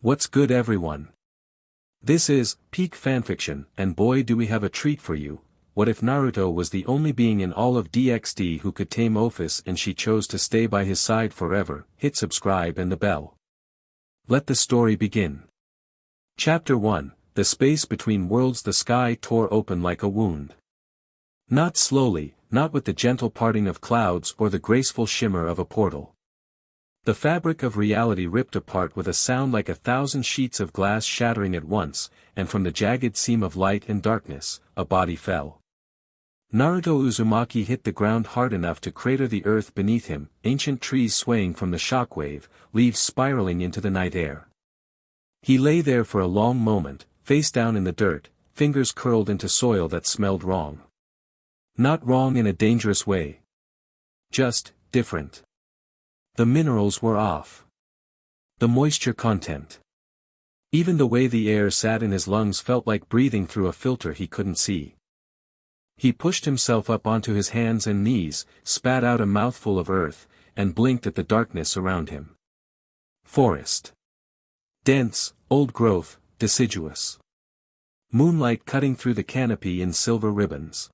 What's good, everyone? This is Peak Fanfiction, and boy do we have a treat for you. What if Naruto was the only being in all of DxD who could tame Ophis and she chose to stay by his side forever? Hit subscribe and the bell. Let the story begin. Chapter 1, The Space Between Worlds. The sky tore open like a wound. Not slowly, not with the gentle parting of clouds or the graceful shimmer of a portal. The fabric of reality ripped apart with a sound like 1,000 sheets of glass shattering at once, and from the jagged seam of light and darkness, a body fell. Naruto Uzumaki hit the ground hard enough to crater the earth beneath him, ancient trees swaying from the shockwave, leaves spiraling into the night air. He lay there for a long moment, face down in the dirt, fingers curled into soil that smelled wrong. Not wrong in a dangerous way. Just different. The minerals were off. The moisture content. Even the way the air sat in his lungs felt like breathing through a filter he couldn't see. He pushed himself up onto his hands and knees, spat out a mouthful of earth, and blinked at the darkness around him. Forest. Dense, old growth, deciduous. Moonlight cutting through the canopy in silver ribbons.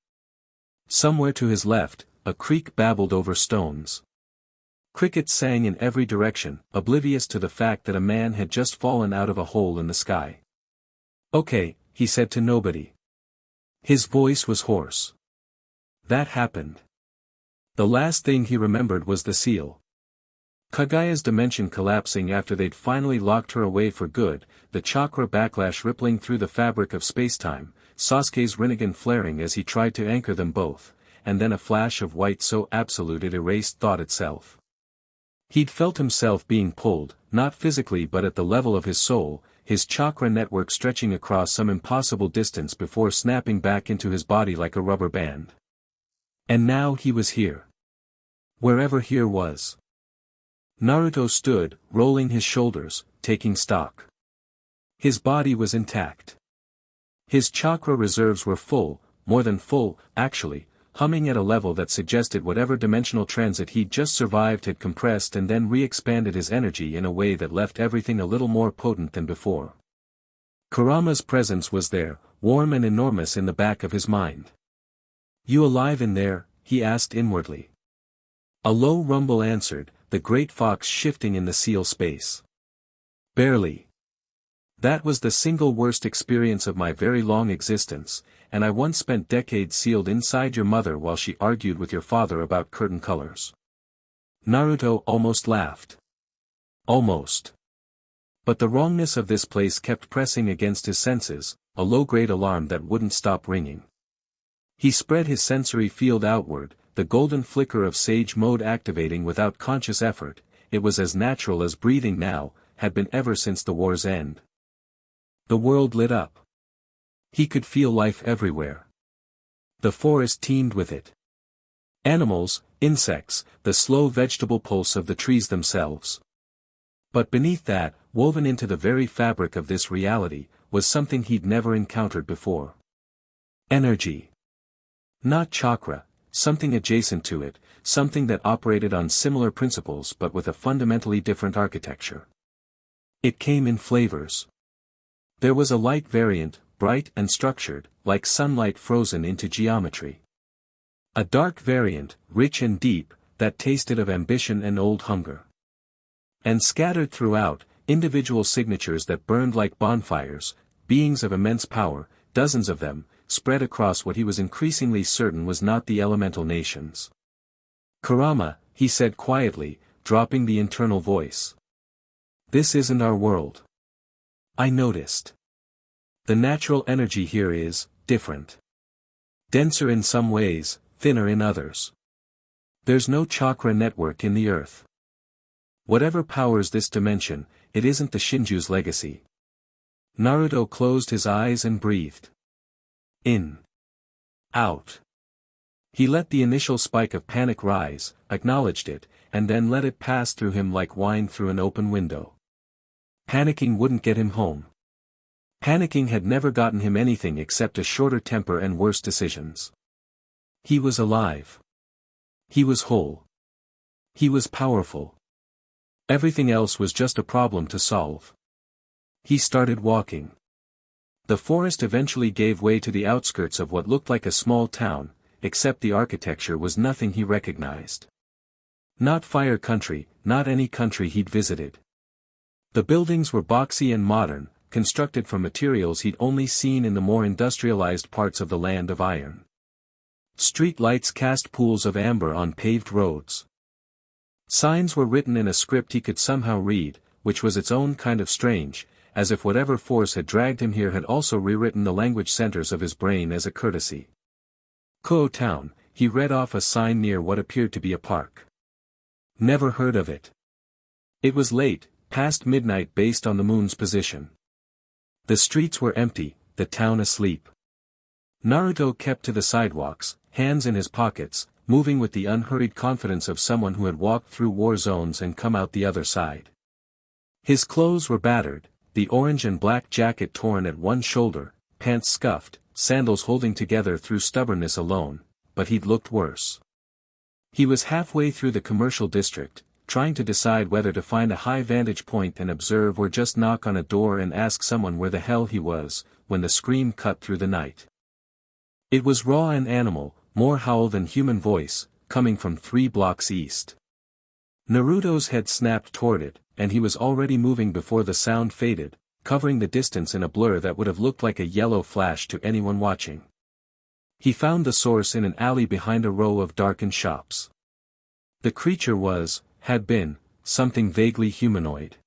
Somewhere to his left, a creek babbled over stones. Crickets sang in every direction, oblivious to the fact that a man had just fallen out of a hole in the sky. "Okay," he said to nobody. His voice was hoarse. That happened. The last thing he remembered was the seal. Kaguya's dimension collapsing after they'd finally locked her away for good, the chakra backlash rippling through the fabric of spacetime, Sasuke's Rinnegan flaring as he tried to anchor them both, and then a flash of white so absolute it erased thought itself. He'd felt himself being pulled, not physically but at the level of his soul, his chakra network stretching across some impossible distance before snapping back into his body like a rubber band. And now he was here. Wherever here was. Naruto stood, rolling his shoulders, taking stock. His body was intact. His chakra reserves were full, more than full, actually, humming at a level that suggested whatever dimensional transit he'd just survived had compressed and then re-expanded his energy in a way that left everything a little more potent than before. Kurama's presence was there, warm and enormous in the back of his mind. "You alive in there?" he asked inwardly. A low rumble answered, the great fox shifting in the seal space. "Barely. That was the single worst experience of my very long existence, and I once spent decades sealed inside your mother while she argued with your father about curtain colors." Naruto almost laughed. Almost. But the wrongness of this place kept pressing against his senses, a low-grade alarm that wouldn't stop ringing. He spread his sensory field outward, the golden flicker of sage mode activating without conscious effort. It was as natural as breathing now, had been ever since the war's end. The world lit up. He could feel life everywhere. The forest teemed with it. Animals, insects, the slow vegetable pulse of the trees themselves. But beneath that, woven into the very fabric of this reality, was something he'd never encountered before. Energy. Not chakra, something adjacent to it, something that operated on similar principles but with a fundamentally different architecture. It came in flavors. There was a light variant, bright and structured, like sunlight frozen into geometry. A dark variant, rich and deep, that tasted of ambition and old hunger. And scattered throughout, individual signatures that burned like bonfires, beings of immense power, dozens of them, spread across what he was increasingly certain was not the elemental nations. "Kurama," he said quietly, dropping the internal voice. "This isn't our world. I noticed. The natural energy here is different. Denser in some ways, thinner in others. There's no chakra network in the earth. Whatever powers this dimension, it isn't the Shinju's legacy." Naruto closed his eyes and breathed. In. Out. He let the initial spike of panic rise, acknowledged it, and then let it pass through him like wine through an open window. Panicking wouldn't get him home. Panicking had never gotten him anything except a shorter temper and worse decisions. He was alive. He was whole. He was powerful. Everything else was just a problem to solve. He started walking. The forest eventually gave way to the outskirts of what looked like a small town, except the architecture was nothing he recognized. Not Fire Country, not any country he'd visited. The buildings were boxy and modern, constructed from materials he'd only seen in the more industrialized parts of the Land of Iron. Street lights cast pools of amber on paved roads. Signs were written in a script he could somehow read, which was its own kind of strange, as if whatever force had dragged him here had also rewritten the language centers of his brain as a courtesy. Kuoh Town, he read off a sign near what appeared to be a park. Never heard of it. It was late, past midnight based on the moon's position. The streets were empty, the town asleep. Naruto kept to the sidewalks, hands in his pockets, moving with the unhurried confidence of someone who had walked through war zones and come out the other side. His clothes were battered, the orange and black jacket torn at one shoulder, pants scuffed, sandals holding together through stubbornness alone, but he'd looked worse. He was halfway through the commercial district, trying to decide whether to find a high vantage point and observe or just knock on a door and ask someone where the hell he was, when the scream cut through the night. It was raw and animal, more howl than human voice, coming from 3 blocks east. Naruto's head snapped toward it, and he was already moving before the sound faded, covering the distance in a blur that would have looked like a yellow flash to anyone watching. He found the source in an alley behind a row of darkened shops. The creature had been, something vaguely humanoid.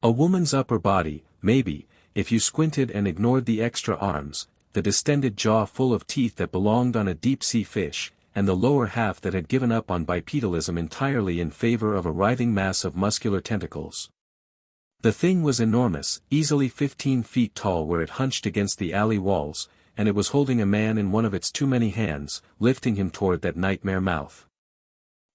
A woman's upper body, maybe, if you squinted and ignored the extra arms, the distended jaw full of teeth that belonged on a deep-sea fish, and the lower half that had given up on bipedalism entirely in favor of a writhing mass of muscular tentacles. The thing was enormous, easily 15 feet tall where it hunched against the alley walls, and it was holding a man in one of its too many hands, lifting him toward that nightmare mouth.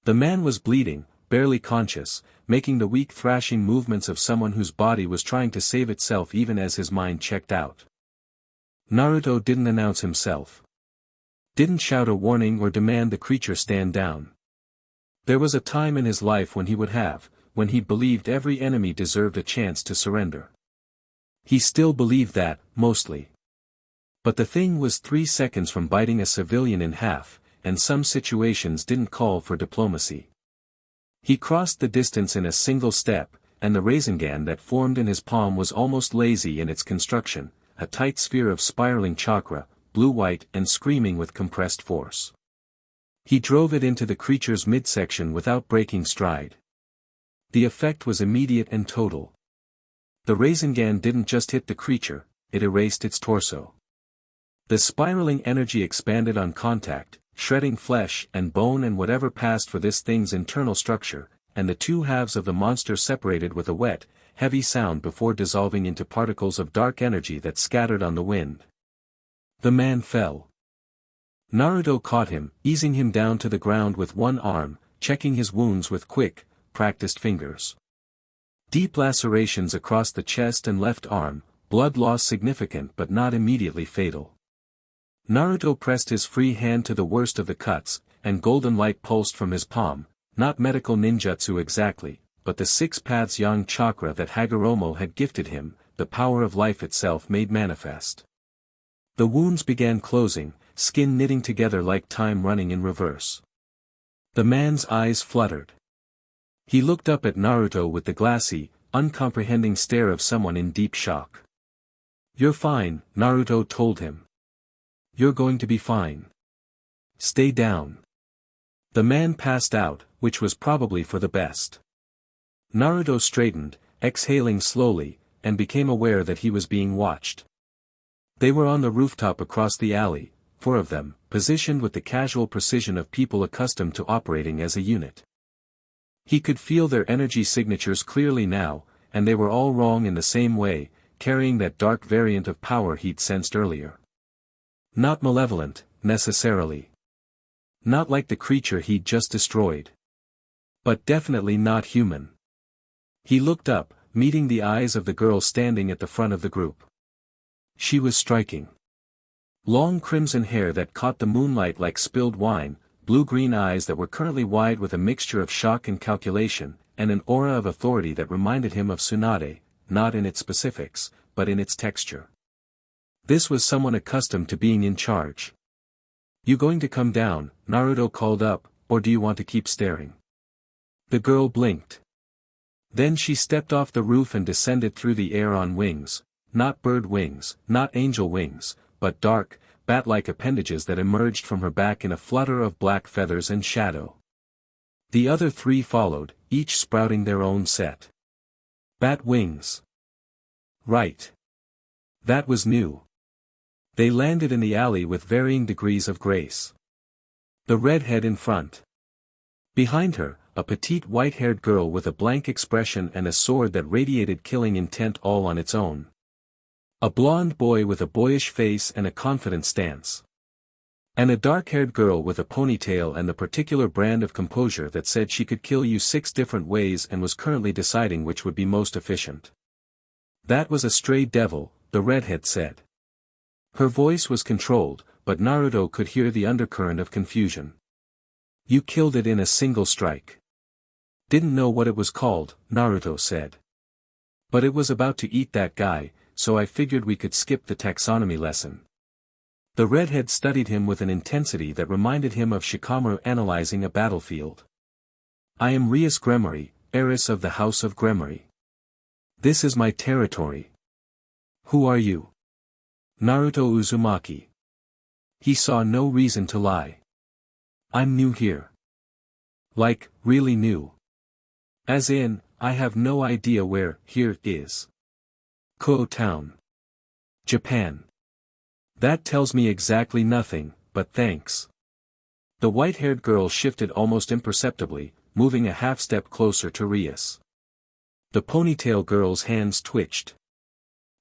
The man was bleeding, barely conscious, making the weak thrashing movements of someone whose body was trying to save itself even as his mind checked out. Naruto didn't announce himself. Didn't shout a warning or demand the creature stand down. There was a time in his life when he would have, when he believed every enemy deserved a chance to surrender. He still believed that, mostly. But the thing was 3 seconds from biting a civilian in half, and some situations didn't call for diplomacy. He crossed the distance in a single step, and the Rasengan that formed in his palm was almost lazy in its construction, a tight sphere of spiraling chakra, blue-white and screaming with compressed force. He drove it into the creature's midsection without breaking stride. The effect was immediate and total. The Rasengan didn't just hit the creature, it erased its torso. The spiraling energy expanded on contact, shredding flesh and bone and whatever passed for this thing's internal structure, and the 2 halves of the monster separated with a wet, heavy sound before dissolving into particles of dark energy that scattered on the wind. The man fell. Naruto caught him, easing him down to the ground with one arm, checking his wounds with quick, practiced fingers. Deep lacerations across the chest and left arm, blood loss significant but not immediately fatal. Naruto pressed his free hand to the worst of the cuts, and golden light pulsed from his palm, not medical ninjutsu exactly, but the 6 paths yang chakra that Hagoromo had gifted him, the power of life itself made manifest. The wounds began closing, skin knitting together like time running in reverse. The man's eyes fluttered. He looked up at Naruto with the glassy, uncomprehending stare of someone in deep shock. "You're fine," Naruto told him. "You're going to be fine. Stay down." The man passed out, which was probably for the best. Naruto straightened, exhaling slowly, and became aware that he was being watched. They were on the rooftop across the alley, 4 of them, positioned with the casual precision of people accustomed to operating as a unit. He could feel their energy signatures clearly now, and they were all wrong in the same way, carrying that dark variant of power he'd sensed earlier. Not malevolent, necessarily. Not like the creature he'd just destroyed. But definitely not human. He looked up, meeting the eyes of the girl standing at the front of the group. She was striking. Long crimson hair that caught the moonlight like spilled wine, blue-green eyes that were currently wide with a mixture of shock and calculation, and an aura of authority that reminded him of Tsunade, not in its specifics, but in its texture. This was someone accustomed to being in charge. "You going to come down?" Naruto called up, "or do you want to keep staring?" The girl blinked. Then she stepped off the roof and descended through the air on wings, not bird wings, not angel wings, but dark, bat-like appendages that emerged from her back in a flutter of black feathers and shadow. The other three followed, each sprouting their own set. Bat wings. Right. That was new. They landed in the alley with varying degrees of grace. The redhead in front. Behind her, a petite white-haired girl with a blank expression and a sword that radiated killing intent all on its own. A blonde boy with a boyish face and a confident stance. And a dark-haired girl with a ponytail and the particular brand of composure that said she could kill you 6 different ways and was currently deciding which would be most efficient. "That was a stray devil," the redhead said. Her voice was controlled, but Naruto could hear the undercurrent of confusion. "You killed it in a single strike." "Didn't know what it was called," Naruto said. "But it was about to eat that guy, so I figured we could skip the taxonomy lesson." The redhead studied him with an intensity that reminded him of Shikamaru analyzing a battlefield. "I am Rias Gremory, heiress of the House of Gremory. This is my territory." "Who are you?" "Naruto Uzumaki." He saw no reason to lie. "I'm new here." "Like, really new?" "As in, I have no idea where here is." "Kuoh Town. Japan." "That tells me exactly nothing, but thanks." The white-haired girl shifted almost imperceptibly, moving a half-step closer to Rias. The ponytail girl's hands twitched.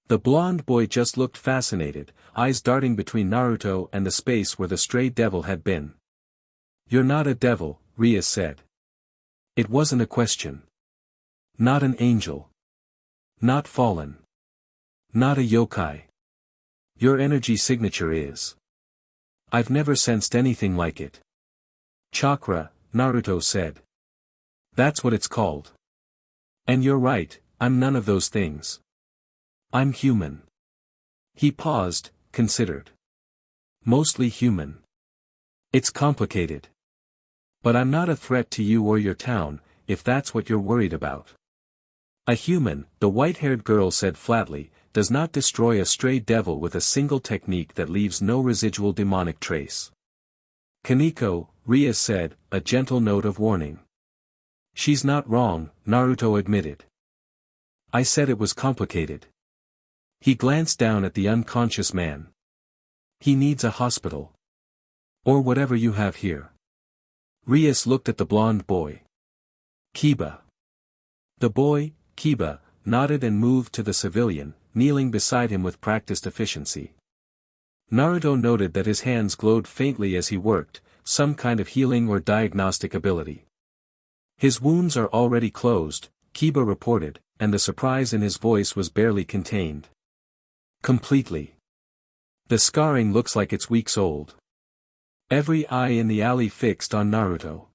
The blonde boy just looked fascinated, eyes darting between Naruto and the space where the stray devil had been. "You're not a devil," Rias said. It wasn't a question. "Not an angel. Not fallen. Not a yokai. Your energy signature is. I've never sensed anything like it." "Chakra," Naruto said. "That's what it's called. And you're right, I'm none of those things. I'm human." He paused, considered. "Mostly human. It's complicated. But I'm not a threat to you or your town, if that's what you're worried about." "A human," the white-haired girl said flatly, "does not destroy a stray devil with a single technique that leaves no residual demonic trace." "Kaneko," Rias said, a gentle note of warning. "She's not wrong," Naruto admitted. "I said it was complicated." He glanced down at the unconscious man. "He needs a hospital. Or whatever you have here." Rias looked at the blonde boy. "Kiba." The boy, Kiba, nodded and moved to the civilian, kneeling beside him with practiced efficiency. Naruto noted that his hands glowed faintly as he worked, some kind of healing or diagnostic ability. "His wounds are already closed," Kiba reported, and the surprise in his voice was barely contained. "Completely. The scarring looks like it's weeks old." Every eye in the alley fixed on Naruto.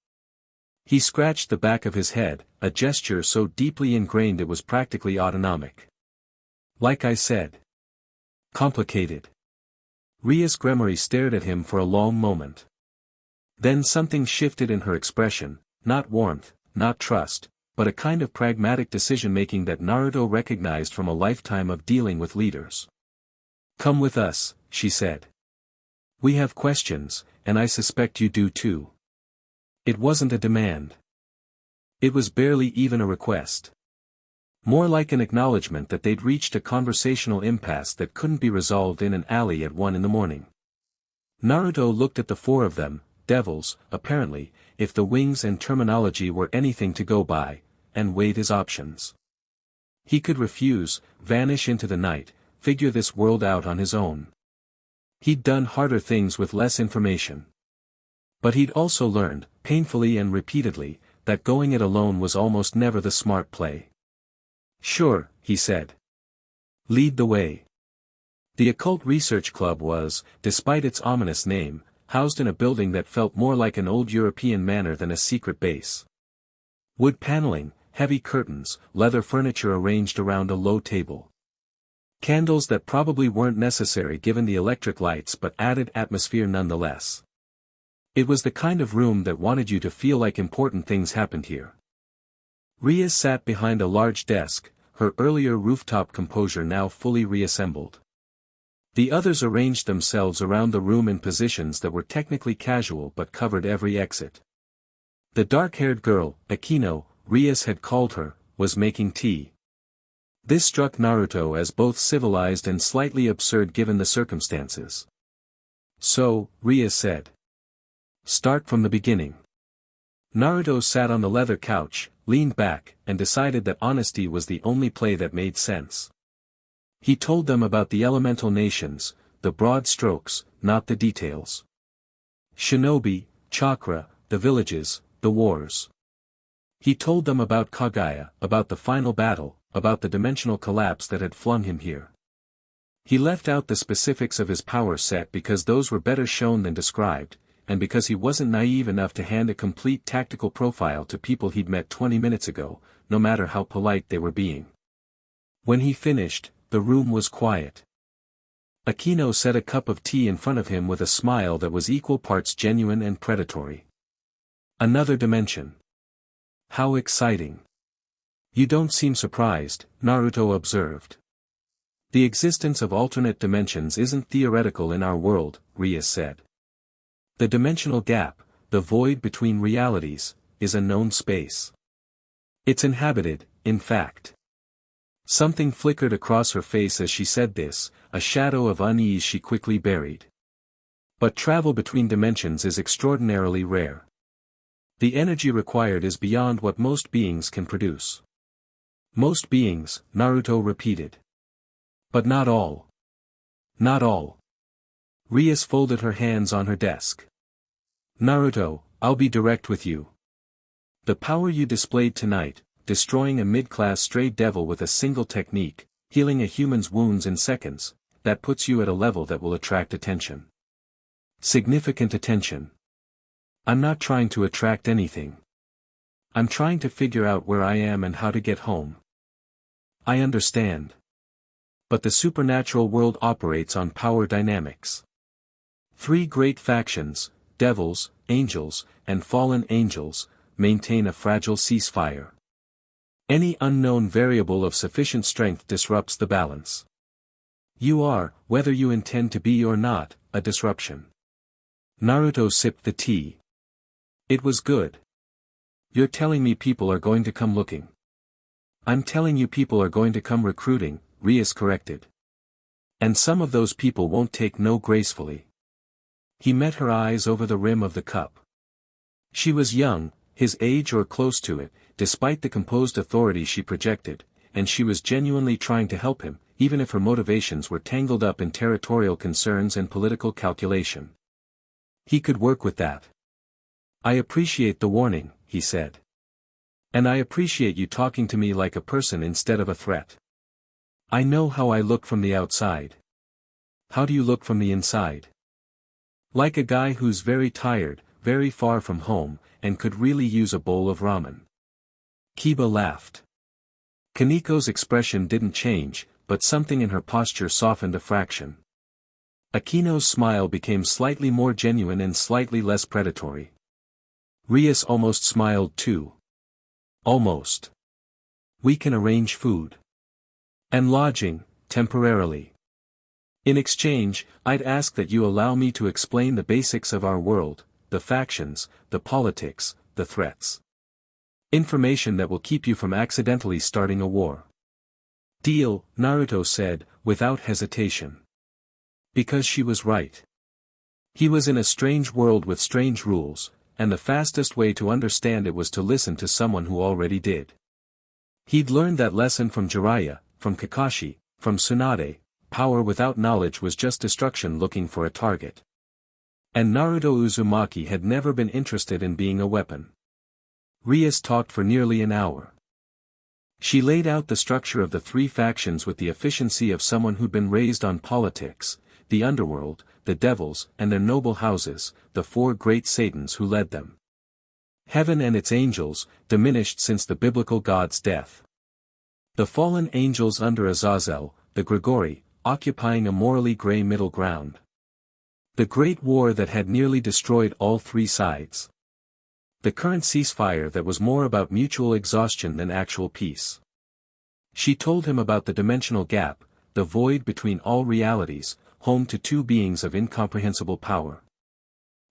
He scratched the back of his head, a gesture so deeply ingrained it was practically autonomic. "Like I said. Complicated." Rias Gremory stared at him for a long moment. Then something shifted in her expression, not warmth, not trust, but a kind of pragmatic decision-making that Naruto recognized from a lifetime of dealing with leaders. "Come with us," she said. "We have questions, and I suspect you do too." It wasn't a demand. It was barely even a request. More like an acknowledgement that they'd reached a conversational impasse that couldn't be resolved in an alley at 1 a.m. Naruto looked at the 4 of them, devils, apparently, if the wings and terminology were anything to go by, and weighed his options. He could refuse, vanish into the night, figure this world out on his own. He'd done harder things with less information. But he'd also learned, painfully and repeatedly, that going it alone was almost never the smart play. "Sure," he said. "Lead the way." The Occult Research Club was, despite its ominous name, housed in a building that felt more like an old European manor than a secret base. Wood paneling, heavy curtains, leather furniture arranged around a low table. Candles that probably weren't necessary given the electric lights but added atmosphere nonetheless. It was the kind of room that wanted you to feel like important things happened here. Rias sat behind a large desk, her earlier rooftop composure now fully reassembled. The others arranged themselves around the room in positions that were technically casual but covered every exit. The dark-haired girl, Akino, Rias had called her, was making tea. This struck Naruto as both civilized and slightly absurd given the circumstances. So, Rias said. Start from the beginning. Naruto sat on the leather couch, leaned back, and decided that honesty was the only play that made sense. He told them about the elemental nations, the broad strokes, not the details. Shinobi, chakra, the villages, the wars. He told them about Kaguya, about the final battle, about the dimensional collapse that had flung him here. He left out the specifics of his power set because those were better shown than described, and because he wasn't naive enough to hand a complete tactical profile to people he'd met 20 minutes ago, no matter how polite they were being. When he finished, the room was quiet. Akino set a cup of tea in front of him with a smile that was equal parts genuine and predatory. Another dimension. How exciting. You don't seem surprised, Naruto observed. The existence of alternate dimensions isn't theoretical in our world, Rias said. The dimensional gap, the void between realities, is a known space. It's inhabited, in fact. Something flickered across her face as she said this, a shadow of unease she quickly buried. But travel between dimensions is extraordinarily rare. The energy required is beyond what most beings can produce. Most beings, Naruto repeated. But not all. Not all. Rias folded her hands on her desk. Naruto, I'll be direct with you. The power you displayed tonight, destroying a mid-class stray devil with a single technique, healing a human's wounds in seconds, that puts you at a level that will attract attention. Significant attention. I'm not trying to attract anything. I'm trying to figure out where I am and how to get home. I understand. But the supernatural world operates on power dynamics. 3 great factions, devils, angels, and fallen angels, maintain a fragile ceasefire. Any unknown variable of sufficient strength disrupts the balance. You are, whether you intend to be or not, a disruption. Naruto sipped the tea. It was good. You're telling me people are going to come looking. I'm telling you people are going to come recruiting, Rias corrected. And some of those people won't take no gracefully. He met her eyes over the rim of the cup. She was young, his age or close to it, despite the composed authority she projected, and she was genuinely trying to help him, even if her motivations were tangled up in territorial concerns and political calculation. He could work with that. I appreciate the warning, he said. And I appreciate you talking to me like a person instead of a threat. I know how I look from the outside. How do you look from the inside? Like a guy who's very tired, very far from home, and could really use a bowl of ramen. Kiba laughed. Kaniko's expression didn't change, but something in her posture softened a fraction. Akino's smile became slightly more genuine and slightly less predatory. Rias almost smiled too. Almost. We can arrange food. And lodging, temporarily. In exchange, I'd ask that you allow me to explain the basics of our world, the factions, the politics, the threats. Information that will keep you from accidentally starting a war. Deal, Naruto said, without hesitation. Because she was right. He was in a strange world with strange rules, and the fastest way to understand it was to listen to someone who already did. He'd learned that lesson from Jiraiya, from Kakashi, from Tsunade. Power without knowledge was just destruction looking for a target. And Naruto Uzumaki had never been interested in being a weapon. Rias talked for nearly an hour. She laid out the structure of the 3 factions with the efficiency of someone who'd been raised on politics, the Underworld, the devils and their noble houses, the 4 great Satans who led them. Heaven and its angels, diminished since the biblical god's death. The fallen angels under Azazel, the Gremory, occupying a morally gray middle ground. The great war that had nearly destroyed all three sides. The current ceasefire that was more about mutual exhaustion than actual peace. She told him about the dimensional gap, the void between all realities, home to two beings of incomprehensible power.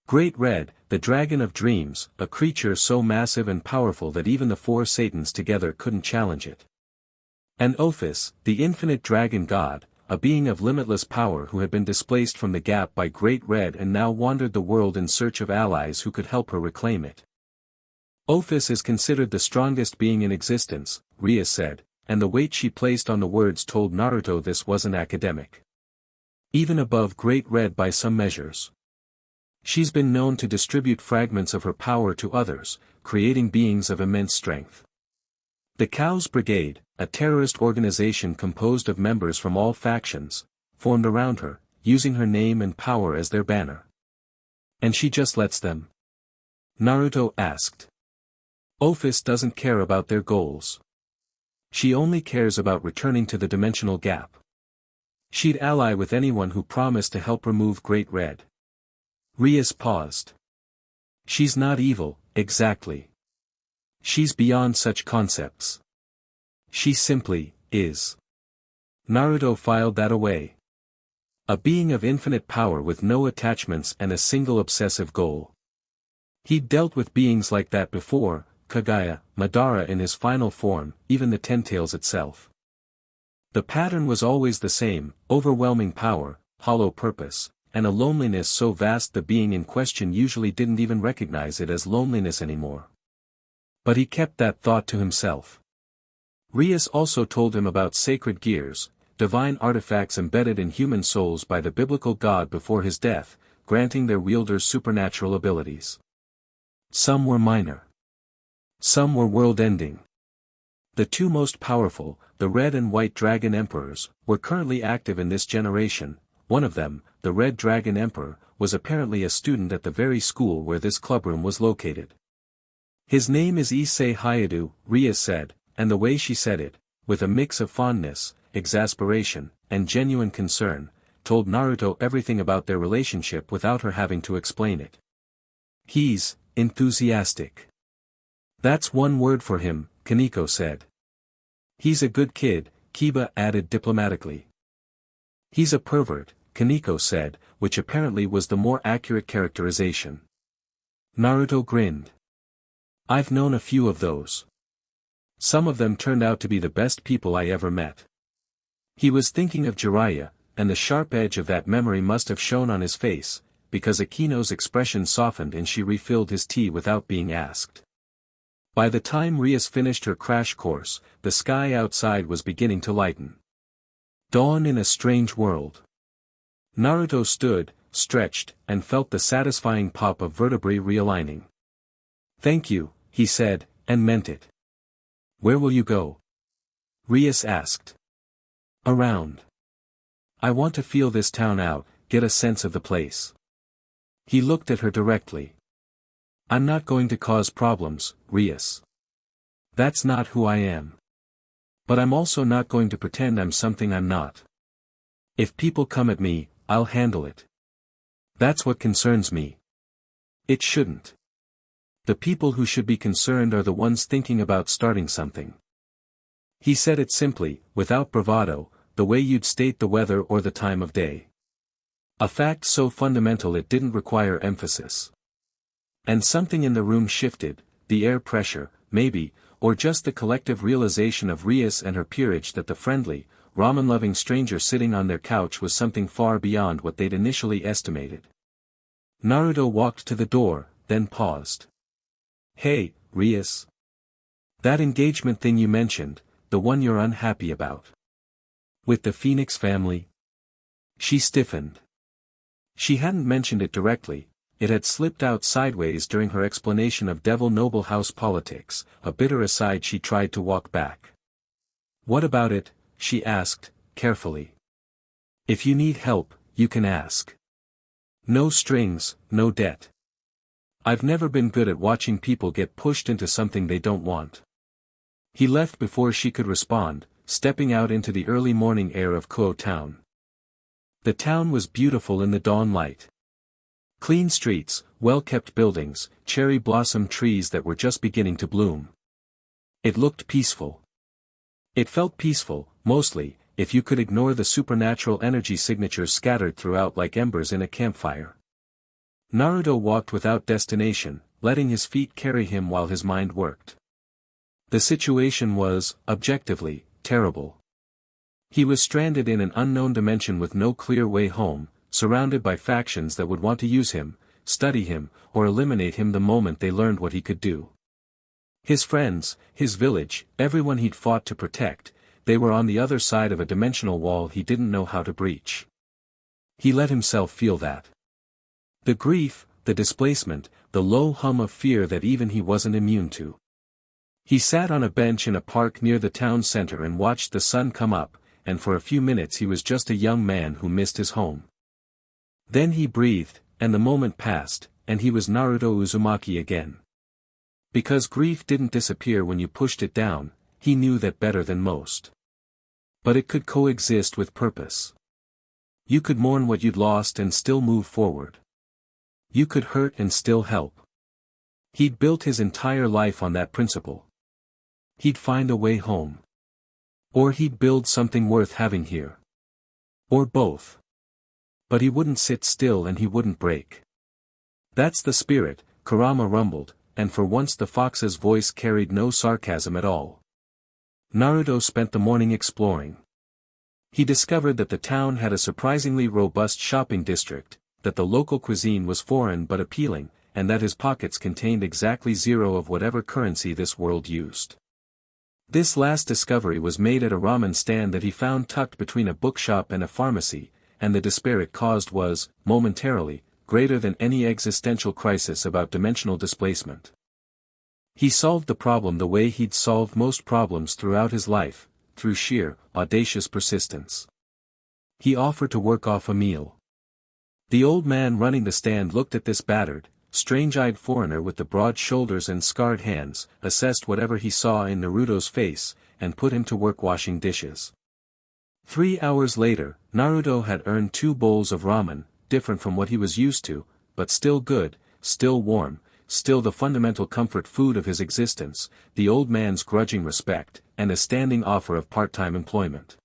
Great Red, the dragon of dreams, a creature so massive and powerful that even the four Satans together couldn't challenge it. And Ophis, the infinite dragon god, a being of limitless power who had been displaced from the gap by Great Red and now wandered the world in search of allies who could help her reclaim it. Ophis is considered the strongest being in existence, Rias said, and the weight she placed on the words told Naruto this wasn't academic. Even above Great Red by some measures. She's been known to distribute fragments of her power to others, creating beings of immense strength. The Cow's Brigade, a terrorist organization composed of members from all factions, formed around her, using her name and power as their banner. And she just lets them? Naruto asked. Ophis doesn't care about their goals. She only cares about returning to the dimensional gap. She'd ally with anyone who promised to help remove Great Red. Rias paused. She's not evil, exactly. She's beyond such concepts. She simply is. Naruto filed that away. A being of infinite power with no attachments and a single obsessive goal. He'd dealt with beings like that before, Kaguya, Madara in his final form, even the Ten-Tails itself. The pattern was always the same, overwhelming power, hollow purpose, and a loneliness so vast the being in question usually didn't even recognize it as loneliness anymore. But he kept that thought to himself. Rias also told him about sacred gears, divine artifacts embedded in human souls by the biblical god before his death, granting their wielders supernatural abilities. Some were minor. Some were world-ending. The two most powerful, the Red and White Dragon Emperors, were currently active in this generation. One of them, the Red Dragon Emperor, was apparently a student at the very school where this clubroom was located. His name is Issei Hayadu, Rias said, and the way she said it, with a mix of fondness, exasperation, and genuine concern, told Naruto everything about their relationship without her having to explain it. He's enthusiastic. That's one word for him, Kaneko said. He's a good kid, Kiba added diplomatically. He's a pervert, Kaneko said, which apparently was the more accurate characterization. Naruto grinned. I've known a few of those. Some of them turned out to be the best people I ever met. He was thinking of Jiraiya, and the sharp edge of that memory must have shown on his face, because Akino's expression softened and she refilled his tea without being asked. By the time Rias finished her crash course, the sky outside was beginning to lighten. Dawn in a strange world. Naruto stood, stretched, and felt the satisfying pop of vertebrae realigning. Thank you, he said, and meant it. Where will you go? Rias asked. Around. I want to feel this town out, get a sense of the place. He looked at her directly. I'm not going to cause problems, Rias. That's not who I am. But I'm also not going to pretend I'm something I'm not. If people come at me, I'll handle it. That's what concerns me. It shouldn't. The people who should be concerned are the ones thinking about starting something. He said it simply, without bravado, the way you'd state the weather or the time of day. A fact so fundamental it didn't require emphasis. And something in the room shifted, the air pressure, maybe, or just the collective realization of Rias and her peerage that the friendly, ramen-loving stranger sitting on their couch was something far beyond what they'd initially estimated. Naruto walked to the door, then paused. Hey, Rias. That engagement thing you mentioned, the one you're unhappy about. With the Phoenix family? She stiffened. She hadn't mentioned it directly. It had slipped out sideways during her explanation of Devil Noble House politics, a bitter aside she tried to walk back. What about it? She asked, carefully. If you need help, you can ask. No strings, no debt. I've never been good at watching people get pushed into something they don't want. He left before she could respond, stepping out into the early morning air of Kuoh Town. The town was beautiful in the dawn light. Clean streets, well-kept buildings, cherry blossom trees that were just beginning to bloom. It looked peaceful. It felt peaceful, mostly, if you could ignore the supernatural energy signatures scattered throughout like embers in a campfire. Naruto walked without destination, letting his feet carry him while his mind worked. The situation was, objectively, terrible. He was stranded in an unknown dimension with no clear way home, surrounded by factions that would want to use him, study him, or eliminate him the moment they learned what he could do. His friends, his village, everyone he'd fought to protect, they were on the other side of a dimensional wall he didn't know how to breach. He let himself feel that. The grief, the displacement, the low hum of fear that even he wasn't immune to. He sat on a bench in a park near the town center and watched the sun come up, and for a few minutes he was just a young man who missed his home. Then he breathed, and the moment passed, and he was Naruto Uzumaki again. Because grief didn't disappear when you pushed it down, he knew that better than most. But it could coexist with purpose. You could mourn what you'd lost and still move forward. You could hurt and still help. He'd built his entire life on that principle. He'd find a way home. Or he'd build something worth having here. Or both. But he wouldn't sit still and he wouldn't break. That's the spirit, Kurama rumbled, and for once the fox's voice carried no sarcasm at all. Naruto spent the morning exploring. He discovered that the town had a surprisingly robust shopping district, that the local cuisine was foreign but appealing, and that his pockets contained exactly zero of whatever currency this world used. This last discovery was made at a ramen stand that he found tucked between a bookshop and a pharmacy, and the despair it caused was, momentarily, greater than any existential crisis about dimensional displacement. He solved the problem the way he'd solved most problems throughout his life, through sheer, audacious persistence. He offered to work off a meal. The old man running the stand looked at this battered, strange-eyed foreigner with the broad shoulders and scarred hands, assessed whatever he saw in Naruto's face, and put him to work washing dishes. 3 hours later, Naruto had earned 2 bowls of ramen, different from what he was used to, but still good, still warm, still the fundamental comfort food of his existence, the old man's grudging respect, and a standing offer of part-time employment.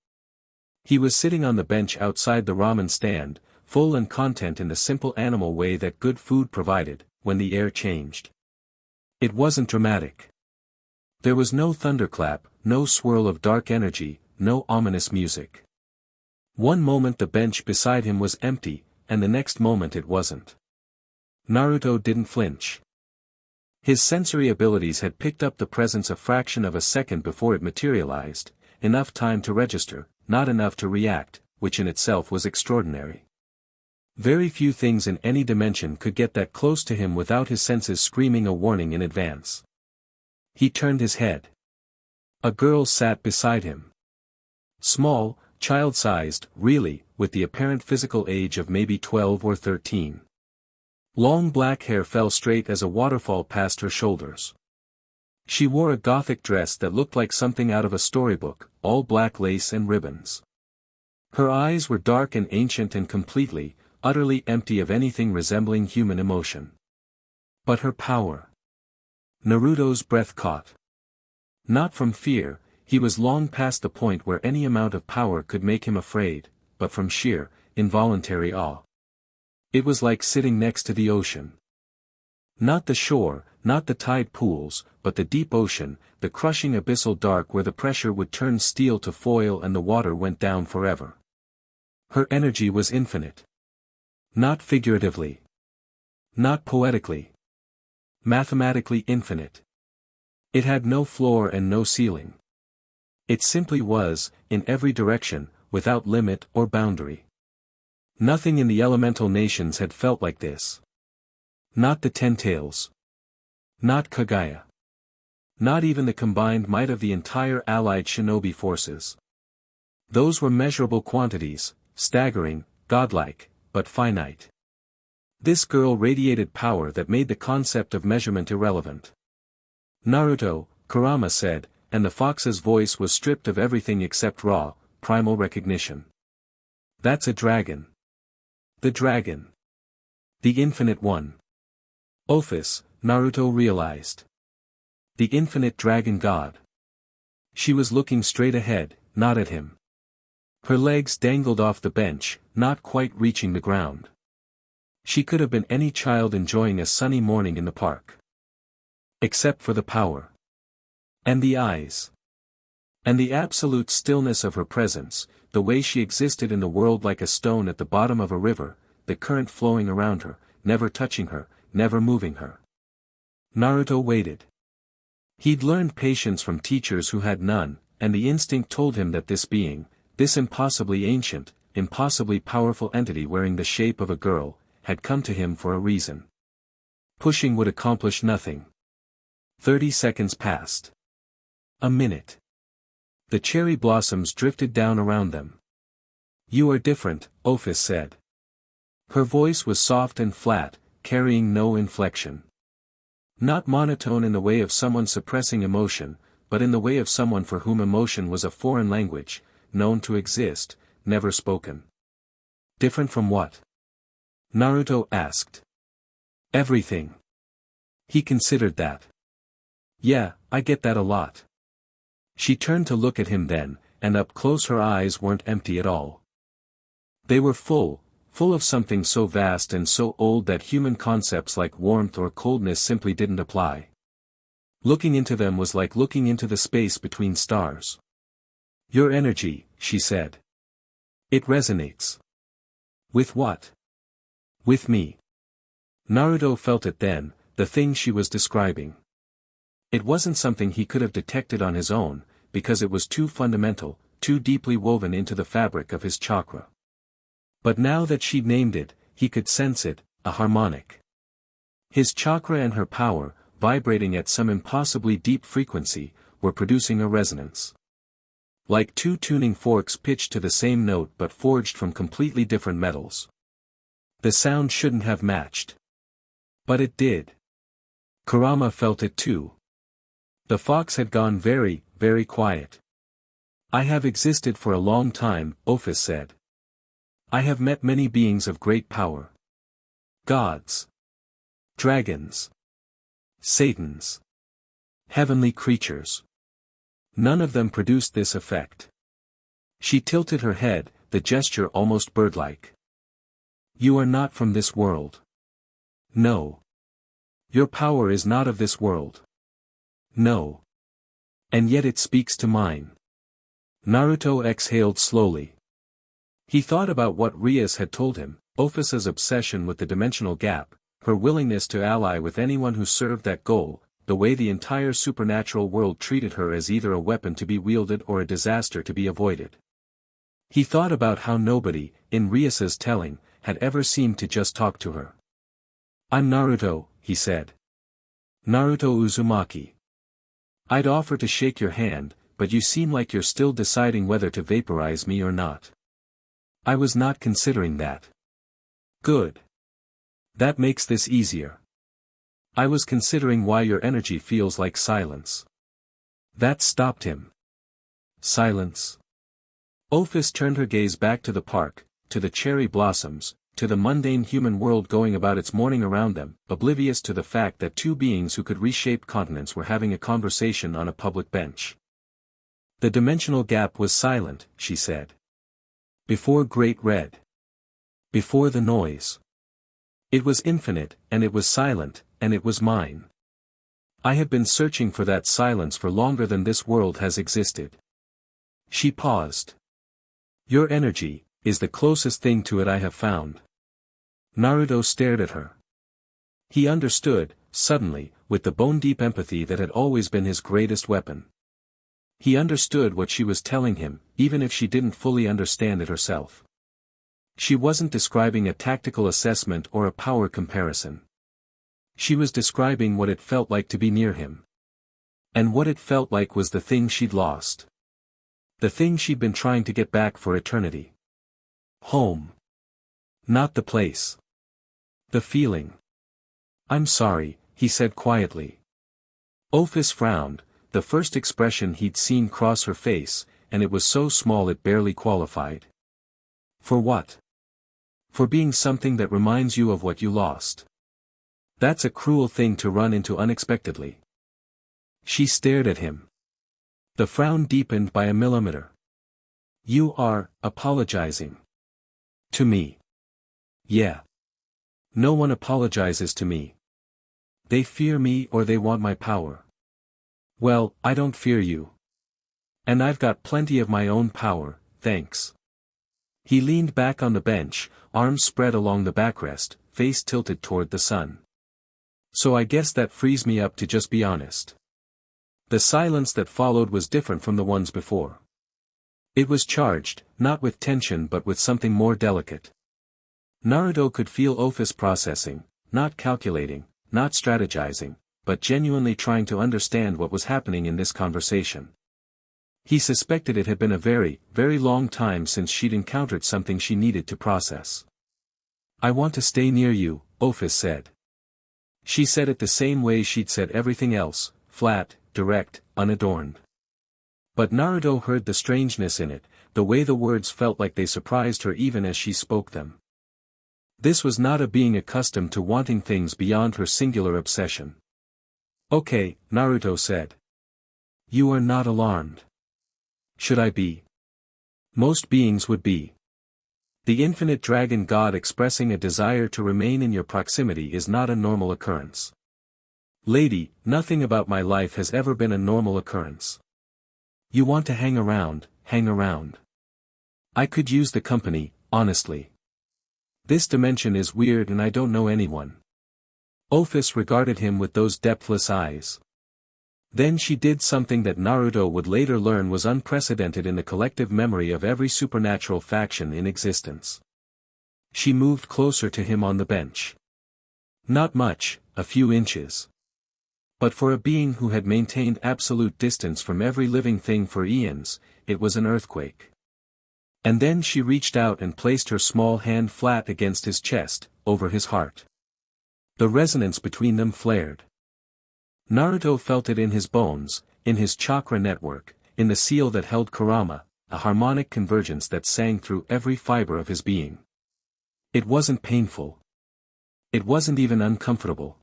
He was sitting on the bench outside the ramen stand, full and content in the simple animal way that good food provided, when the air changed. It wasn't dramatic. There was no thunderclap, no swirl of dark energy, no ominous music. One moment the bench beside him was empty, and the next moment it wasn't. Naruto didn't flinch. His sensory abilities had picked up the presence a fraction of a second before it materialized, enough time to register, not enough to react, which in itself was extraordinary. Very few things in any dimension could get that close to him without his senses screaming a warning in advance. He turned his head. A girl sat beside him. Small, child-sized, really, with the apparent physical age of maybe 12 or 13. Long black hair fell straight as a waterfall past her shoulders. She wore a gothic dress that looked like something out of a storybook, all black lace and ribbons. Her eyes were dark and ancient and completely, utterly empty of anything resembling human emotion. But her power. Naruto's breath caught. Not from fear, he was long past the point where any amount of power could make him afraid, but from sheer, involuntary awe. It was like sitting next to the ocean. Not the shore, not the tide pools, but the deep ocean, the crushing abyssal dark where the pressure would turn steel to foil and the water went down forever. Her energy was infinite. Not figuratively. Not poetically. Mathematically infinite. It had no floor and no ceiling. It simply was, in every direction, without limit or boundary. Nothing in the elemental nations had felt like this. Not the Ten Tails. Not Kaguya. Not even the combined might of the entire allied shinobi forces. Those were measurable quantities, staggering, godlike, but finite. This girl radiated power that made the concept of measurement irrelevant. Naruto, Kurama said, and the fox's voice was stripped of everything except raw, primal recognition. That's a dragon. The dragon. The Infinite One. Ophis, Naruto realized. The Infinite Dragon God. She was looking straight ahead, not at him. Her legs dangled off the bench, not quite reaching the ground. She could have been any child enjoying a sunny morning in the park. Except for the power. And the eyes. And the absolute stillness of her presence, the way she existed in the world like a stone at the bottom of a river, the current flowing around her, never touching her, never moving her. Naruto waited. He'd learned patience from teachers who had none, and the instinct told him that this being, this impossibly ancient, impossibly powerful entity wearing the shape of a girl, had come to him for a reason. Pushing would accomplish nothing. 30 seconds passed. A minute. The cherry blossoms drifted down around them. You are different, Ophis said. Her voice was soft and flat, carrying no inflection. Not monotone in the way of someone suppressing emotion, but in the way of someone for whom emotion was a foreign language, known to exist, never spoken. Different from what? Naruto asked. Everything. He considered that. Yeah, I get that a lot. She turned to look at him then, and up close her eyes weren't empty at all. They were full of something so vast and so old that human concepts like warmth or coldness simply didn't apply. Looking into them was like looking into the space between stars. Your energy, she said. It resonates. With what? With me. Naruto felt it then, the thing she was describing. It wasn't something he could have detected on his own, because it was too fundamental, too deeply woven into the fabric of his chakra. But now that she'd named it, he could sense it, a harmonic. His chakra and her power, vibrating at some impossibly deep frequency, were producing a resonance. Like two tuning forks pitched to the same note but forged from completely different metals. The sound shouldn't have matched. But it did. Kurama felt it too. The fox had gone very, very quiet. I have existed for a long time, Ophis said. I have met many beings of great power. Gods. Dragons. Satans. Heavenly creatures. None of them produced this effect. She tilted her head, the gesture almost bird-like. You are not from this world. No. Your power is not of this world. No. And yet it speaks to mine. Naruto exhaled slowly. He thought about what Rias had told him, Ophis's obsession with the dimensional gap, her willingness to ally with anyone who served that goal, the way the entire supernatural world treated her as either a weapon to be wielded or a disaster to be avoided. He thought about how nobody, in Rias's telling, had ever seemed to just talk to her. I'm Naruto, he said. Naruto Uzumaki. I'd offer to shake your hand, but you seem like you're still deciding whether to vaporize me or not. I was not considering that. Good. That makes this easier. I was considering why your energy feels like silence. That stopped him. Silence. Ophis turned her gaze back to the park, to the cherry blossoms, to the mundane human world going about its morning around them, oblivious to the fact that two beings who could reshape continents were having a conversation on a public bench. The dimensional gap was silent, she said. Before Great Red. Before the noise. It was infinite, and it was silent, and it was mine. I have been searching for that silence for longer than this world has existed. She paused. Your energy is the closest thing to it I have found. Naruto stared at her. He understood, suddenly, with the bone-deep empathy that had always been his greatest weapon. He understood what she was telling him, even if she didn't fully understand it herself. She wasn't describing a tactical assessment or a power comparison. She was describing what it felt like to be near him. And what it felt like was the thing she'd lost. The thing she'd been trying to get back for eternity. Home. Not the place. The feeling. I'm sorry, he said quietly. Ophis frowned, the first expression he'd seen cross her face, and it was so small it barely qualified. For what? For being something that reminds you of what you lost. That's a cruel thing to run into unexpectedly. She stared at him. The frown deepened by a millimeter. You are apologizing. To me. Yeah. No one apologizes to me. They fear me or they want my power. Well, I don't fear you. And I've got plenty of my own power, thanks. He leaned back on the bench, arms spread along the backrest, face tilted toward the sun. So I guess that frees me up to just be honest. The silence that followed was different from the ones before. It was charged, not with tension but with something more delicate. Naruto could feel Ophis processing, not calculating, not strategizing, but genuinely trying to understand what was happening in this conversation. He suspected it had been a very, very long time since she'd encountered something she needed to process. I want to stay near you, Ophis said. She said it the same way she'd said everything else, flat, direct, unadorned. But Naruto heard the strangeness in it, the way the words felt like they surprised her even as she spoke them. This was not a being accustomed to wanting things beyond her singular obsession. Okay, Naruto said. You are not alarmed. Should I be? Most beings would be. The infinite dragon god expressing a desire to remain in your proximity is not a normal occurrence. Lady, nothing about my life has ever been a normal occurrence. You want to hang around, hang around. I could use the company, honestly. This dimension is weird and I don't know anyone. Ophis regarded him with those depthless eyes. Then she did something that Naruto would later learn was unprecedented in the collective memory of every supernatural faction in existence. She moved closer to him on the bench. Not much, a few inches. But for a being who had maintained absolute distance from every living thing for eons, it was an earthquake. And then she reached out and placed her small hand flat against his chest, over his heart. The resonance between them flared. Naruto felt it in his bones, in his chakra network, in the seal that held Kurama, a harmonic convergence that sang through every fiber of his being. It wasn't painful. It wasn't even uncomfortable.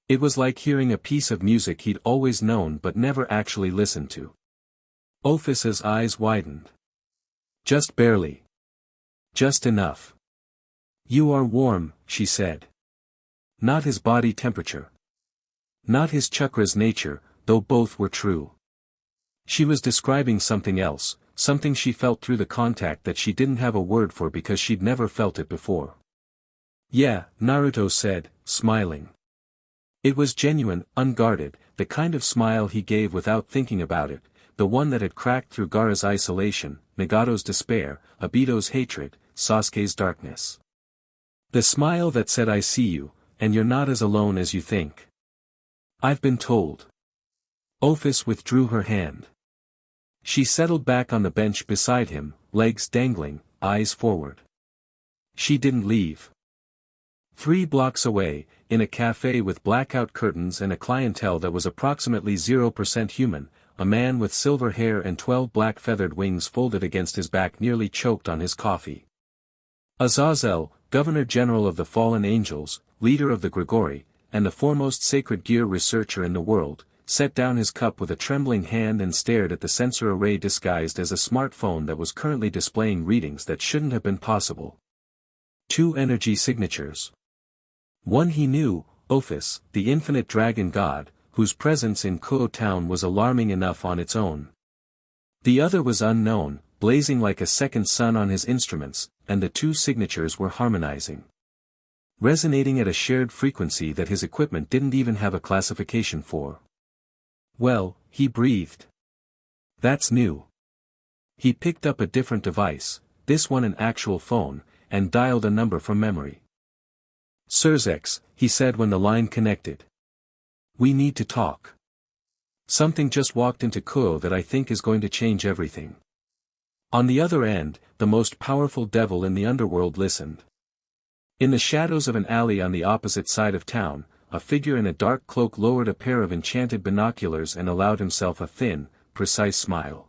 It was like hearing a piece of music he'd always known but never actually listened to. Ophis's eyes widened. Just barely. Just enough. You are warm, she said. Not his body temperature. Not his chakra's nature, though both were true. She was describing something else, something she felt through the contact that she didn't have a word for because she'd never felt it before. Yeah, Naruto said, smiling. It was genuine, unguarded, the kind of smile he gave without thinking about it, the one that had cracked through Gaara's isolation, Nagato's despair, Obito's hatred, Sasuke's darkness. The smile that said I see you, and you're not as alone as you think. I've been told. Ophis withdrew her hand. She settled back on the bench beside him, legs dangling, eyes forward. She didn't leave. 3 blocks away, in a cafe with blackout curtains and a clientele that was approximately 0% human, a man with silver hair and 12 black feathered wings folded against his back nearly choked on his coffee. Azazel, Governor General of the Fallen Angels, leader of the Gremory, and the foremost sacred gear researcher in the world, set down his cup with a trembling hand and stared at the sensor array disguised as a smartphone that was currently displaying readings that shouldn't have been possible. 2 energy signatures. One he knew, Ophis, the infinite dragon god, whose presence in Kuoh Town was alarming enough on its own. The other was unknown, blazing like a second sun on his instruments, and the 2 signatures were harmonizing. Resonating at a shared frequency that his equipment didn't even have a classification for. Well, he breathed. That's new. He picked up a different device, this one an actual phone, and dialed a number from memory. Surzex, he said when the line connected. We need to talk. Something just walked into Kuoh that I think is going to change everything. On the other end, the most powerful devil in the underworld listened. In the shadows of an alley on the opposite side of town, a figure in a dark cloak lowered a pair of enchanted binoculars and allowed himself a thin, precise smile.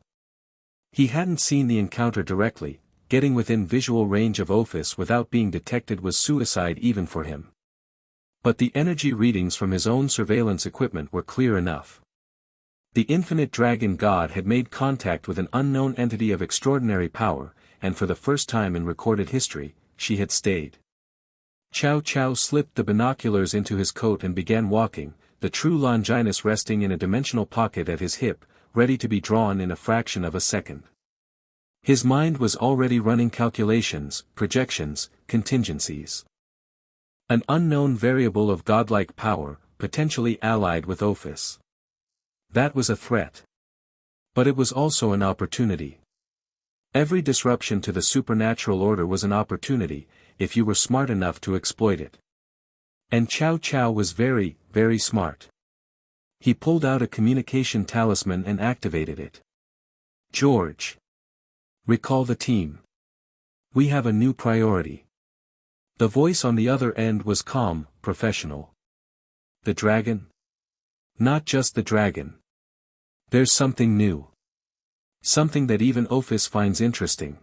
He hadn't seen the encounter directly. Getting within visual range of Ophis without being detected was suicide even for him. But the energy readings from his own surveillance equipment were clear enough. The infinite dragon god had made contact with an unknown entity of extraordinary power, and for the first time in recorded history, she had stayed. Chow Chow slipped the binoculars into his coat and began walking, the true Longinus resting in a dimensional pocket at his hip, ready to be drawn in a fraction of a second. His mind was already running calculations, projections, contingencies. An unknown variable of godlike power, potentially allied with Ophis. That was a threat. But it was also an opportunity. Every disruption to the supernatural order was an opportunity, if you were smart enough to exploit it. And Chow Chow was very, very smart. He pulled out a communication talisman and activated it. George. Recall the team. We have a new priority. The voice on the other end was calm, professional. The dragon? Not just the dragon. There's something new. Something that even Ophis finds interesting.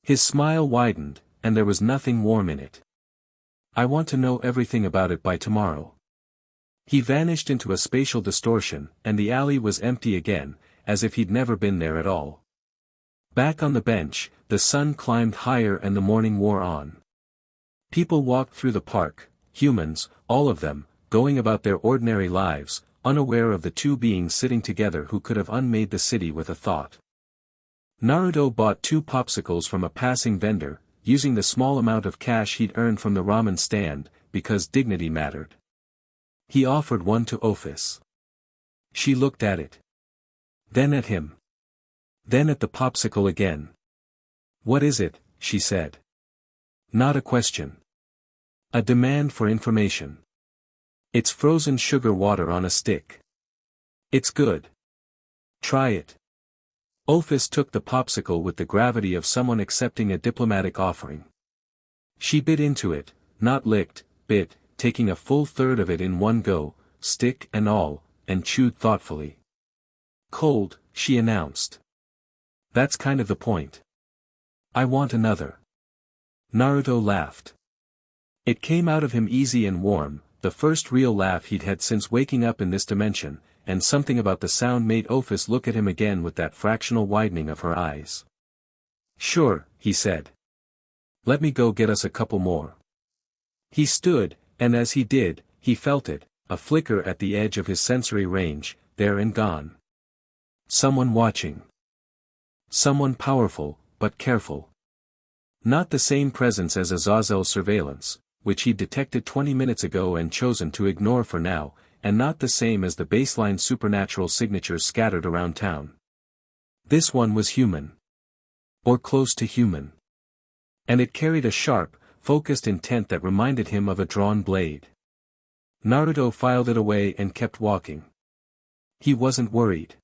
His smile widened, and there was nothing warm in it. I want to know everything about it by tomorrow. He vanished into a spatial distortion, and the alley was empty again, as if he'd never been there at all. Back on the bench, the sun climbed higher and the morning wore on. People walked through the park, humans, all of them, going about their ordinary lives, unaware of the two beings sitting together who could have unmade the city with a thought. Naruto bought 2 popsicles from a passing vendor, using the small amount of cash he'd earned from the ramen stand, because dignity mattered. He offered one to Ophis. She looked at it. Then at him. Then at the popsicle again. What is it, she said. Not a question. A demand for information. It's frozen sugar water on a stick. It's good. Try it. Ophis took the popsicle with the gravity of someone accepting a diplomatic offering. She bit into it, not licked, bit, taking a full third of it in one go, stick and all, and chewed thoughtfully. Cold, she announced. That's kind of the point. I want another. Naruto laughed. It came out of him easy and warm, the first real laugh he'd had since waking up in this dimension, and something about the sound made Ophis look at him again with that fractional widening of her eyes. Sure, he said. Let me go get us a couple more. He stood, and as he did, he felt it, a flicker at the edge of his sensory range, there and gone. Someone watching. Someone powerful, but careful. Not the same presence as Azazel's surveillance, which he'd detected 20 minutes ago and chosen to ignore for now, and not the same as the baseline supernatural signatures scattered around town. This one was human. Or close to human. And it carried a sharp, focused intent that reminded him of a drawn blade. Naruto filed it away and kept walking. He wasn't worried.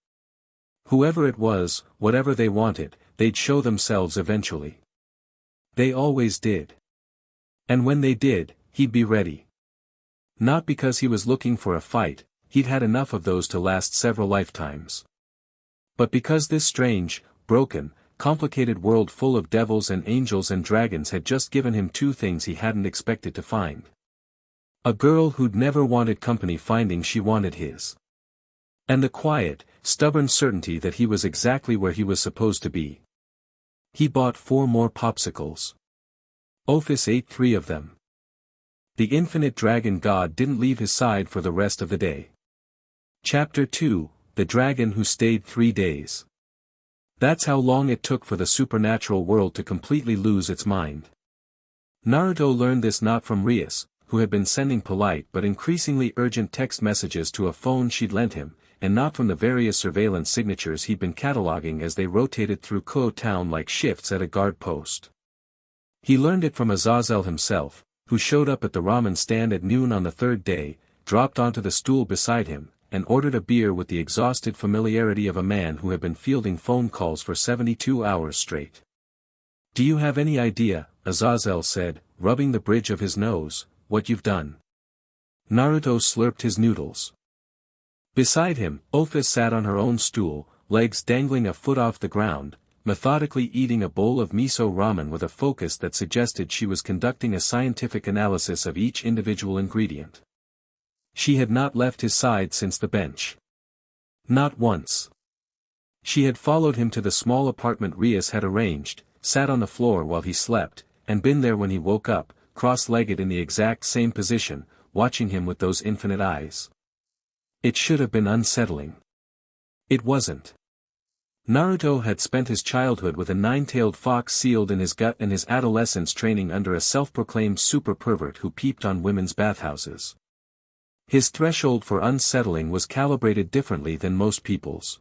Whoever it was, whatever they wanted, they'd show themselves eventually. They always did. And when they did, he'd be ready. Not because he was looking for a fight, he'd had enough of those to last several lifetimes. But because this strange, broken, complicated world full of devils and angels and dragons had just given him 2 things he hadn't expected to find. A girl who'd never wanted company finding she wanted his. And the quiet, stubborn certainty that he was exactly where he was supposed to be. He bought 4 more popsicles. Ophis ate 3 of them. The infinite dragon god didn't leave his side for the rest of the day. Chapter 2, The Dragon Who Stayed 3 Days. That's how long it took for the supernatural world to completely lose its mind. Naruto learned this not from Rias, who had been sending polite but increasingly urgent text messages to a phone she'd lent him, and not from the various surveillance signatures he'd been cataloging as they rotated through Kuoh Town like shifts at a guard post. He learned it from Azazel himself, who showed up at the ramen stand at noon on the 3rd day, dropped onto the stool beside him, and ordered a beer with the exhausted familiarity of a man who had been fielding phone calls for 72 hours straight. Do you have any idea, Azazel said, rubbing the bridge of his nose, "What you've done." Naruto slurped his noodles. Beside him, Ophis sat on her own stool, legs dangling a foot off the ground, methodically eating a bowl of miso ramen with a focus that suggested she was conducting a scientific analysis of each individual ingredient. She had not left his side since the bench. Not once. She had followed him to the small apartment Rias had arranged, sat on the floor while he slept, and been there when he woke up, cross-legged in the exact same position, watching him with those infinite eyes. It should have been unsettling. It wasn't. Naruto had spent his childhood with a nine-tailed fox sealed in his gut and his adolescence training under a self-proclaimed super pervert who peeped on women's bathhouses. His threshold for unsettling was calibrated differently than most people's.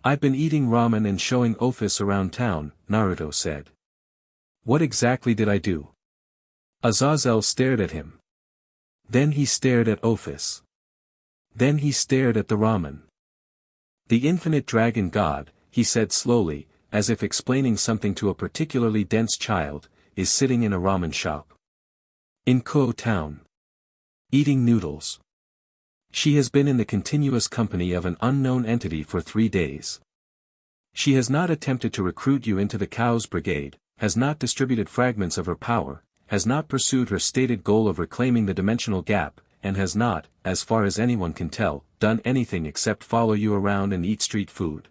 "I've been eating ramen and showing Ophis around town," Naruto said. "What exactly did I do?" Azazel stared at him. Then he stared at Ophis. Then he stared at the ramen. "The infinite dragon god," he said slowly, as if explaining something to a particularly dense child, "is sitting in a ramen shop. In Kuoh Town. Eating noodles. She has been in the continuous company of an unknown entity for 3 days. She has not attempted to recruit you into the Chaos Brigade, has not distributed fragments of her power, has not pursued her stated goal of reclaiming the dimensional gap, and has not, as far as anyone can tell, done anything except follow you around and eat street food.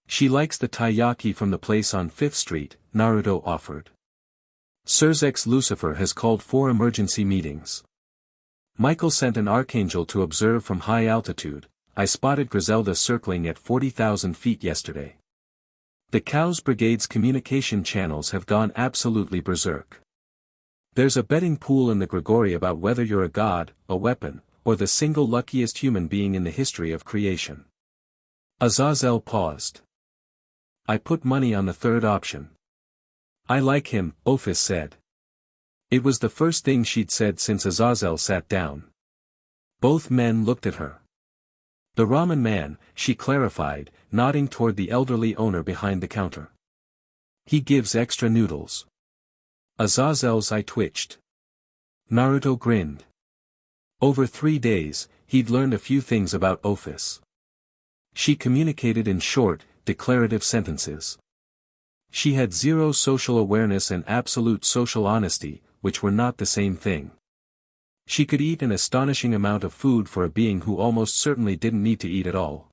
She likes the taiyaki from the place on 5th Street, Naruto offered. Surzex Lucifer has called 4 emergency meetings. Michael sent an archangel to observe from high altitude. I spotted Griselda circling at 40,000 feet yesterday. The Chaos Brigade's communication channels have gone absolutely berserk. There's a betting pool in the Gregory about whether you're a god, a weapon, or the single luckiest human being in the history of creation." Azazel paused. "I put money on the third option." "I like him," Ophis said. It was the first thing she'd said since Azazel sat down. Both men looked at her. "The ramen man," she clarified, nodding toward the elderly owner behind the counter. "He gives extra noodles." Azazel's eye twitched. Naruto grinned. Over 3 days, he'd learned a few things about Ophis. She communicated in short, declarative sentences. She had zero social awareness and absolute social honesty, which were not the same thing. She could eat an astonishing amount of food for a being who almost certainly didn't need to eat at all.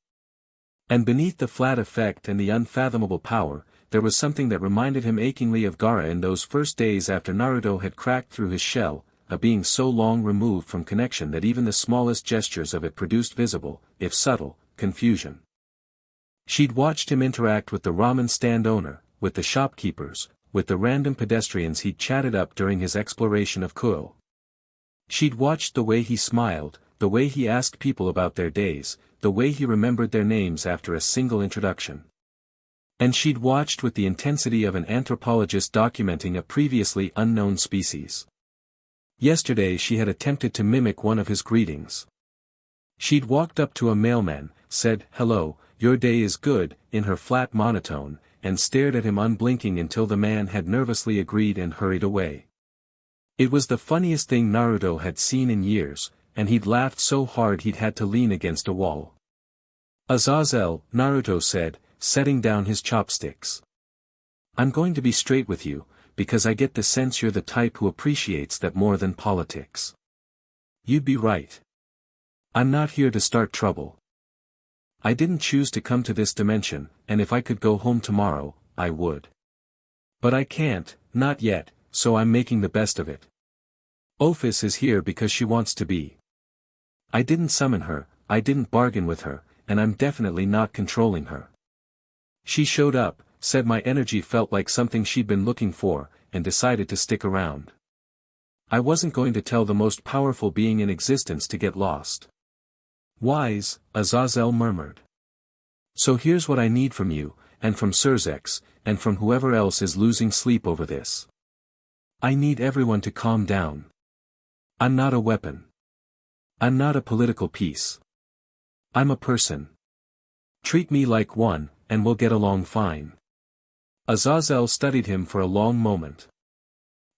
And beneath the flat effect and the unfathomable power, there was something that reminded him achingly of Gaara in those first days after Naruto had cracked through his shell, a being so long removed from connection that even the smallest gestures of it produced visible, if subtle, confusion. She'd watched him interact with the ramen stand owner, with the shopkeepers, with the random pedestrians he'd chatted up during his exploration of Kuoh. She'd watched the way he smiled, the way he asked people about their days, the way he remembered their names after a single introduction. And she'd watched with the intensity of an anthropologist documenting a previously unknown species. Yesterday she had attempted to mimic one of his greetings. She'd walked up to a mailman, said, "Hello, your day is good," in her flat monotone, and stared at him unblinking until the man had nervously agreed and hurried away. It was the funniest thing Naruto had seen in years, and he'd laughed so hard he'd had to lean against a wall. "Azazel," Naruto said, setting down his chopsticks. "I'm going to be straight with you, because I get the sense you're the type who appreciates that more than politics. You'd be right. I'm not here to start trouble. I didn't choose to come to this dimension, and if I could go home tomorrow, I would. But I can't, not yet, so I'm making the best of it. Ophis is here because she wants to be. I didn't summon her, I didn't bargain with her, and I'm definitely not controlling her. She showed up, said my energy felt like something she'd been looking for, and decided to stick around. I wasn't going to tell the most powerful being in existence to get lost." "Wise," Azazel murmured. "So here's what I need from you, and from Surzex, and from whoever else is losing sleep over this. I need everyone to calm down. I'm not a weapon. I'm not a political piece. I'm a person. Treat me like one, and we'll get along fine." Azazel studied him for a long moment.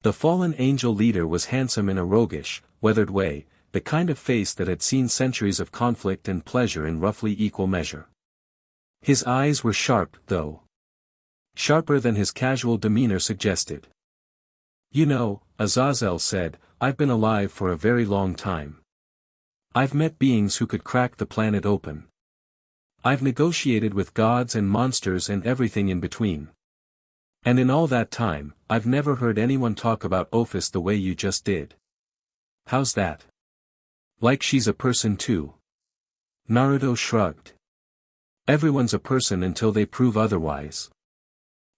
The fallen angel leader was handsome in a roguish, weathered way, the kind of face that had seen centuries of conflict and pleasure in roughly equal measure. His eyes were sharp, though. Sharper than his casual demeanor suggested. "You know," Azazel said, "I've been alive for a very long time. I've met beings who could crack the planet open. I've negotiated with gods and monsters and everything in between. And in all that time, I've never heard anyone talk about Ophis the way you just did. How's that? Like she's a person too?" Naruto shrugged. "Everyone's a person until they prove otherwise."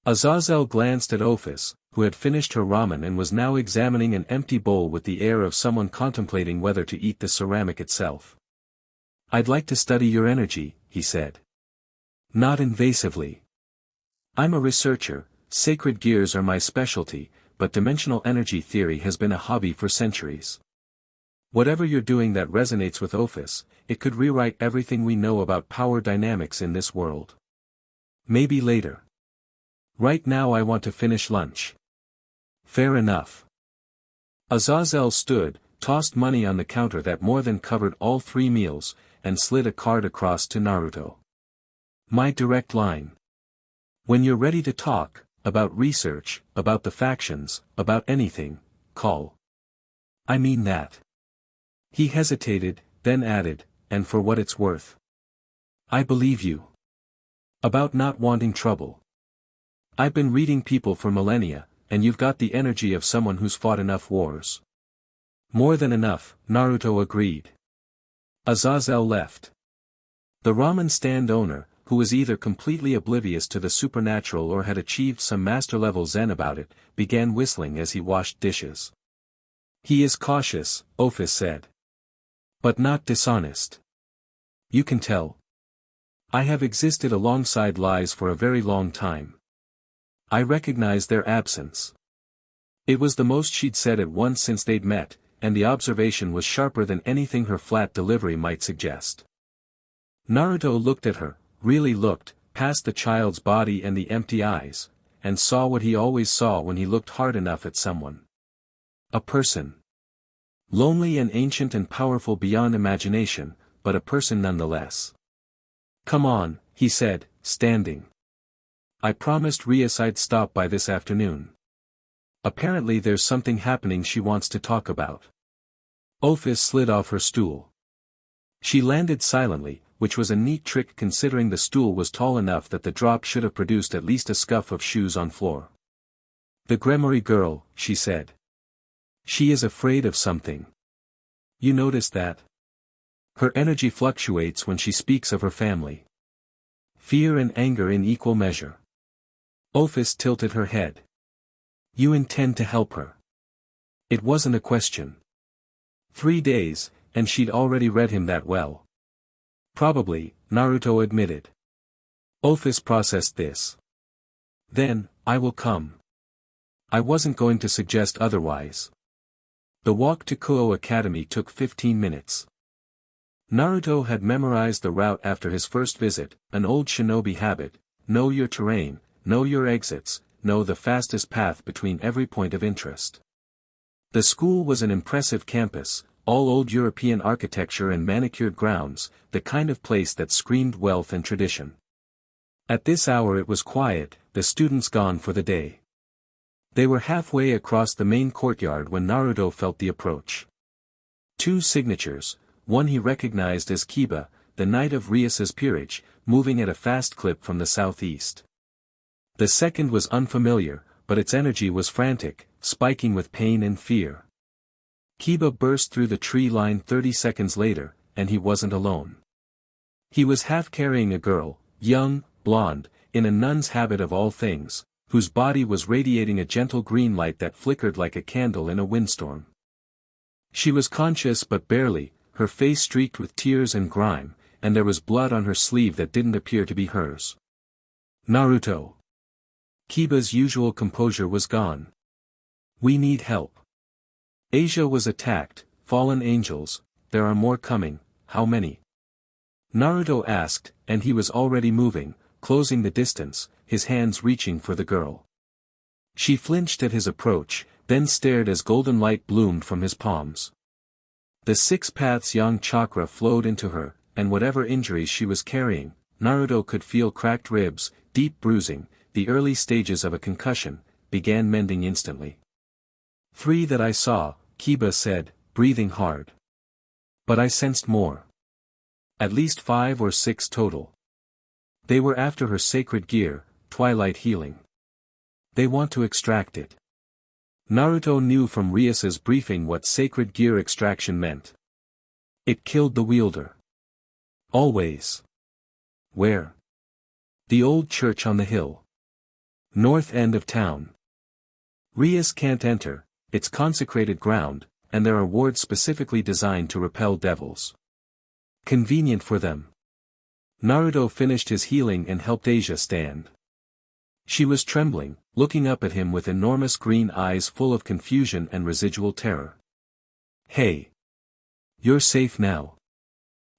Azazel glanced at Ophis, who had finished her ramen and was now examining an empty bowl with the air of someone contemplating whether to eat the ceramic itself. "I'd like to study your energy," he said. "Not invasively. I'm a researcher, sacred gears are my specialty, but dimensional energy theory has been a hobby for centuries. Whatever you're doing that resonates with Ophis, it could rewrite everything we know about power dynamics in this world. Maybe later. Right now I want to finish lunch." "Fair enough." Azazel stood, tossed money on the counter that more than covered all 3 meals, and slid a card across to Naruto. "My direct line. When you're ready to talk, about research, about the factions, about anything, call. I mean that." He hesitated, then added, "And for what it's worth. I believe you. About not wanting trouble. I've been reading people for millennia, and you've got the energy of someone who's fought enough wars." "More than enough," Naruto agreed. Azazel left. The ramen stand owner, who was either completely oblivious to the supernatural or had achieved some master-level zen about it, began whistling as he washed dishes. "He is cautious," Ophis said. "But not dishonest. You can tell. I have existed alongside lies for a very long time. I recognize their absence." It was the most she'd said at once since they'd met, and the observation was sharper than anything her flat delivery might suggest. Naruto looked at her, really looked, past the child's body and the empty eyes, and saw what he always saw when he looked hard enough at someone. A person. Lonely and ancient and powerful beyond imagination, but a person nonetheless. "Come on," he said, standing. "I promised Rias I'd stop by this afternoon. Apparently there's something happening she wants to talk about." Ophis slid off her stool. She landed silently, which was a neat trick considering the stool was tall enough that the drop should have produced at least a scuff of shoes on floor. "The Gremory girl," she said. "She is afraid of something. You notice that? Her energy fluctuates when she speaks of her family. Fear and anger in equal measure." Ophis tilted her head. "You intend to help her?" It wasn't a question. 3 days, and she'd already read him that well. "Probably," Naruto admitted. Ophis processed this. "Then, I will come. I wasn't going to suggest otherwise." The walk to Kuoh Academy took 15 minutes. Naruto had memorized the route after his first visit, an old shinobi habit: know your terrain, know your exits, know the fastest path between every point of interest. The school was an impressive campus, all old European architecture and manicured grounds, the kind of place that screamed wealth and tradition. At this hour it was quiet, the students gone for the day. They were halfway across the main courtyard when Naruto felt the approach. 2 signatures, one he recognized as Kiba, the knight of Rias's peerage, moving at a fast clip from the southeast. The second was unfamiliar, but its energy was frantic, spiking with pain and fear. Kiba burst through the tree line 30 seconds later, and he wasn't alone. He was half carrying a girl, young, blonde, in a nun's habit of all things, whose body was radiating a gentle green light that flickered like a candle in a windstorm. She was conscious but barely, her face streaked with tears and grime, and there was blood on her sleeve that didn't appear to be hers. "Naruto." Kiba's usual composure was gone. "We need help. Asia was attacked, fallen angels, there are more coming, how many?" Naruto asked, and he was already moving, closing the distance, his hands reaching for the girl. She flinched at his approach, then stared as golden light bloomed from his palms. The 6 paths yang chakra flowed into her, and whatever injuries she was carrying, Naruto could feel cracked ribs, deep bruising, the early stages of a concussion, began mending instantly. 3 that I saw, Kiba said, breathing hard. But I sensed more. At least 5 or 6 total. They were after her sacred gear, twilight healing. They want to extract it. Naruto knew from Rias's briefing what sacred gear extraction meant. It killed the wielder. Always. Where? The old church on the hill. North end of town. Rias can't enter, it's consecrated ground, and there are wards specifically designed to repel devils. Convenient for them. Naruto finished his healing and helped Asia stand. She was trembling, looking up at him with enormous green eyes full of confusion and residual terror. Hey. You're safe now.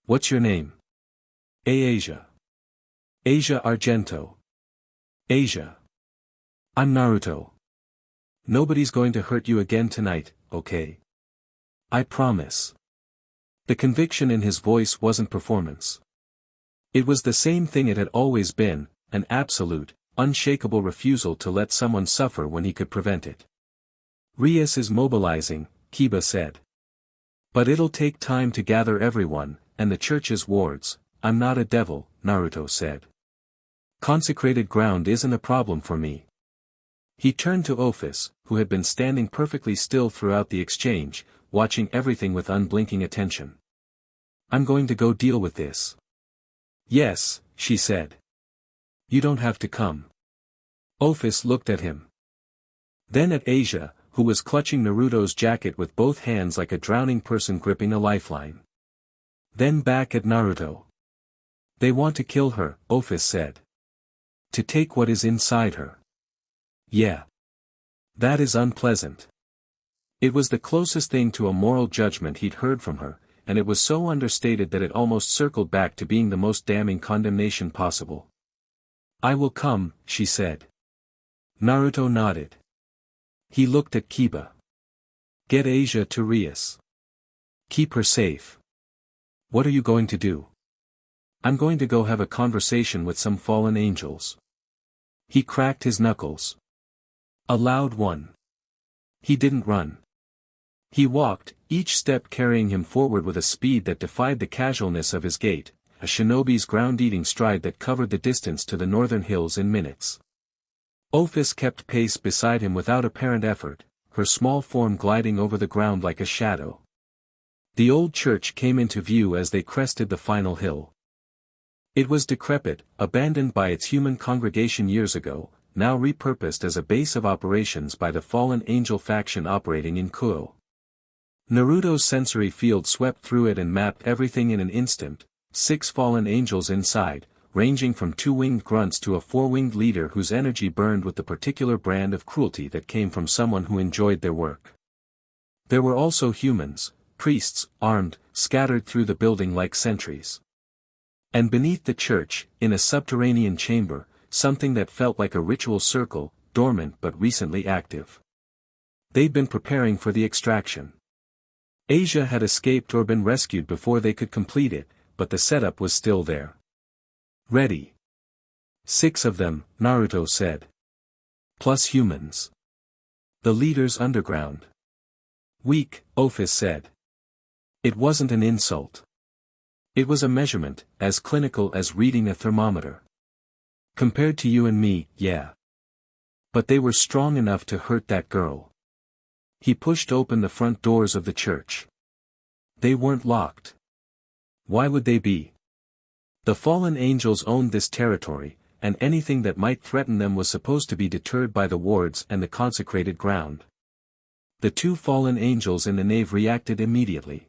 What's your name? Asia. Asia Argento. Asia. I'm Naruto. Nobody's going to hurt you again tonight, okay? I promise. The conviction in his voice wasn't performance. It was the same thing it had always been, an absolute, unshakable refusal to let someone suffer when he could prevent it. Rias is mobilizing, Kiba said. But it'll take time to gather everyone, and the church's wards. I'm not a devil, Naruto said. Consecrated ground isn't a problem for me. He turned to Ophis, who had been standing perfectly still throughout the exchange, watching everything with unblinking attention. I'm going to go deal with this. Yes, she said. You don't have to come. Ophis looked at him. Then at Asia, who was clutching Naruto's jacket with both hands like a drowning person gripping a lifeline. Then back at Naruto. They want to kill her, Ophis said. To take what is inside her. Yeah. That is unpleasant. It was the closest thing to a moral judgment he'd heard from her, and it was so understated that it almost circled back to being the most damning condemnation possible. I will come, she said. Naruto nodded. He looked at Kiba. Get Asia to Rias. Keep her safe. What are you going to do? I'm going to go have a conversation with some fallen angels. He cracked his knuckles. A loud one. He didn't run. He walked, each step carrying him forward with a speed that defied the casualness of his gait, a shinobi's ground-eating stride that covered the distance to the northern hills in minutes. Ophis kept pace beside him without apparent effort, her small form gliding over the ground like a shadow. The old church came into view as they crested the final hill. It was decrepit, abandoned by its human congregation years ago, now repurposed as a base of operations by the fallen angel faction operating in Kuoh. Naruto's sensory field swept through it and mapped everything in an instant, 6 fallen angels inside, ranging from 2-winged grunts to a 4-winged leader whose energy burned with the particular brand of cruelty that came from someone who enjoyed their work. There were also humans, priests, armed, scattered through the building like sentries. And beneath the church, in a subterranean chamber, something that felt like a ritual circle, dormant but recently active. They'd been preparing for the extraction. Asia had escaped or been rescued before they could complete it, but the setup was still there. Ready. 6 of them, Naruto said. Plus humans. The leaders underground. Weak, Ophis said. It wasn't an insult. It was a measurement, as clinical as reading a thermometer. Compared to you and me, yeah. But they were strong enough to hurt that girl. He pushed open the front doors of the church. They weren't locked. Why would they be? The fallen angels owned this territory, and anything that might threaten them was supposed to be deterred by the wards and the consecrated ground. The 2 fallen angels in the nave reacted immediately.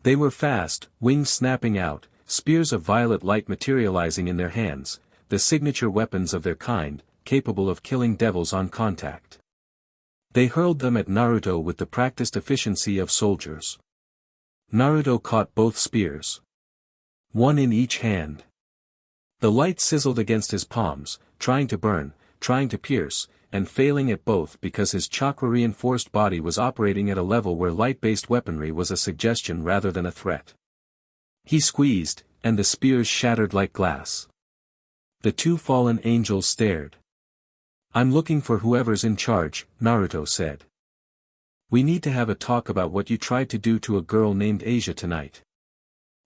They were fast, wings snapping out, spears of violet light materializing in their hands, the signature weapons of their kind, capable of killing devils on contact. They hurled them at Naruto with the practiced efficiency of soldiers. Naruto caught both spears. 1 in each hand. The light sizzled against his palms, trying to burn, trying to pierce, and failing at both because his chakra-reinforced body was operating at a level where light-based weaponry was a suggestion rather than a threat. He squeezed, and the spears shattered like glass. The two fallen angels stared. "I'm looking for whoever's in charge," Naruto said. "We need to have a talk about what you tried to do to a girl named Asia tonight."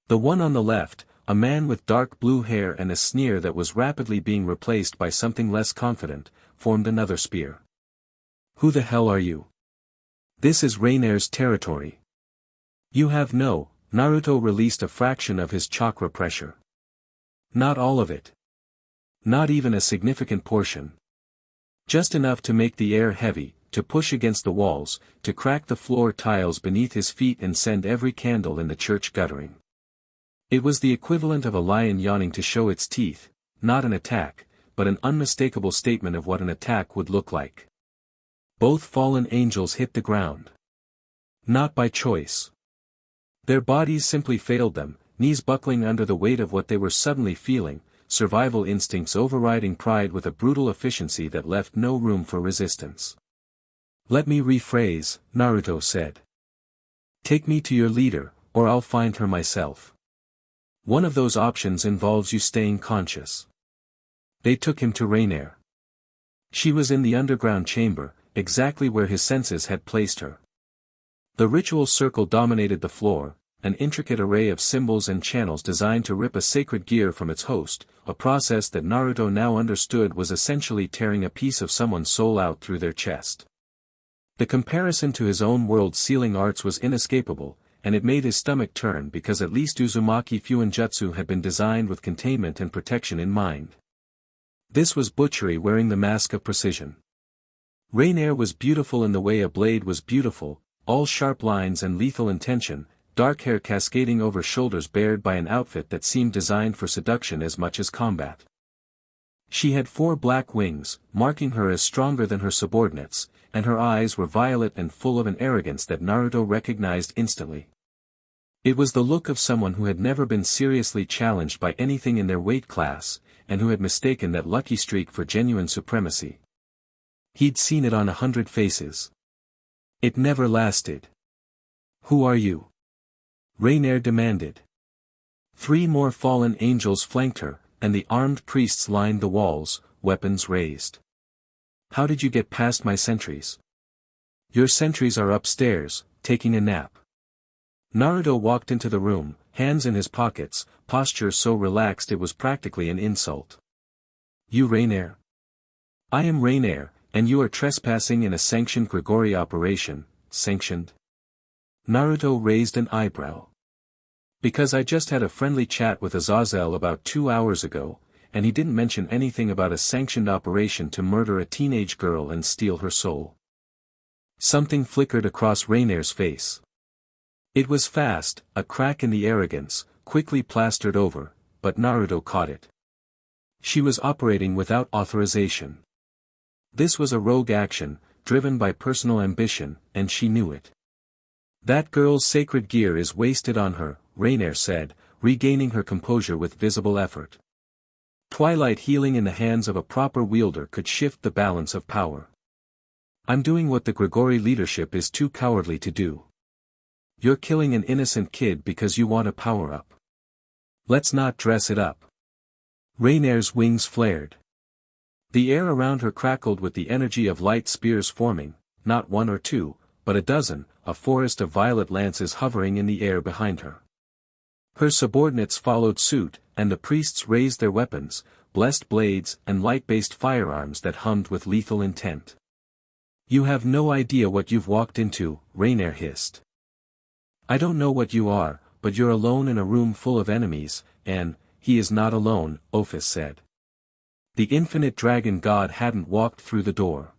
The one on the left, a man with dark blue hair and a sneer that was rapidly being replaced by something less confident, formed another spear. "Who the hell are you? This is Rainier's territory. You have no." Naruto released a fraction of his chakra pressure. "Not all of it. Not even a significant portion. Just enough to make the air heavy, to push against the walls, to crack the floor tiles beneath his feet and send every candle in the church guttering." It was the equivalent of a lion yawning to show its teeth, not an attack, but an unmistakable statement of what an attack would look like. Both fallen angels hit the ground. Not by choice. Their bodies simply failed them, knees buckling under the weight of what they were suddenly feeling, survival instincts overriding pride with a brutal efficiency that left no room for resistance. "Let me rephrase," Naruto said. "Take me to your leader, or I'll find her myself. One of those options involves you staying conscious." They took him to Rainier. She was in the underground chamber, exactly where his senses had placed her. The ritual circle dominated the floor, an intricate array of symbols and channels designed to rip a sacred gear from its host, a process that Naruto now understood was essentially tearing a piece of someone's soul out through their chest. The comparison to his own world's sealing arts was inescapable, and it made his stomach turn because at least Uzumaki Fuinjutsu had been designed with containment and protection in mind. This was butchery wearing the mask of precision. Rainier was beautiful in the way a blade was beautiful, all sharp lines and lethal intention, dark hair cascading over shoulders bared by an outfit that seemed designed for seduction as much as combat. She had 4 black wings, marking her as stronger than her subordinates, and her eyes were violet and full of an arrogance that Naruto recognized instantly. It was the look of someone who had never been seriously challenged by anything in their weight class, and who had mistaken that lucky streak for genuine supremacy. He'd seen it on 100 faces. It never lasted. "Who are you?" Rainier demanded. 3 more fallen angels flanked her, and the armed priests lined the walls, weapons raised. "How did you get past my sentries?" "Your sentries are upstairs, taking a nap." Naruto walked into the room, hands in his pockets, posture so relaxed it was practically an insult. "You Rainier?" "I am Rainier, and you are trespassing in a sanctioned Gregory operation." "Sanctioned?" Naruto raised an eyebrow. "Because I just had a friendly chat with Azazel about 2 hours ago, and he didn't mention anything about a sanctioned operation to murder a teenage girl and steal her soul." Something flickered across Rainier's face. It was fast, a crack in the arrogance, quickly plastered over, but Naruto caught it. She was operating without authorization. This was a rogue action, driven by personal ambition, and she knew it. "That girl's sacred gear is wasted on her," Rainier said, regaining her composure with visible effort. Twilight healing in the hands of a proper wielder could shift the balance of power. "I'm doing what the Gregory leadership is too cowardly to do. You're killing an innocent kid because you want a power-up. Let's not dress it up." Rainier's wings flared. The air around her crackled with the energy of light spears forming, not 1 or 2, but a dozen, a forest of violet lances hovering in the air behind her. Her subordinates followed suit, and the priests raised their weapons, blessed blades and light-based firearms that hummed with lethal intent. "You have no idea what you've walked into," Rainier hissed. "I don't know what you are, but you're alone in a room full of enemies, and, he is not alone," Ophis said. The infinite dragon god hadn't walked through the door.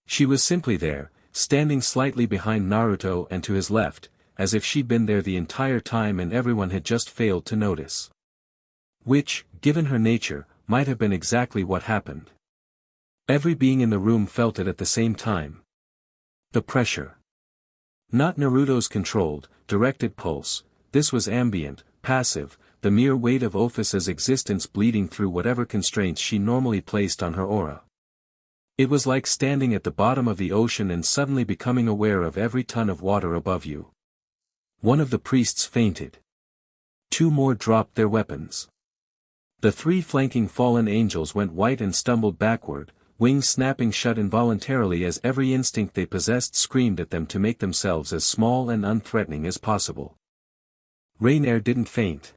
She was simply there, standing slightly behind Naruto and to his left, as if she'd been there the entire time and everyone had just failed to notice. Which, given her nature, might have been exactly what happened. Every being in the room felt it at the same time. The pressure. Not Naruto's controlled, directed pulse, this was ambient, passive, the mere weight of Ophis's existence bleeding through whatever constraints she normally placed on her aura. It was like standing at the bottom of the ocean and suddenly becoming aware of every ton of water above you. One of the priests fainted. 2 more dropped their weapons. The 3 flanking fallen angels went white and stumbled backward, wings snapping shut involuntarily as every instinct they possessed screamed at them to make themselves as small and unthreatening as possible. Rainier didn't faint.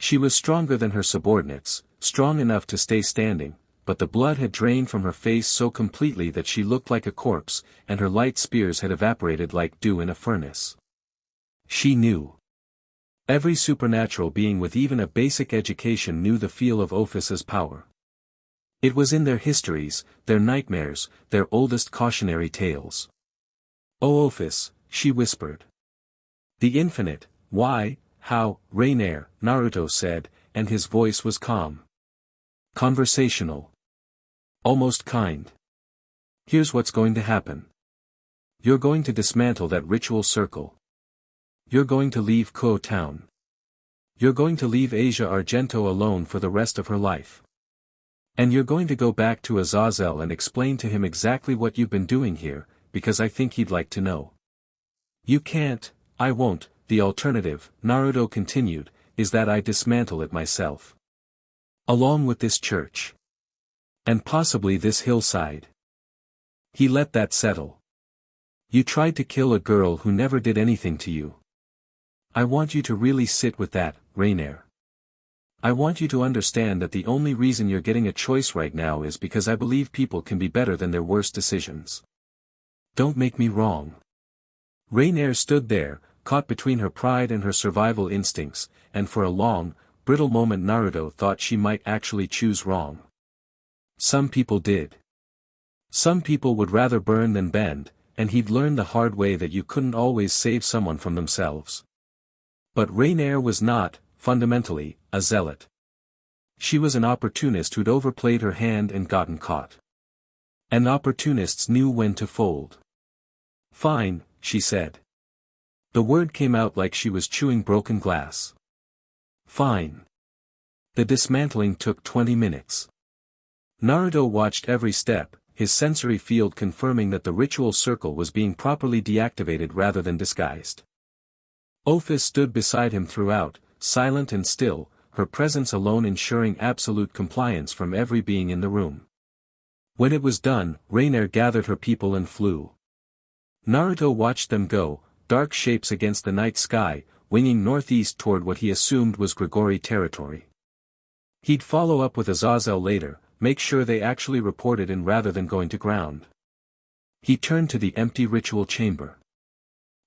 She was stronger than her subordinates, strong enough to stay standing, but the blood had drained from her face so completely that she looked like a corpse, and her light spears had evaporated like dew in a furnace. She knew. Every supernatural being with even a basic education knew the feel of Ophis's power. It was in their histories, their nightmares, their oldest cautionary tales. "O Ophis," she whispered. "The infinite, why, how, Rainier," Naruto said, and his voice was calm. Conversational. Almost kind. "Here's what's going to happen. You're going to dismantle that ritual circle. You're going to leave Kuoh Town. You're going to leave Asia Argento alone for the rest of her life. And you're going to go back to Azazel and explain to him exactly what you've been doing here, because I think he'd like to know." "You can't, I won't, the alternative," Naruto continued, "is that I dismantle it myself. Along with this church. And possibly this hillside." He let that settle. "You tried to kill a girl who never did anything to you. I want you to really sit with that, Rainier. I want you to understand that the only reason you're getting a choice right now is because I believe people can be better than their worst decisions. Don't make me wrong." Rainier stood there, caught between her pride and her survival instincts, and for a long, brittle moment Naruto thought she might actually choose wrong. Some people did. Some people would rather burn than bend, and he'd learned the hard way that you couldn't always save someone from themselves. But Rainier was not, fundamentally, a zealot. She was an opportunist who'd overplayed her hand and gotten caught. And opportunists knew when to fold. "Fine," she said. The word came out like she was chewing broken glass. "Fine." The dismantling took 20 minutes. Naruto watched every step, his sensory field confirming that the ritual circle was being properly deactivated rather than disguised. Ophis stood beside him throughout, silent and still, her presence alone ensuring absolute compliance from every being in the room. When it was done, Rainier gathered her people and flew. Naruto watched them go, dark shapes against the night sky, winging northeast toward what he assumed was Gremory territory. He'd follow up with Azazel later, make sure they actually reported in rather than going to ground. He turned to the empty ritual chamber.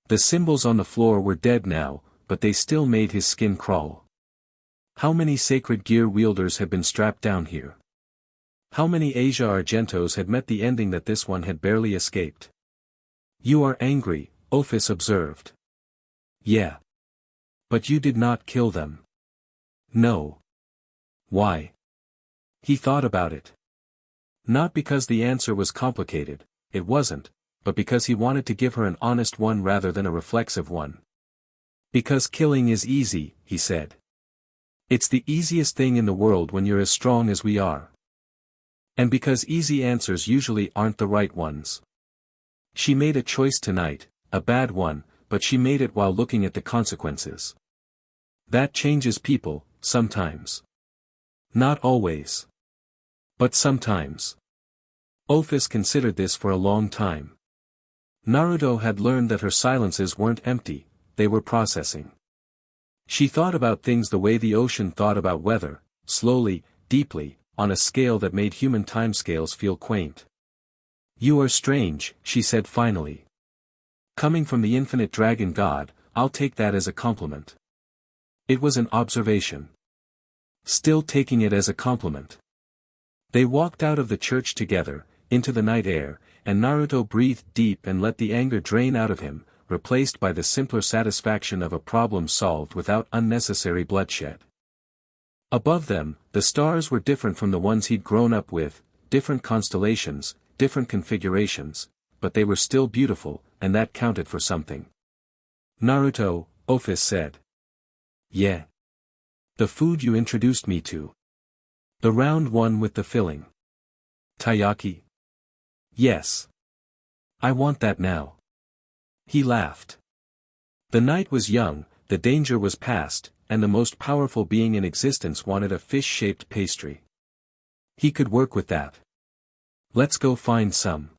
The symbols on the floor were dead now, but they still made his skin crawl. How many sacred gear wielders had been strapped down here? How many Asia Argentos had met the ending that this one had barely escaped? "You are angry," Ophis observed. "Yeah. But you did not kill them." "No." "Why?" He thought about it. Not because the answer was complicated, it wasn't, but because he wanted to give her an honest one rather than a reflexive one. "Because killing is easy," he said. "It's the easiest thing in the world when you're as strong as we are. And because easy answers usually aren't the right ones. She made a choice tonight, a bad one, but she made it while looking at the consequences. That changes people, sometimes. Not always. But sometimes." Ophis considered this for a long time. Naruto had learned that her silences weren't empty, they were processing. She thought about things the way the ocean thought about weather, slowly, deeply, on a scale that made human timescales feel quaint. "You are strange," she said finally. "Coming from the infinite dragon god, I'll take that as a compliment." It was an observation. Still taking it as a compliment. They walked out of the church together, into the night air, and Naruto breathed deep and let the anger drain out of him, replaced by the simpler satisfaction of a problem solved without unnecessary bloodshed. Above them, the stars were different from the ones he'd grown up with, different constellations, different configurations, but they were still beautiful, and that counted for something. "Naruto," Ophis said. "Yeah. The food you introduced me to. The round one with the filling. Taiyaki." Yes. I want that now. He laughed. The night was young, the danger was past, and the most powerful being in existence wanted a fish-shaped pastry. He could work with that. Let's go find some.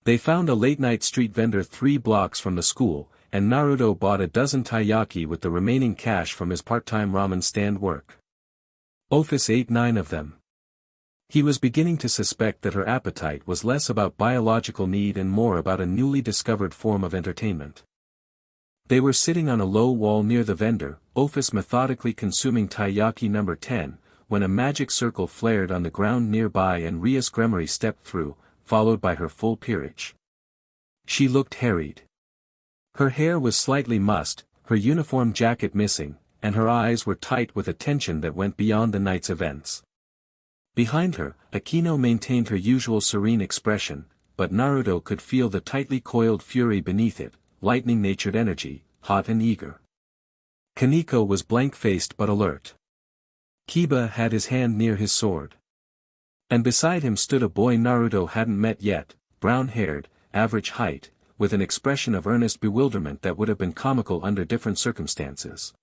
They found a late-night street vendor 3 blocks from the school, and Naruto bought a dozen taiyaki with the remaining cash from his part-time ramen stand work. Ophis ate 9 of them. He was beginning to suspect that her appetite was less about biological need and more about a newly discovered form of entertainment. They were sitting on a low wall near the vendor, Ophis methodically consuming taiyaki number 10, when a magic circle flared on the ground nearby and Rias Gremory stepped through, followed by her full peerage. She looked harried. Her hair was slightly mussed, her uniform jacket missing, and her eyes were tight with a tension that went beyond the night's events. Behind her, Akino maintained her usual serene expression, but Naruto could feel the tightly coiled fury beneath it, lightning-natured energy, hot and eager. Kaneko was blank-faced but alert. Kiba had his hand near his sword. And beside him stood a boy Naruto hadn't met yet, brown-haired, average height, with an expression of earnest bewilderment that would have been comical under different circumstances.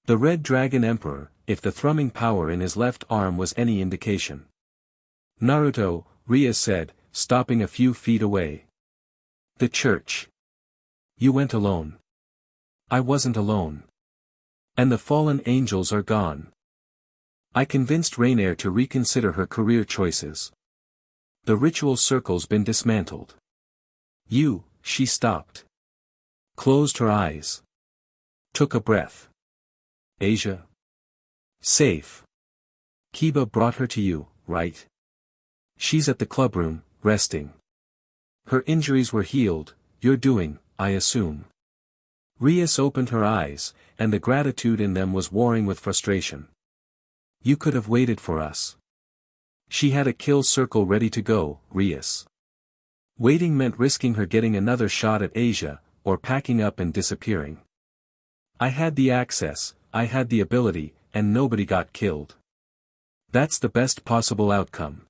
The Red Dragon Emperor, if the thrumming power in his left arm was any indication. Naruto, Rias said, stopping a few feet away. The church. You went alone. I wasn't alone. And the fallen angels are gone. I convinced Rainier to reconsider her career choices. The ritual circle's been dismantled. She stopped. Closed her eyes. Took a breath. Asia? Safe. Kiba brought her to you, right? She's at the clubroom, resting. Her injuries were healed, you're doing, I assume. Rias opened her eyes, and the gratitude in them was warring with frustration. You could have waited for us. She had a kill circle ready to go, Rias. Waiting meant risking her getting another shot at Asia, or packing up and disappearing. I had the access, I had the ability, and nobody got killed. That's the best possible outcome.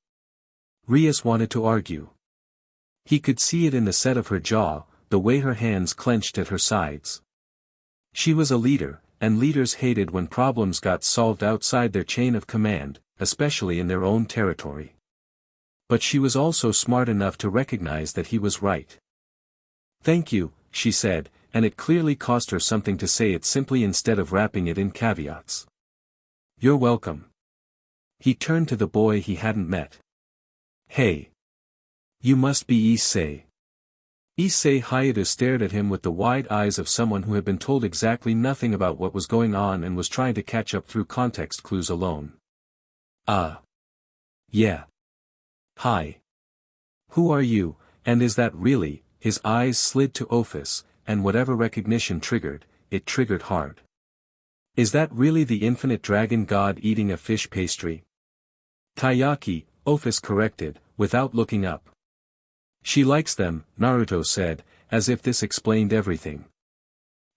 Rias wanted to argue. He could see it in the set of her jaw, the way her hands clenched at her sides. She was a leader, and leaders hated when problems got solved outside their chain of command, especially in their own territory. But she was also smart enough to recognize that he was right. Thank you, she said, and it clearly cost her something to say it simply instead of wrapping it in caveats. You're welcome. He turned to the boy he hadn't met. Hey. You must be Issei. Issei Hayato stared at him with the wide eyes of someone who had been told exactly nothing about what was going on and was trying to catch up through context clues alone. Yeah. Hi. Who are you, and is that really? His eyes slid to Ophis, and whatever recognition triggered, it triggered hard. Is that really the infinite dragon god eating a fish pastry? Taiyaki, Ophis corrected, without looking up. She likes them, Naruto said, as if this explained everything.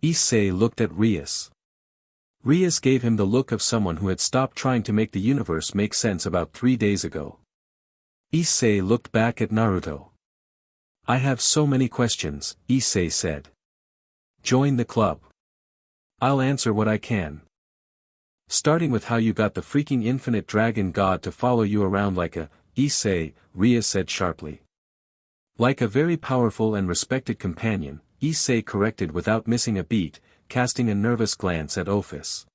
Issei looked at Rias. Rias gave him the look of someone who had stopped trying to make the universe make sense about 3 days ago. Issei looked back at Naruto. I have so many questions, Issei said. Join the club. I'll answer what I can. Starting with how you got the freaking infinite dragon god to follow you around like a, Issei, Rias said sharply. Like a very powerful and respected companion, Issei corrected without missing a beat, casting a nervous glance at Ophis.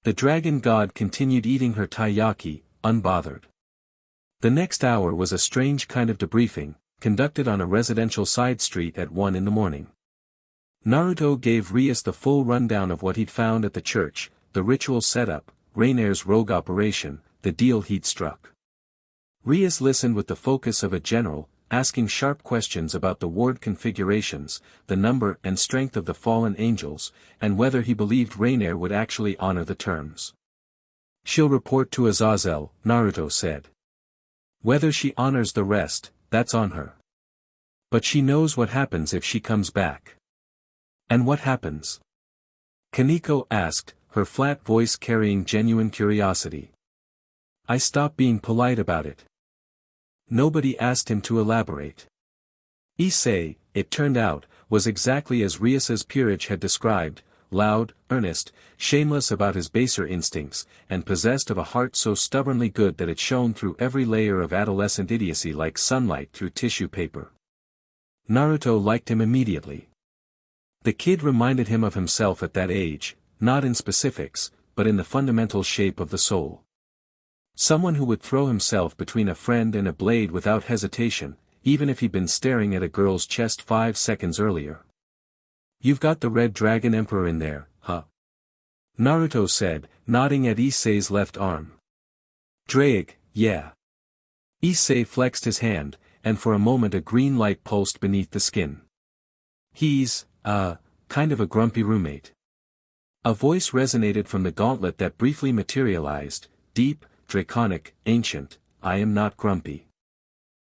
The dragon god continued eating her taiyaki, unbothered. The next hour was a strange kind of debriefing, conducted on a residential side street at 1 in the morning. Naruto gave Rias the full rundown of what he'd found at the church, the ritual setup, Rainier's rogue operation, the deal he'd struck. Rias listened with the focus of a general, asking sharp questions about the ward configurations, the number and strength of the fallen angels, and whether he believed Rainier would actually honor the terms. She'll report to Azazel, Naruto said. Whether she honors the rest, that's on her. But she knows what happens if she comes back. And what happens? Kaneko asked, her flat voice carrying genuine curiosity. I stop being polite about it. Nobody asked him to elaborate. Issei, it turned out, was exactly as Rias's peerage had described, loud, earnest, shameless about his baser instincts, and possessed of a heart so stubbornly good that it shone through every layer of adolescent idiocy like sunlight through tissue paper. Naruto liked him immediately. The kid reminded him of himself at that age, not in specifics, but in the fundamental shape of the soul. Someone who would throw himself between a friend and a blade without hesitation, even if he'd been staring at a girl's chest 5 seconds earlier. "You've got the Red Dragon Emperor in there, huh?" Naruto said, nodding at Issei's left arm. "Drake, yeah." Issei flexed his hand, and for a moment a green light pulsed beneath the skin. "He's, kind of a grumpy roommate." A voice resonated from the gauntlet that briefly materialized, deep, draconic, ancient. "I am not grumpy.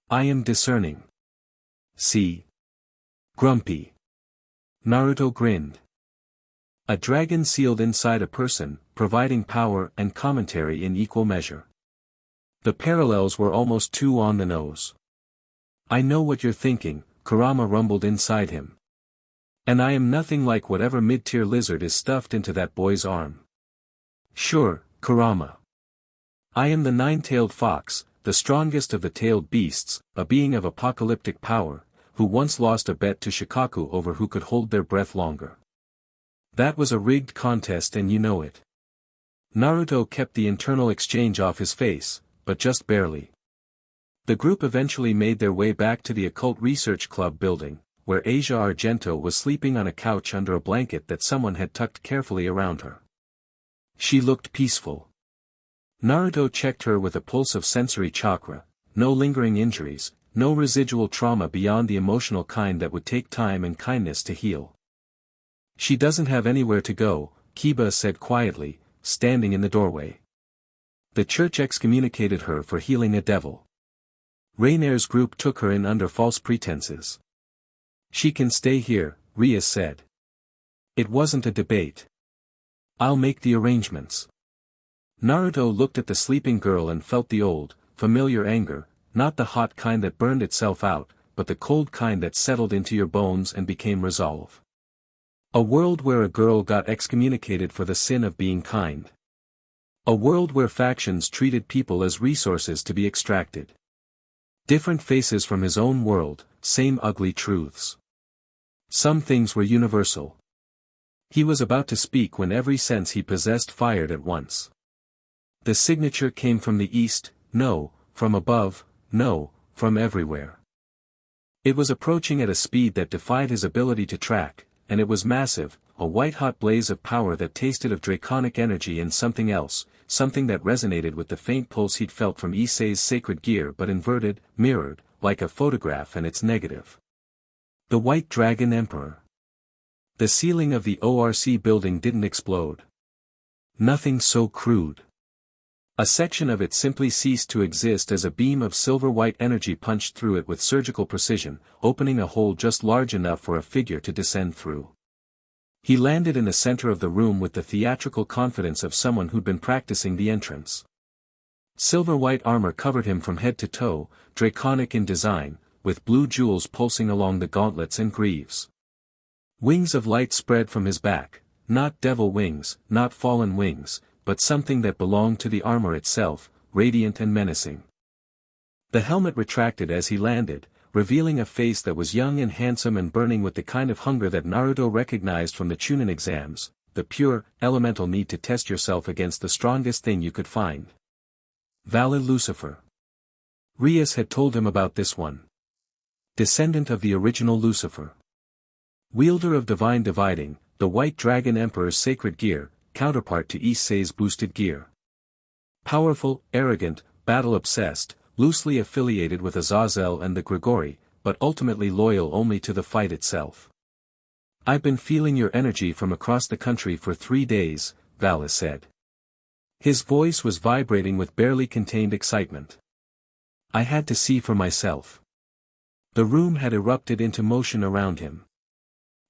I am discerning." "See? Grumpy." Naruto grinned. A dragon sealed inside a person, providing power and commentary in equal measure. The parallels were almost too on the nose. "I know what you're thinking," Kurama rumbled inside him. "And I am nothing like whatever mid-tier lizard is stuffed into that boy's arm." "Sure, Kurama. I am the nine-tailed fox, the strongest of the tailed beasts, a being of apocalyptic power, who once lost a bet to Shikaku over who could hold their breath longer. That was a rigged contest and you know it." Naruto kept the internal exchange off his face, but just barely. The group eventually made their way back to the Occult Research Club building, where Asia Argento was sleeping on a couch under a blanket that someone had tucked carefully around her. She looked peaceful. Naruto checked her with a pulse of sensory chakra, no lingering injuries, no residual trauma beyond the emotional kind that would take time and kindness to heal. "She doesn't have anywhere to go," Kiba said quietly, standing in the doorway. "The church excommunicated her for healing a devil. Rainer's group took her in under false pretenses. She can stay here," Rias said. It wasn't a debate. "I'll make the arrangements." Naruto looked at the sleeping girl and felt the old, familiar anger, not the hot kind that burned itself out, but the cold kind that settled into your bones and became resolve. A world where a girl got excommunicated for the sin of being kind. A world where factions treated people as resources to be extracted. Different faces from his own world, same ugly truths. Some things were universal. He was about to speak when every sense he possessed fired at once. The signature came from the east, no, from above, no, from everywhere. It was approaching at a speed that defied his ability to track, and it was massive, a white-hot blaze of power that tasted of draconic energy and something else, something that resonated with the faint pulse he'd felt from Issei's sacred gear but inverted, mirrored, like a photograph and its negative. The White Dragon Emperor. The ceiling of the ORC building didn't explode. Nothing so crude. A section of it simply ceased to exist as a beam of silver-white energy punched through it with surgical precision, opening a hole just large enough for a figure to descend through. He landed in the center of the room with the theatrical confidence of someone who'd been practicing the entrance. Silver-white armor covered him from head to toe, draconic in design, with blue jewels pulsing along the gauntlets and greaves. Wings of light spread from his back, not devil wings, not fallen wings, but something that belonged to the armor itself, radiant and menacing. The helmet retracted as he landed, revealing a face that was young and handsome and burning with the kind of hunger that Naruto recognized from the Chunin exams, the pure, elemental need to test yourself against the strongest thing you could find. Valid Lucifer. Rias had told him about this one. Descendant of the original Lucifer. Wielder of divine dividing, the White Dragon Emperor's sacred gear, counterpart to Issei's boosted gear. Powerful, arrogant, battle-obsessed, loosely affiliated with Azazel and the Gregory, but ultimately loyal only to the fight itself. "I've been feeling your energy from across the country for 3 days, Valis said. His voice was vibrating with barely contained excitement. "I had to see for myself." The room had erupted into motion around him.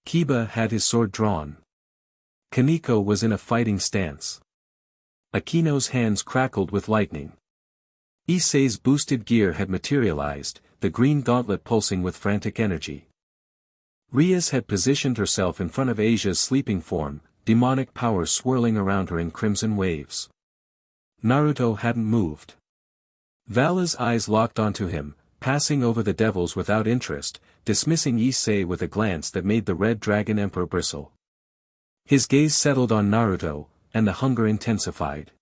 Kiba had his sword drawn. Kaneko was in a fighting stance. Akino's hands crackled with lightning. Issei's boosted gear had materialized, the green gauntlet pulsing with frantic energy. Rias had positioned herself in front of Asia's sleeping form, demonic power swirling around her in crimson waves. Naruto hadn't moved. Vala's eyes locked onto him, passing over the devils without interest, dismissing Issei with a glance that made the Red Dragon Emperor bristle. His gaze settled on Naruto, and the hunger intensified.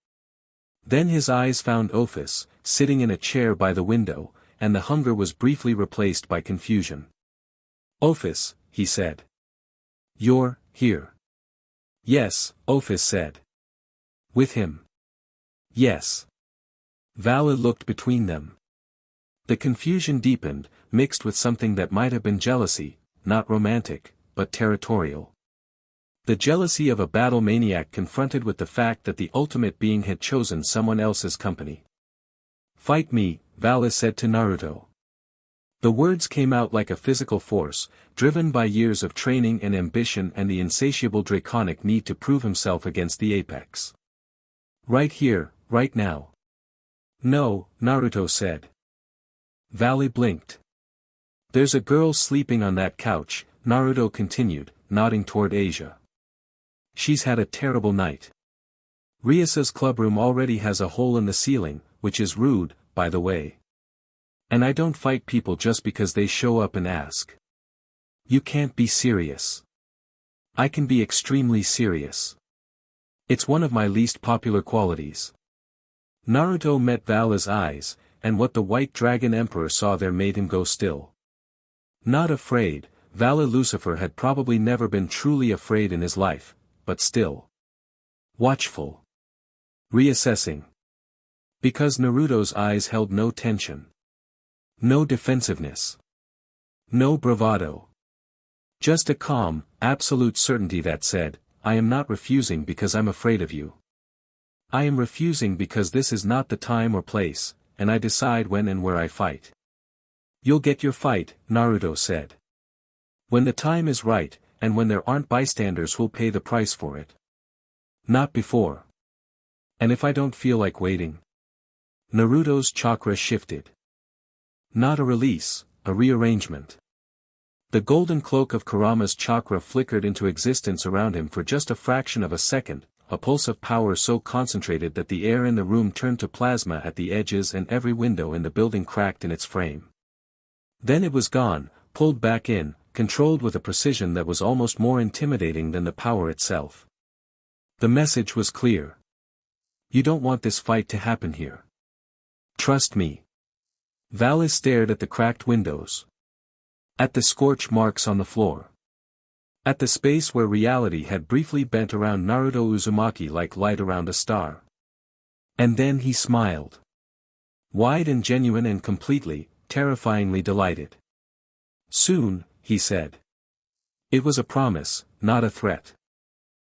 Then his eyes found Ophis, sitting in a chair by the window, and the hunger was briefly replaced by confusion. "Ophis," he said. "You're here." "Yes," Ophis said. "With him?" "Yes." Vala looked between them. The confusion deepened, mixed with something that might have been jealousy, not romantic, but territorial. The jealousy of a battle maniac confronted with the fact that the ultimate being had chosen someone else's company. "Fight me," Vala said to Naruto. The words came out like a physical force, driven by years of training and ambition and the insatiable draconic need to prove himself against the apex. "Right here, right now." "No," Naruto said. Vala blinked. "There's a girl sleeping on that couch," Naruto continued, nodding toward Asia. "She's had a terrible night. Rias's clubroom already has a hole in the ceiling, which is rude, by the way. And I don't fight people just because they show up and ask. You can't be serious." "I can be extremely serious. It's one of my least popular qualities." Naruto met Vala's eyes, and what the White Dragon Emperor saw there made him go still. Not afraid, Vala Lucifer had probably never been truly afraid in his life, but still. Watchful. Reassessing. Because Naruto's eyes held no tension. No defensiveness. No bravado. Just a calm, absolute certainty that said, "I am not refusing because I'm afraid of you. I am refusing because this is not the time or place, and I decide when and where I fight." "You'll get your fight," Naruto said. "When the time is right, and when there aren't bystanders who'll pay the price for it. Not before. And if I don't feel like waiting?" Naruto's chakra shifted. Not a release, a rearrangement. The golden cloak of Kurama's chakra flickered into existence around him for just a fraction of a second, a pulse of power so concentrated that the air in the room turned to plasma at the edges and every window in the building cracked in its frame. Then it was gone, pulled back in, controlled with a precision that was almost more intimidating than the power itself. The message was clear. "You don't want this fight to happen here. Trust me." Vala stared at the cracked windows. At the scorch marks on the floor. At the space where reality had briefly bent around Naruto Uzumaki like light around a star. And then he smiled. Wide and genuine and completely, terrifyingly delighted. "Soon," he said. It was a promise, not a threat.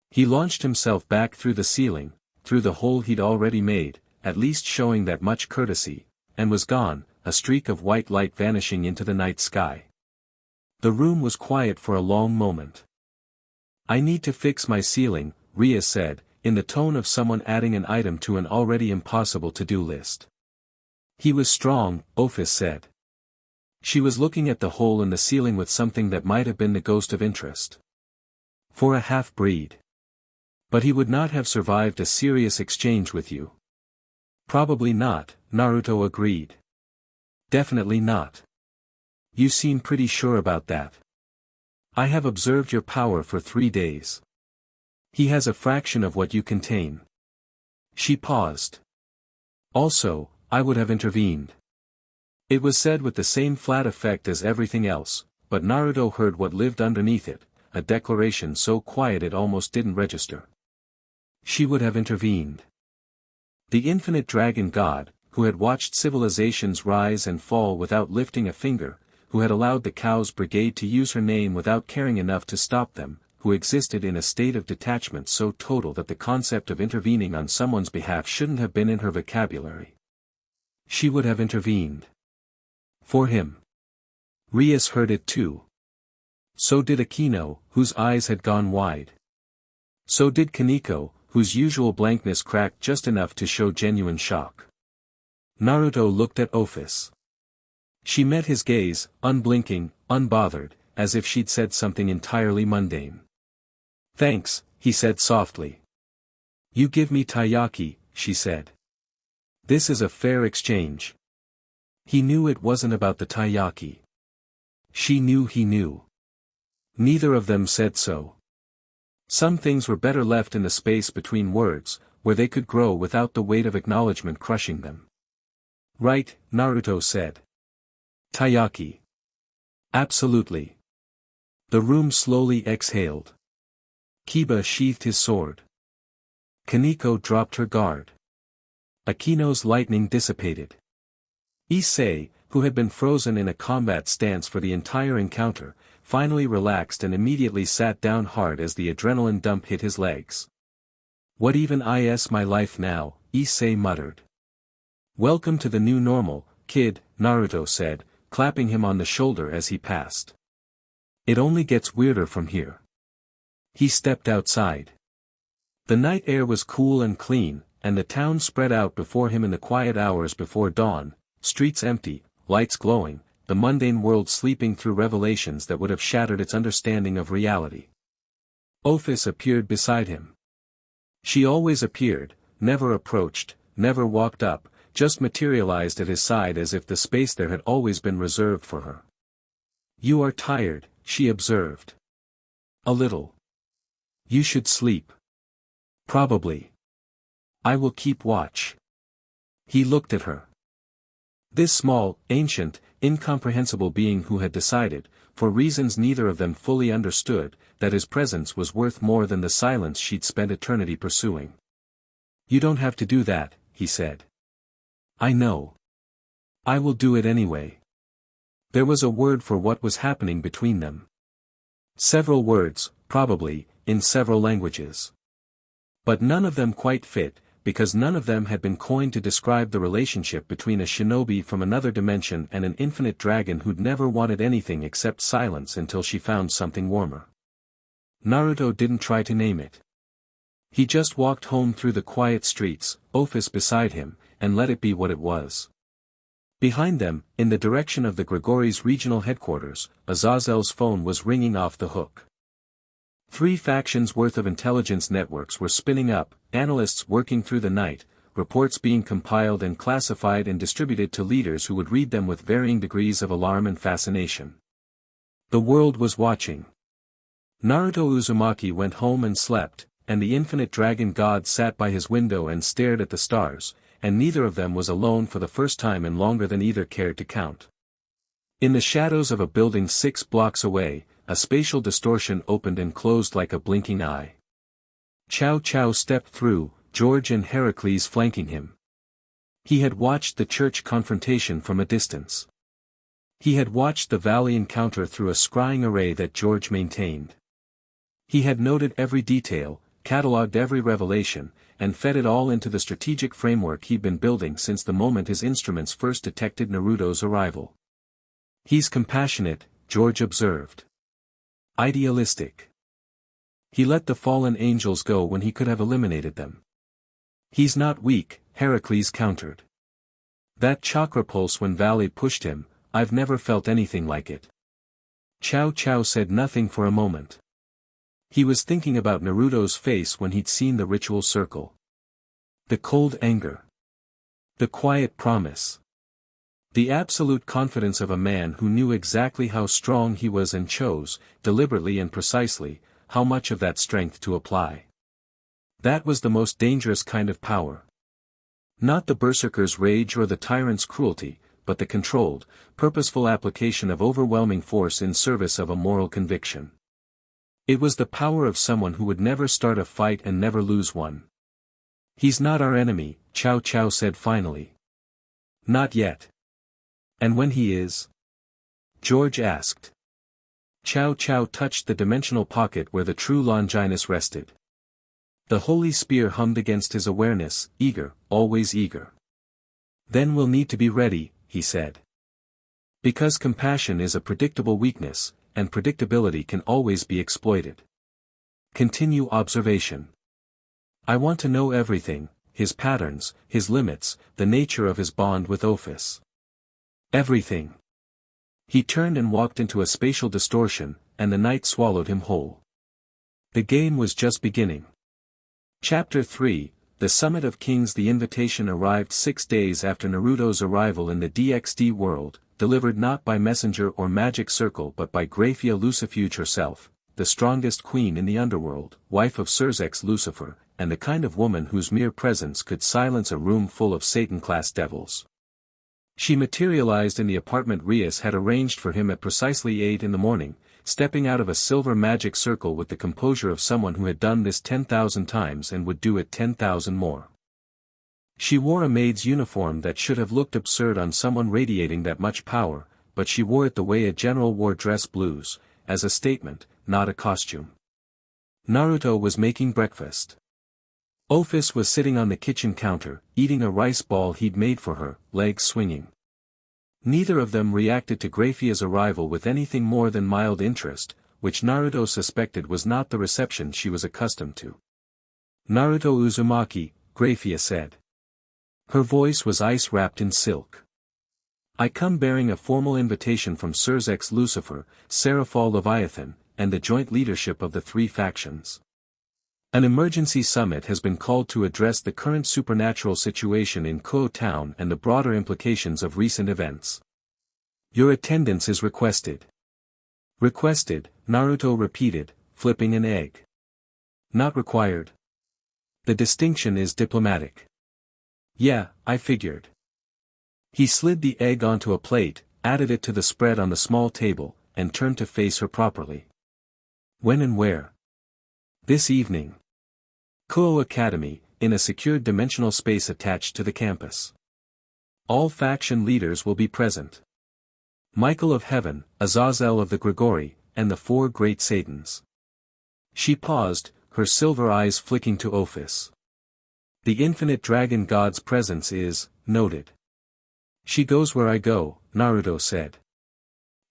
He launched himself back through the ceiling, through the hole he'd already made, at least showing that much courtesy, and was gone, a streak of white light vanishing into the night sky. The room was quiet for a long moment. "I need to fix my ceiling," Rias said, in the tone of someone adding an item to an already impossible to-do list. "He was strong," Ophis said. She was looking at the hole in the ceiling with something that might have been the ghost of interest. "For a half-breed. But he would not have survived a serious exchange with you." "Probably not," Naruto agreed. "Definitely not. You seem pretty sure about that." "I have observed your power for 3 days. He has a fraction of what you contain." She paused. "Also, I would have intervened." It was said with the same flat effect as everything else, but Naruto heard what lived underneath it, a declaration so quiet it almost didn't register. She would have intervened. The infinite dragon god, who had watched civilizations rise and fall without lifting a finger, who had allowed the Cow's Brigade to use her name without caring enough to stop them, who existed in a state of detachment so total that the concept of intervening on someone's behalf shouldn't have been in her vocabulary. She would have intervened. For him. Rias heard it too. So did Akino, whose eyes had gone wide. So did Kaneko, whose usual blankness cracked just enough to show genuine shock. Naruto looked at Ophis. She met his gaze, unblinking, unbothered, as if she'd said something entirely mundane. "Thanks," he said softly. "You give me taiyaki," she said. "This is a fair exchange." He knew it wasn't about the taiyaki. She knew he knew. Neither of them said so. Some things were better left in the space between words, where they could grow without the weight of acknowledgement crushing them. "Right," Naruto said. "Taiyaki." "Absolutely." The room slowly exhaled. Kiba sheathed his sword. Kaneko dropped her guard. Akino's lightning dissipated. Issei, who had been frozen in a combat stance for the entire encounter, finally relaxed and immediately sat down hard as the adrenaline dump hit his legs. "What even is my life now?" Issei muttered. "Welcome to the new normal, kid," Naruto said, clapping him on the shoulder as he passed. "It only gets weirder from here." He stepped outside. The night air was cool and clean, and the town spread out before him in the quiet hours before dawn, streets empty, lights glowing, the mundane world sleeping through revelations that would have shattered its understanding of reality. Ophis appeared beside him. She always appeared, never approached, never walked up, just materialized at his side as if the space there had always been reserved for her. "You are tired," she observed. "A little. You should sleep." "Probably. I will keep watch." He looked at her. This small, ancient, incomprehensible being who had decided, for reasons neither of them fully understood, that his presence was worth more than the silence she'd spent eternity pursuing. "You don't have to do that," he said. "I know. I will do it anyway." There was a word for what was happening between them. Several words, probably, in several languages. But none of them quite fit, because none of them had been coined to describe the relationship between a shinobi from another dimension and an infinite dragon who'd never wanted anything except silence until she found something warmer. Naruto didn't try to name it. He just walked home through the quiet streets, Ophis beside him, and let it be what it was. Behind them, in the direction of the Gregory's regional headquarters, Azazel's phone was ringing off the hook. 3 factions worth of intelligence networks were spinning up, analysts working through the night, reports being compiled and classified and distributed to leaders who would read them with varying degrees of alarm and fascination. The world was watching. Naruto Uzumaki went home and slept, and the infinite dragon god sat by his window and stared at the stars, and neither of them was alone for the first time in longer than either cared to count. In the shadows of a building 6 blocks away, a spatial distortion opened and closed like a blinking eye. Chow Chow stepped through, George and Heracles flanking him. He had watched the church confrontation from a distance. He had watched the valley encounter through a scrying array that George maintained. He had noted every detail, catalogued every revelation, and fed it all into the strategic framework he'd been building since the moment his instruments first detected Naruto's arrival. "He's compassionate," George observed. "Idealistic. He let the fallen angels go when he could have eliminated them." "He's not weak," Heracles countered. "That chakra pulse when Valley pushed him, I've never felt anything like it." Chow Chow said nothing for a moment. He was thinking about Naruto's face when he'd seen the ritual circle. The cold anger. The quiet promise. The absolute confidence of a man who knew exactly how strong he was and chose, deliberately and precisely, how much of that strength to apply. That was the most dangerous kind of power. Not the berserker's rage or the tyrant's cruelty, but the controlled, purposeful application of overwhelming force in service of a moral conviction. It was the power of someone who would never start a fight and never lose one. "He's not our enemy," Chow Chow said finally. "Not yet." "And when he is?" George asked. Chow Chow touched the dimensional pocket where the true Longinus rested. The holy spear hummed against his awareness, eager, always eager. "Then we'll need to be ready," he said. "Because compassion is a predictable weakness, and predictability can always be exploited. Continue observation. I want to know everything," his patterns, his limits, the nature of his bond with Ophis. Everything. He turned and walked into a spatial distortion, and the night swallowed him whole. The game was just beginning. Chapter 3, The Summit of Kings. The invitation arrived 6 days after Naruto's arrival in the DxD world, delivered not by messenger or magic circle but by Graphia Lucifuge herself, the strongest queen in the Underworld, wife of Surzex Lucifer, and the kind of woman whose mere presence could silence a room full of Satan-class devils. She materialized in the apartment Rias had arranged for him at precisely 8 in the morning, stepping out of a silver magic circle with the composure of someone who had done this 10,000 times and would do it 10,000 more. She wore a maid's uniform that should have looked absurd on someone radiating that much power, but she wore it the way a general wore dress blues, as a statement, not a costume. Naruto was making breakfast. Ophis was sitting on the kitchen counter, eating a rice ball he'd made for her, legs swinging. Neither of them reacted to Graphia's arrival with anything more than mild interest, which Naruto suspected was not the reception she was accustomed to. "Naruto Uzumaki," Graphia said. Her voice was ice wrapped in silk. "I come bearing a formal invitation from Surzex Lucifer, Seraphal Leviathan, and the joint leadership of the 3 factions. An emergency summit has been called to address the current supernatural situation in Kuoh Town and the broader implications of recent events. Your attendance is requested." "Requested," Naruto repeated, flipping an egg. "Not required. The distinction is diplomatic." "Yeah, I figured." He slid the egg onto a plate, added it to the spread on the small table, and turned to face her properly. "When and where?" "This evening. Kuoh Academy, in a secured dimensional space attached to the campus. All faction leaders will be present. Michael of Heaven, Azazel of the Gregory, and the 4 great Satans." She paused, her silver eyes flicking to Ophis. "The infinite dragon god's presence is noted." "She goes where I go," Naruto said.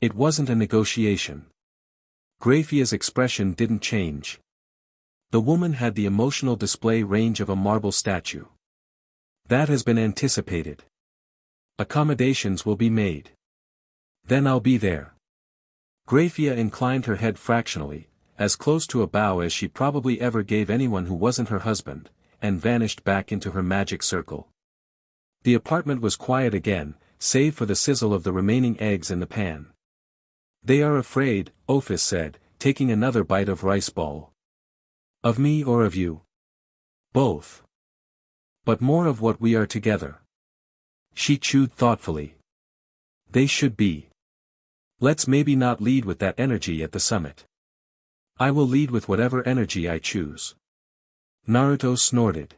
It wasn't a negotiation. Graphia's expression didn't change. The woman had the emotional display range of a marble statue. "That has been anticipated. Accommodations will be made. Then I'll be there." Graphia inclined her head fractionally, as close to a bow as she probably ever gave anyone who wasn't her husband, and vanished back into her magic circle. The apartment was quiet again, save for the sizzle of the remaining eggs in the pan. "They are afraid," Ophis said, taking another bite of rice ball. "Of me or of you?" "Both. But more of what we are together." She chewed thoughtfully. "They should be. Let's maybe not lead with that energy at the summit. I will lead with whatever energy I choose." Naruto snorted.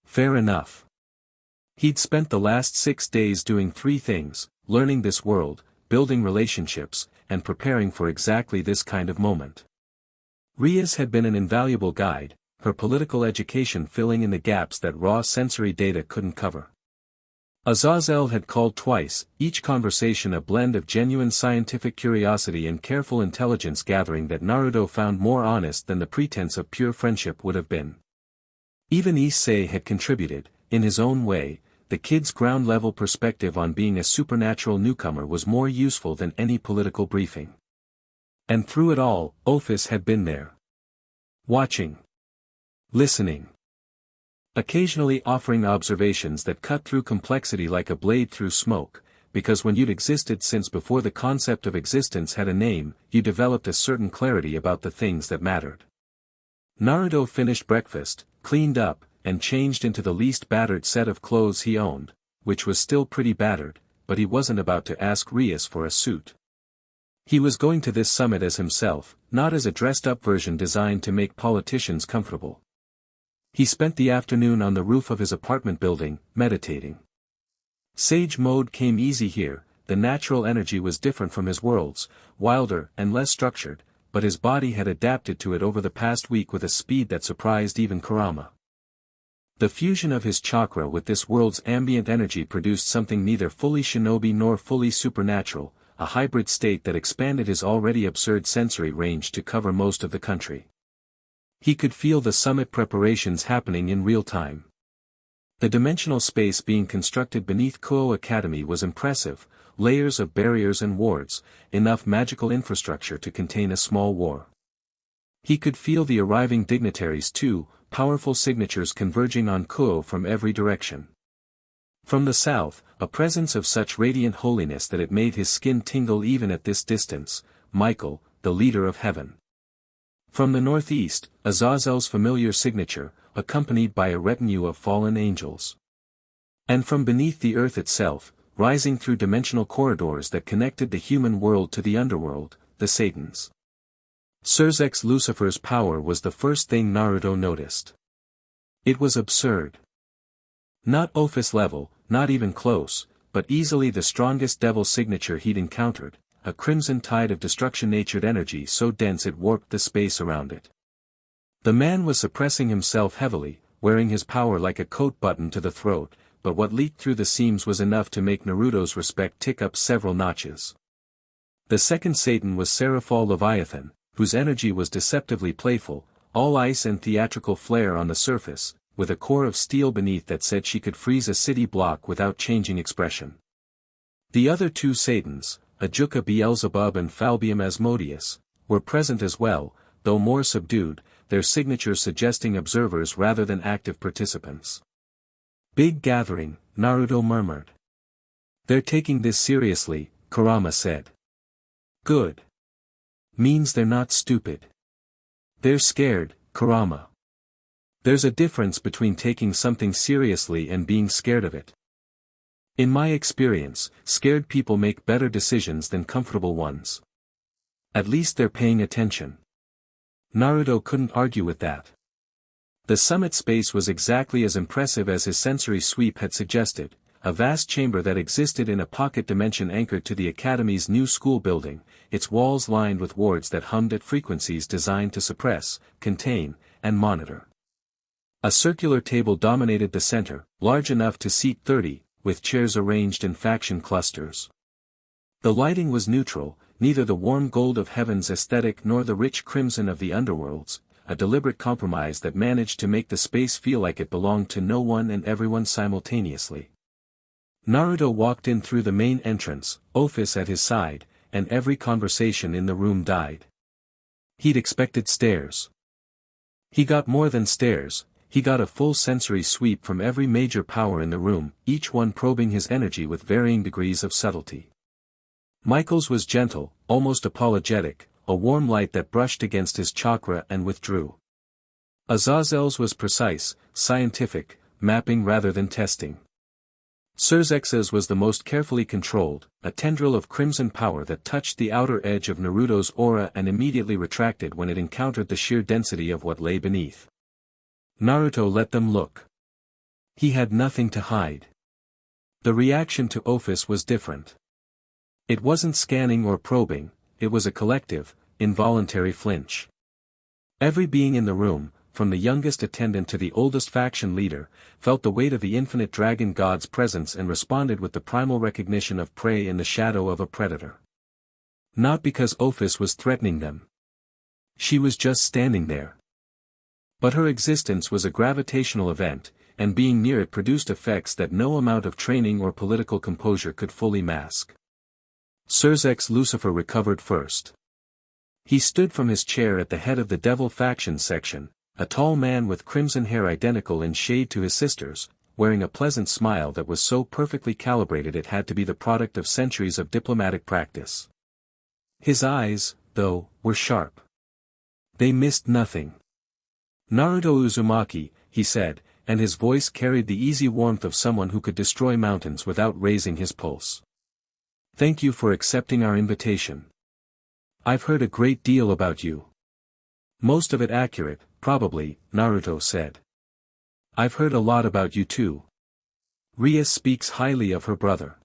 Fair enough. He'd spent the last 6 days doing 3 things: learning this world, building relationships, and preparing for exactly this kind of moment. Rias had been an invaluable guide, her political education filling in the gaps that raw sensory data couldn't cover. Azazel had called twice, each conversation a blend of genuine scientific curiosity and careful intelligence gathering that Naruto found more honest than the pretense of pure friendship would have been. Even Issei had contributed, in his own way. The kid's ground-level perspective on being a supernatural newcomer was more useful than any political briefing. And through it all, Ophis had been there. Watching. Listening. Occasionally offering observations that cut through complexity like a blade through smoke, because when you'd existed since before the concept of existence had a name, you developed a certain clarity about the things that mattered. Naruto finished breakfast, cleaned up, and changed into the least battered set of clothes he owned, which was still pretty battered, but he wasn't about to ask Rias for a suit. He was going to this summit as himself, not as a dressed-up version designed to make politicians comfortable. He spent the afternoon on the roof of his apartment building, meditating. Sage mode came easy here. The natural energy was different from his world's, wilder and less structured, but his body had adapted to it over the past week with a speed that surprised even Kurama. The fusion of his chakra with this world's ambient energy produced something neither fully shinobi nor fully supernatural, a hybrid state that expanded his already absurd sensory range to cover most of the country. He could feel the summit preparations happening in real time. The dimensional space being constructed beneath Kuoh Academy was impressive, layers of barriers and wards, enough magical infrastructure to contain a small war. He could feel the arriving dignitaries too, powerful signatures converging on Kuoh from every direction. From the south, a presence of such radiant holiness that it made his skin tingle even at this distance, Michael, the leader of heaven. From the northeast, Azazel's familiar signature, accompanied by a retinue of fallen angels. And from beneath the earth itself, rising through dimensional corridors that connected the human world to the underworld, the Satans. Surzek's Lucifer's power was the first thing Naruto noticed. It was absurd. Not Ophis level, not even close, but easily the strongest devil signature he'd encountered, a crimson tide of destruction-natured energy so dense it warped the space around it. The man was suppressing himself heavily, wearing his power like a coat button to the throat, but what leaked through the seams was enough to make Naruto's respect tick up several notches. The second Satan was Seraphal Leviathan, whose energy was deceptively playful, all ice and theatrical flair on the surface, with a core of steel beneath that said she could freeze a city block without changing expression. The other two Satans, Ajuka Beelzebub and Falbium Asmodeus, were present as well, though more subdued, their signatures suggesting observers rather than active participants. Big gathering, Naruto murmured. They're taking this seriously, Kurama said. Good. Means they're not stupid. They're scared, Kurama. There's a difference between taking something seriously and being scared of it. In my experience, scared people make better decisions than comfortable ones. At least they're paying attention. Naruto couldn't argue with that. The summit space was exactly as impressive as his sensory sweep had suggested, a vast chamber that existed in a pocket dimension anchored to the Academy's new school building, its walls lined with wards that hummed at frequencies designed to suppress, contain, and monitor. A circular table dominated the center, large enough to seat 30, with chairs arranged in faction clusters. The lighting was neutral, neither the warm gold of heaven's aesthetic nor the rich crimson of the underworld's, a deliberate compromise that managed to make the space feel like it belonged to no one and everyone simultaneously. Naruto walked in through the main entrance, Ophis at his side, and every conversation in the room died. He'd expected stares. He got more than stares, he got a full sensory sweep from every major power in the room, each one probing his energy with varying degrees of subtlety. Michael's was gentle, almost apologetic, a warm light that brushed against his chakra and withdrew. Azazel's was precise, scientific, mapping rather than testing. Surzek's was the most carefully controlled, a tendril of crimson power that touched the outer edge of Naruto's aura and immediately retracted when it encountered the sheer density of what lay beneath. Naruto let them look. He had nothing to hide. The reaction to Ophis was different. It wasn't scanning or probing, it was a collective, involuntary flinch. Every being in the room, from the youngest attendant to the oldest faction leader, felt the weight of the infinite dragon god's presence and responded with the primal recognition of prey in the shadow of a predator. Not because Ophis was threatening them. She was just standing there. But her existence was a gravitational event, and being near it produced effects that no amount of training or political composure could fully mask. Surzek's Lucifer recovered first. He stood from his chair at the head of the Devil faction section, a tall man with crimson hair identical in shade to his sister's, wearing a pleasant smile that was so perfectly calibrated it had to be the product of centuries of diplomatic practice. His eyes, though, were sharp. They missed nothing. Naruto Uzumaki, he said, and his voice carried the easy warmth of someone who could destroy mountains without raising his pulse. Thank you for accepting our invitation. I've heard a great deal about you. Most of it accurate, probably, Naruto said. I've heard a lot about you too. Rias speaks highly of her brother.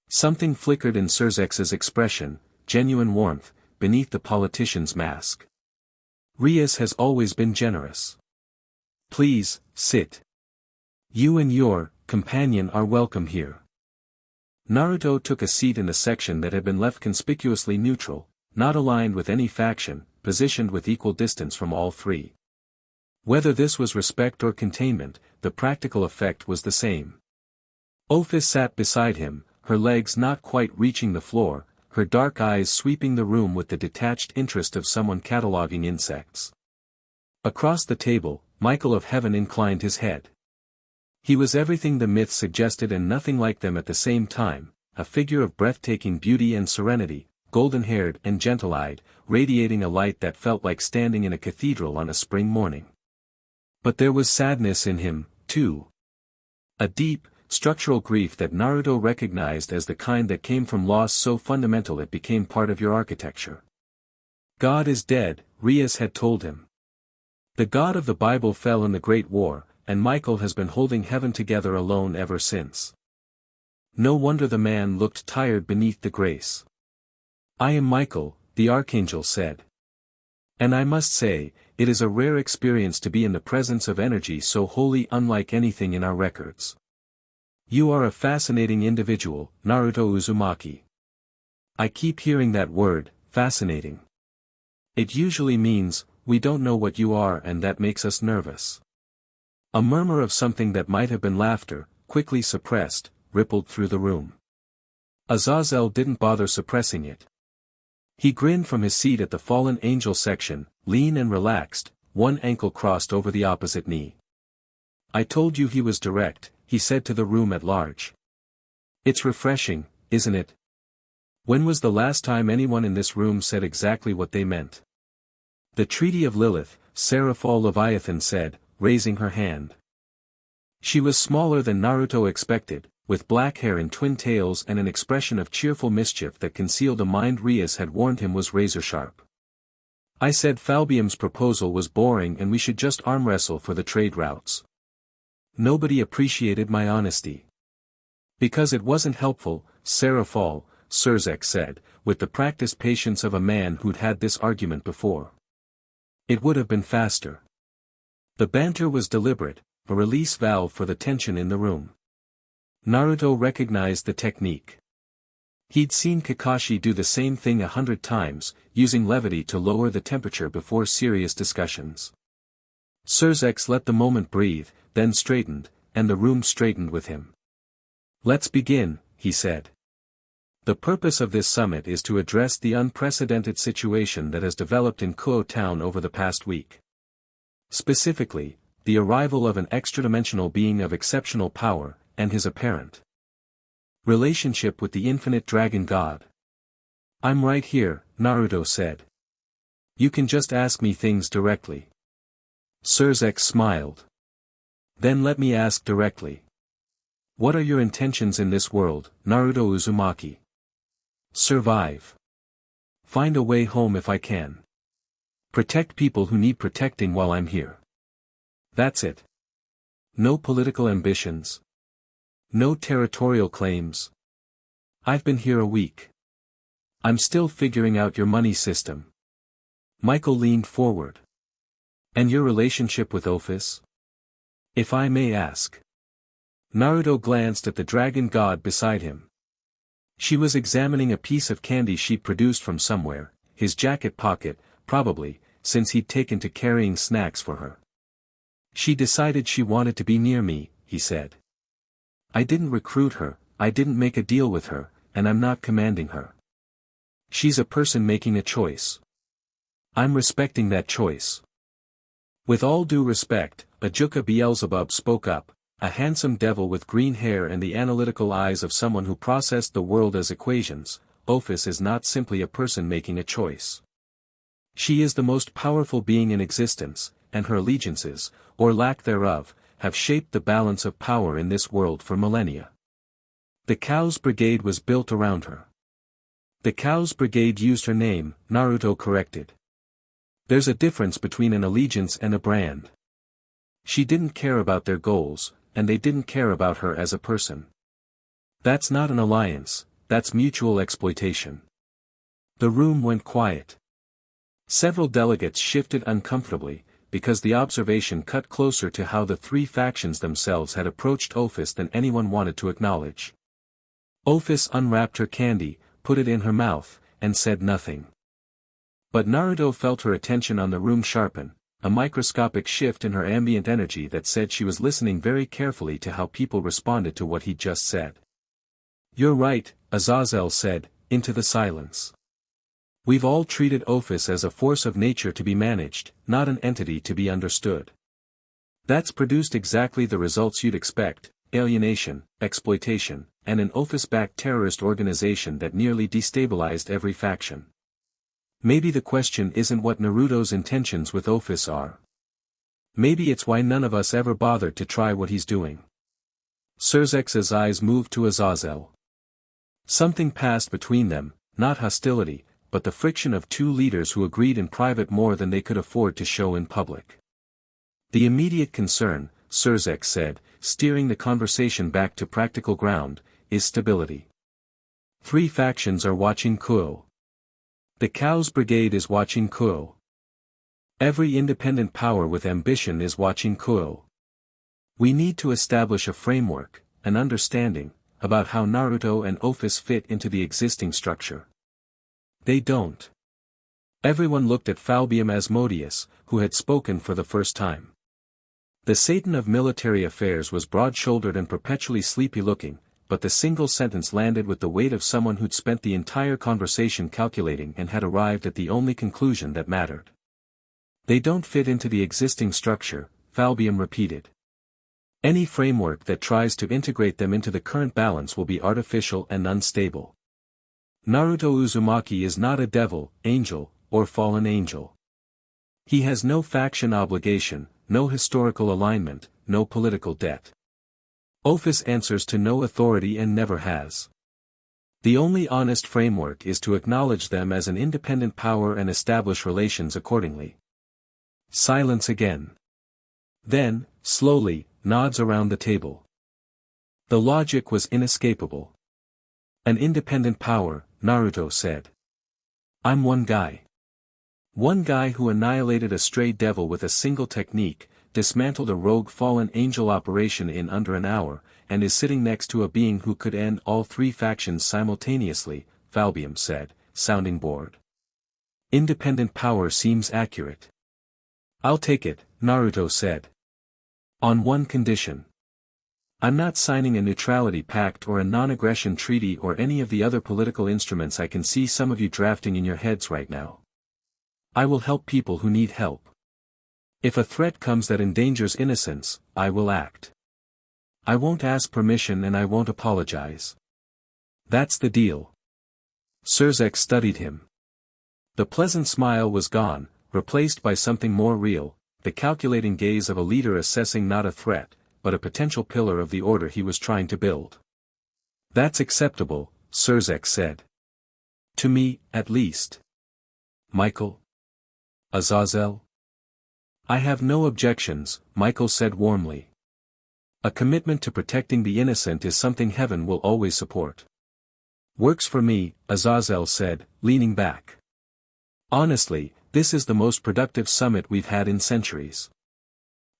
Something flickered in Surzek's expression, genuine warmth, beneath the politician's mask. Rias has always been generous. Please, sit. You and your companion are welcome here. Naruto took a seat in the section that had been left conspicuously neutral, not aligned with any faction, positioned with equal distance from all three. Whether this was respect or containment, the practical effect was the same. Ophis sat beside him, her legs not quite reaching the floor, her dark eyes sweeping the room with the detached interest of someone cataloging insects. Across the table, Michael of Heaven inclined his head. He was everything the myth suggested and nothing like them at the same time, a figure of breathtaking beauty and serenity, golden-haired and gentle-eyed, radiating a light that felt like standing in a cathedral on a spring morning. But there was sadness in him, too. A deep, structural grief that Naruto recognized as the kind that came from loss so fundamental it became part of your architecture. God is dead, Rias had told him. The God of the Bible fell in the Great War, and Michael has been holding heaven together alone ever since. No wonder the man looked tired beneath the grace. I am Michael, the Archangel said. And I must say, it is a rare experience to be in the presence of energy so wholly unlike anything in our records. You are a fascinating individual, Naruto Uzumaki. I keep hearing that word, fascinating. It usually means, we don't know what you are and that makes us nervous. A murmur of something that might have been laughter, quickly suppressed, rippled through the room. Azazel didn't bother suppressing it. He grinned from his seat at the fallen angel section, lean and relaxed, one ankle crossed over the opposite knee. I told you he was direct, he said to the room at large. It's refreshing, isn't it? When was the last time anyone in this room said exactly what they meant? The Treaty of Lilith, Seraphal Leviathan said, raising her hand. She was smaller than Naruto expected, with black hair and twin tails and an expression of cheerful mischief that concealed a mind Rias had warned him was razor-sharp. I said Falbium's proposal was boring and we should just arm wrestle for the trade routes. Nobody appreciated my honesty. Because it wasn't helpful, Seraphal, Surzek said, with the practiced patience of a man who'd had this argument before. It would have been faster. The banter was deliberate, a release valve for the tension in the room. Naruto recognized the technique. He'd seen Kakashi do the same thing 100 times, using levity to lower the temperature before serious discussions. Surzek let the moment breathe, then straightened, and the room straightened with him. Let's begin, he said. The purpose of this summit is to address the unprecedented situation that has developed in Kuoh Town over the past week. Specifically, the arrival of an extra-dimensional being of exceptional power, and his apparent relationship with the infinite dragon god. I'm right here, Naruto said. You can just ask me things directly. Surzek smiled. Then let me ask directly. What are your intentions in this world, Naruto Uzumaki? Survive. Find a way home if I can. Protect people who need protecting while I'm here. That's it. No political ambitions. No territorial claims. I've been here a week. I'm still figuring out your money system. Michael leaned forward. And your relationship with Ophis? If I may ask. Naruto glanced at the dragon god beside him. She was examining a piece of candy she'd produced from somewhere, his jacket pocket, probably, since he'd taken to carrying snacks for her. She decided she wanted to be near me, he said. I didn't recruit her, I didn't make a deal with her, and I'm not commanding her. She's a person making a choice. I'm respecting that choice. With all due respect, Ajuka Beelzebub spoke up, a handsome devil with green hair and the analytical eyes of someone who processed the world as equations. Ophis is not simply a person making a choice. She is the most powerful being in existence, and her allegiances, or lack thereof, have shaped the balance of power in this world for millennia. The Cow's Brigade was built around her. The Cow's Brigade used her name, Naruto corrected. There's a difference between an allegiance and a brand. She didn't care about their goals, and they didn't care about her as a person. That's not an alliance, that's mutual exploitation. The room went quiet. Several delegates shifted uncomfortably, because the observation cut closer to how the three factions themselves had approached Ophis than anyone wanted to acknowledge. Ophis unwrapped her candy, put it in her mouth, and said nothing. But Naruto felt her attention on the room sharpen, a microscopic shift in her ambient energy that said she was listening very carefully to how people responded to what he'd just said. "You're right," Azazel said, into the silence. "We've all treated Ophis as a force of nature to be managed, not an entity to be understood. That's produced exactly the results you'd expect: alienation, exploitation, and an Ophis-backed terrorist organization that nearly destabilized every faction. Maybe the question isn't what Naruto's intentions with Ophis are. Maybe it's why none of us ever bothered to try what he's doing." Surzex's eyes moved to Azazel. Something passed between them, not hostility, but the friction of two leaders who agreed in private more than they could afford to show in public. "The immediate concern," Surzex said, steering the conversation back to practical ground, "is stability. 3 factions are watching Kuoh. The Cow's Brigade is watching Kuoh. Every independent power with ambition is watching Kuoh. We need to establish a framework, an understanding, about how Naruto and Ophis fit into the existing structure. They don't." Everyone looked at Falbium Asmodeus, who had spoken for the first time. The Satan of military affairs was broad-shouldered and perpetually sleepy-looking, but the single sentence landed with the weight of someone who'd spent the entire conversation calculating and had arrived at the only conclusion that mattered. "They don't fit into the existing structure," Falbium repeated. "Any framework that tries to integrate them into the current balance will be artificial and unstable. Naruto Uzumaki is not a devil, angel, or fallen angel. He has no faction obligation, no historical alignment, no political debt. Ophis answers to no authority and never has. The only honest framework is to acknowledge them as an independent power and establish relations accordingly." Silence again. Then, slowly, nods around the table. The logic was inescapable. "An independent power," Naruto said. "I'm one guy. One guy who annihilated a stray devil with a single technique, dismantled a rogue fallen angel operation in under an hour, and is sitting next to a being who could end all 3 factions simultaneously," Falbium said, sounding bored. "Independent power seems accurate." "I'll take it," Naruto said. "On one condition. I'm not signing a neutrality pact or a non-aggression treaty or any of the other political instruments I can see some of you drafting in your heads right now. I will help people who need help. If a threat comes that endangers innocence, I will act. I won't ask permission and I won't apologize. That's the deal." Surzex studied him. The pleasant smile was gone, replaced by something more real, the calculating gaze of a leader assessing not a threat, but a potential pillar of the order he was trying to build. "That's acceptable," Surzex said. "To me, at least. Michael? Azazel?" "I have no objections," Michael said warmly. "A commitment to protecting the innocent is something heaven will always support." "Works for me," Azazel said, leaning back. "Honestly, this is the most productive summit we've had in centuries.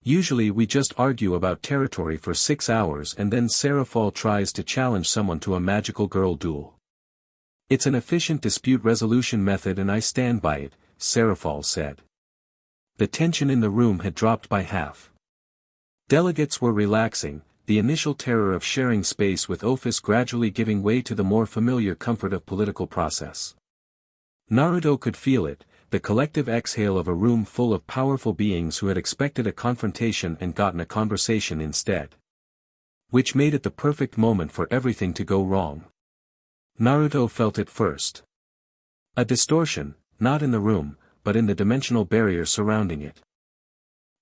Usually we just argue about territory for 6 hours and then Seraphal tries to challenge someone to a magical girl duel. It's an efficient dispute resolution method and I stand by it," Seraphal said. The tension in the room had dropped by half. Delegates were relaxing, the initial terror of sharing space with Ophis gradually giving way to the more familiar comfort of political process. Naruto could feel it, the collective exhale of a room full of powerful beings who had expected a confrontation and gotten a conversation instead. Which made it the perfect moment for everything to go wrong. Naruto felt it first. A distortion, not in the room, but in the dimensional barrier surrounding it.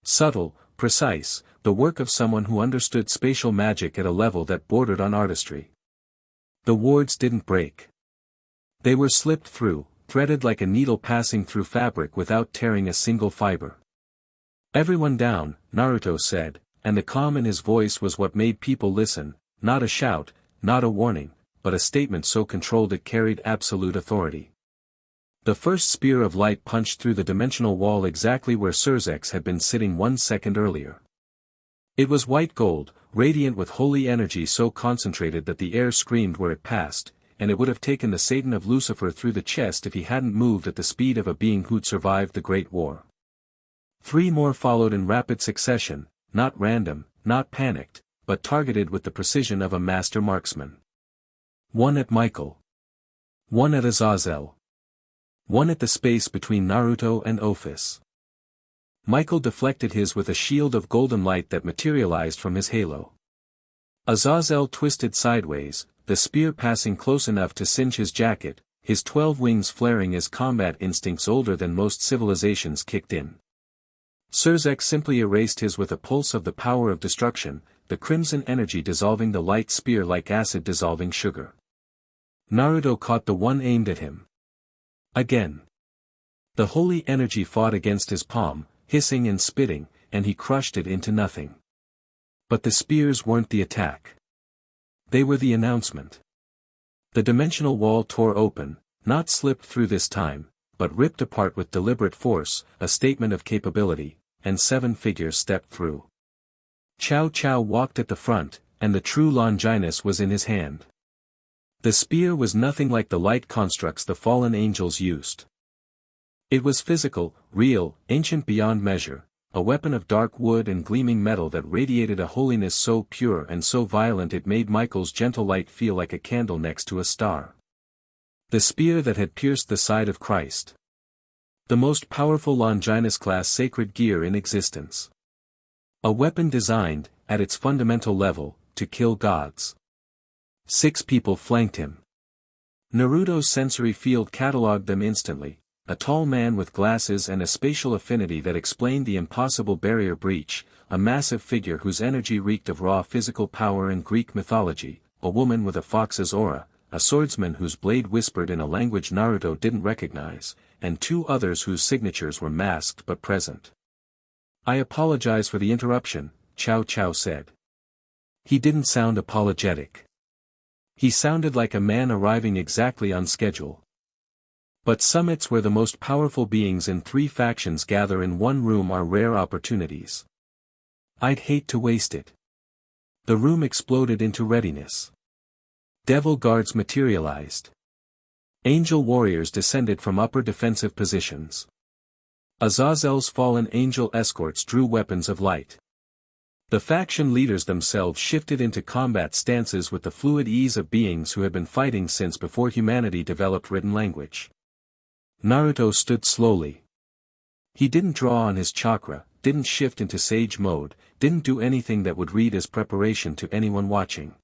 Subtle, precise, the work of someone who understood spatial magic at a level that bordered on artistry. The wards didn't break. They were slipped through, threaded like a needle passing through fabric without tearing a single fiber. "Everyone down," Naruto said, and the calm in his voice was what made people listen, not a shout, not a warning, but a statement so controlled it carried absolute authority. The first spear of light punched through the dimensional wall exactly where Surzex had been sitting 1 second earlier. It was white gold, radiant with holy energy so concentrated that the air screamed where it passed, and it would have taken the Satan of Lucifer through the chest if he hadn't moved at the speed of a being who'd survived the Great War. 3 more followed in rapid succession, not random, not panicked, but targeted with the precision of a master marksman. 1 at Michael. 1 at Azazel. 1 at the space between Naruto and Ophis. Michael deflected his with a shield of golden light that materialized from his halo. Azazel twisted sideways, the spear passing close enough to singe his jacket, his 12 wings flaring as combat instincts older than most civilizations kicked in. Surzek simply erased his with a pulse of the power of destruction, the crimson energy dissolving the light spear like acid dissolving sugar. Naruto caught the one aimed at him. Again. The holy energy fought against his palm, hissing and spitting, and he crushed it into nothing. But the spears weren't the attack. They were the announcement. The dimensional wall tore open, not slipped through this time, but ripped apart with deliberate force, a statement of capability, and 7 figures stepped through. Cao Cao walked at the front, and the true Longinus was in his hand. The spear was nothing like the light constructs the fallen angels used. It was physical, real, ancient beyond measure, a weapon of dark wood and gleaming metal that radiated a holiness so pure and so violent it made Michael's gentle light feel like a candle next to a star. The spear that had pierced the side of Christ. The most powerful Longinus-class sacred gear in existence. A weapon designed, at its fundamental level, to kill gods. 6 people flanked him. Naruto's sensory field catalogued them instantly, a tall man with glasses and a spatial affinity that explained the impossible barrier breach, a massive figure whose energy reeked of raw physical power and Greek mythology, a woman with a fox's aura, a swordsman whose blade whispered in a language Naruto didn't recognize, and 2 others whose signatures were masked but present. "I apologize for the interruption," Cao Cao said. He didn't sound apologetic. He sounded like a man arriving exactly on schedule. But summits where the most powerful beings in 3 factions gather in one room are rare opportunities. I'd hate to waste it. The room exploded into readiness. Devil guards materialized. Angel warriors descended from upper defensive positions. Azazel's fallen angel escorts drew weapons of light. The faction leaders themselves shifted into combat stances with the fluid ease of beings who had been fighting since before humanity developed written language. Naruto stood slowly. He didn't draw on his chakra, didn't shift into sage mode, didn't do anything that would read as preparation to anyone watching.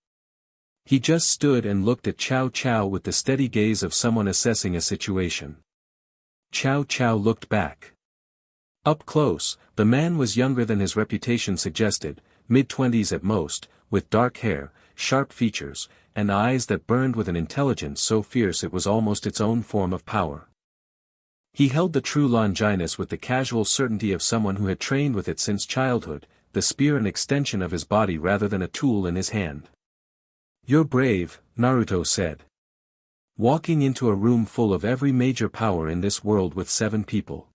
He just stood and looked at Cao Cao with the steady gaze of someone assessing a situation. Cao Cao looked back. Up close, the man was younger than his reputation suggested, mid-20s at most, with dark hair, sharp features, and eyes that burned with an intelligence so fierce it was almost its own form of power. He held the true Longinus with the casual certainty of someone who had trained with it since childhood, the spear an extension of his body rather than a tool in his hand. "You're brave," Naruto said. "Walking into a room full of every major power in this world with 7 people.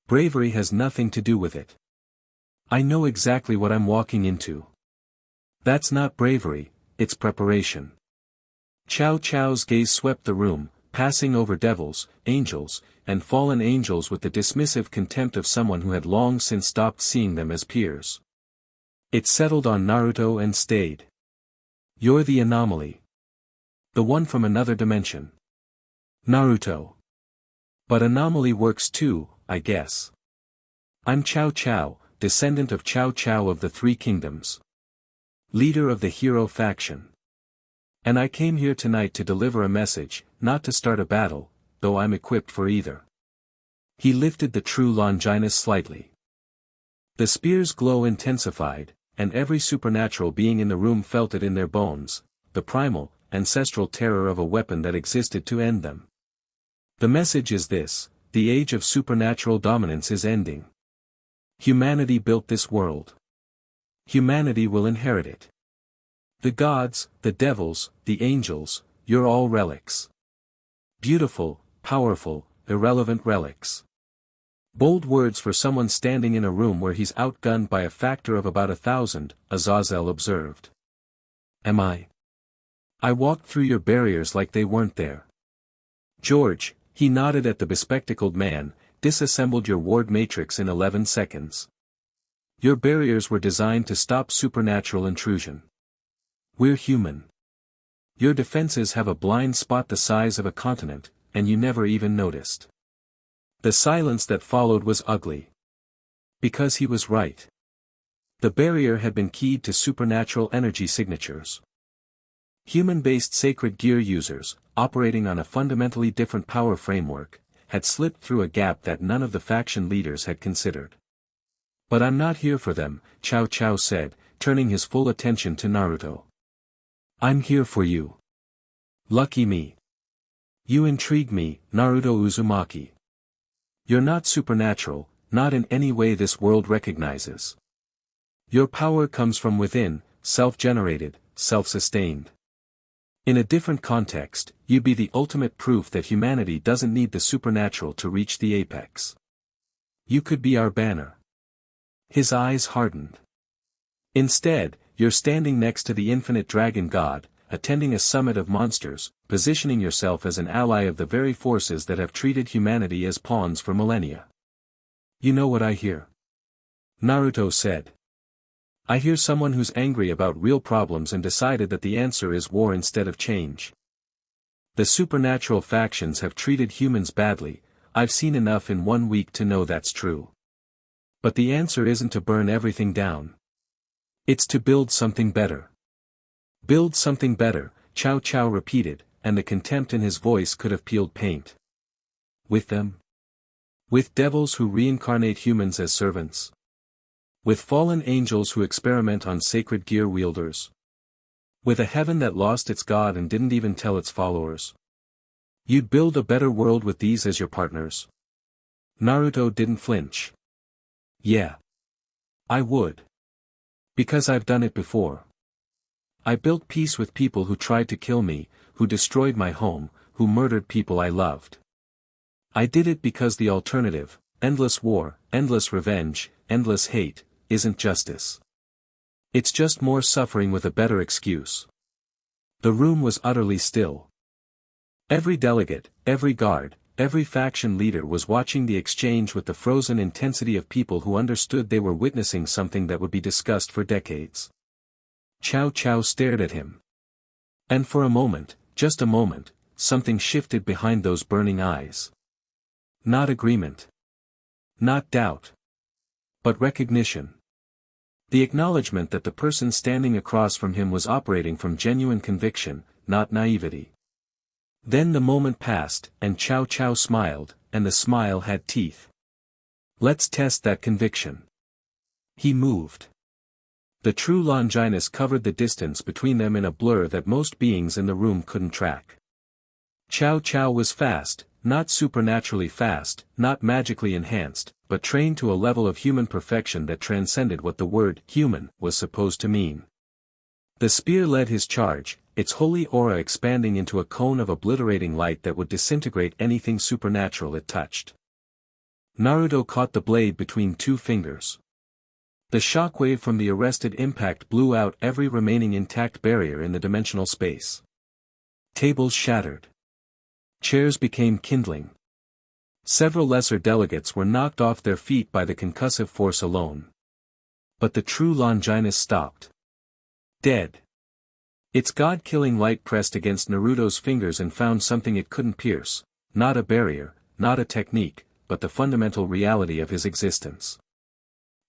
Bravery has nothing to do with it. I know exactly what I'm walking into. That's not bravery, it's preparation." Cao Cao's gaze swept the room, passing over devils, angels, and fallen angels with the dismissive contempt of someone who had long since stopped seeing them as peers. It settled on Naruto and stayed. "You're the anomaly. The one from another dimension." Naruto. "But anomaly works too, I guess. I'm Cao Cao, descendant of Cao Cao of the 3 kingdoms. Leader of the hero faction. And I came here tonight to deliver a message, not to start a battle, though I'm equipped for either." He lifted the true Longinus slightly. The spear's glow intensified, and every supernatural being in the room felt it in their bones, the primal, ancestral terror of a weapon that existed to end them. The message is this: the age of supernatural dominance is ending. Humanity built this world. Humanity will inherit it. The gods, the devils, the angels, you're all relics. Beautiful, powerful, irrelevant relics. Bold words for someone standing in a room where he's outgunned by a factor of about 1,000, Azazel observed. "Am I? I walked through your barriers like they weren't there." George, he nodded at the bespectacled man, disassembled your ward matrix in 11 seconds. Your barriers were designed to stop supernatural intrusion. We're human. Your defenses have a blind spot the size of a continent, and you never even noticed. The silence that followed was ugly. Because he was right. The barrier had been keyed to supernatural energy signatures. Human-based sacred gear users, operating on a fundamentally different power framework, had slipped through a gap that none of the faction leaders had considered. But I'm not here for them, Cao Cao said, turning his full attention to Naruto. I'm here for you. Lucky me. You intrigue me, Naruto Uzumaki. You're not supernatural, not in any way this world recognizes. Your power comes from within, self-generated, self-sustained. In a different context, you'd be the ultimate proof that humanity doesn't need the supernatural to reach the apex. You could be our banner. His eyes hardened. Instead, you're standing next to the infinite dragon god, attending a summit of monsters, positioning yourself as an ally of the very forces that have treated humanity as pawns for millennia. You know what I hear? Naruto said. I hear someone who's angry about real problems and decided that the answer is war instead of change. The supernatural factions have treated humans badly, I've seen enough in 1 week to know that's true. But the answer isn't to burn everything down. It's to build something better. Build something better, Cao Cao repeated, and the contempt in his voice could have peeled paint. With them? With devils who reincarnate humans as servants? With fallen angels who experiment on sacred gear wielders? With a heaven that lost its god and didn't even tell its followers? You'd build a better world with these as your partners? Naruto didn't flinch. Yeah. I would. Because I've done it before. I built peace with people who tried to kill me, who destroyed my home, who murdered people I loved. I did it because the alternative, endless war, endless revenge, endless hate, isn't justice. It's just more suffering with a better excuse. The room was utterly still. Every delegate, every guard, every faction leader was watching the exchange with the frozen intensity of people who understood they were witnessing something that would be discussed for decades. Cao Cao stared at him. And for a moment, just a moment, something shifted behind those burning eyes. Not agreement. Not doubt. But recognition. The acknowledgement that the person standing across from him was operating from genuine conviction, not naivety. Then the moment passed, and Cao Cao smiled, and the smile had teeth. Let's test that conviction. He moved. The true Longinus covered the distance between them in a blur that most beings in the room couldn't track. Cao Cao was fast, not supernaturally fast, not magically enhanced, but trained to a level of human perfection that transcended what the word human was supposed to mean. The spear led his charge, its holy aura expanding into a cone of obliterating light that would disintegrate anything supernatural it touched. Naruto caught the blade between 2 fingers. The shockwave from the arrested impact blew out every remaining intact barrier in the dimensional space. Tables shattered. Chairs became kindling. Several lesser delegates were knocked off their feet by the concussive force alone. But the true Longinus stopped. Dead. Its god-killing light pressed against Naruto's fingers and found something it couldn't pierce, not a barrier, not a technique, but the fundamental reality of his existence.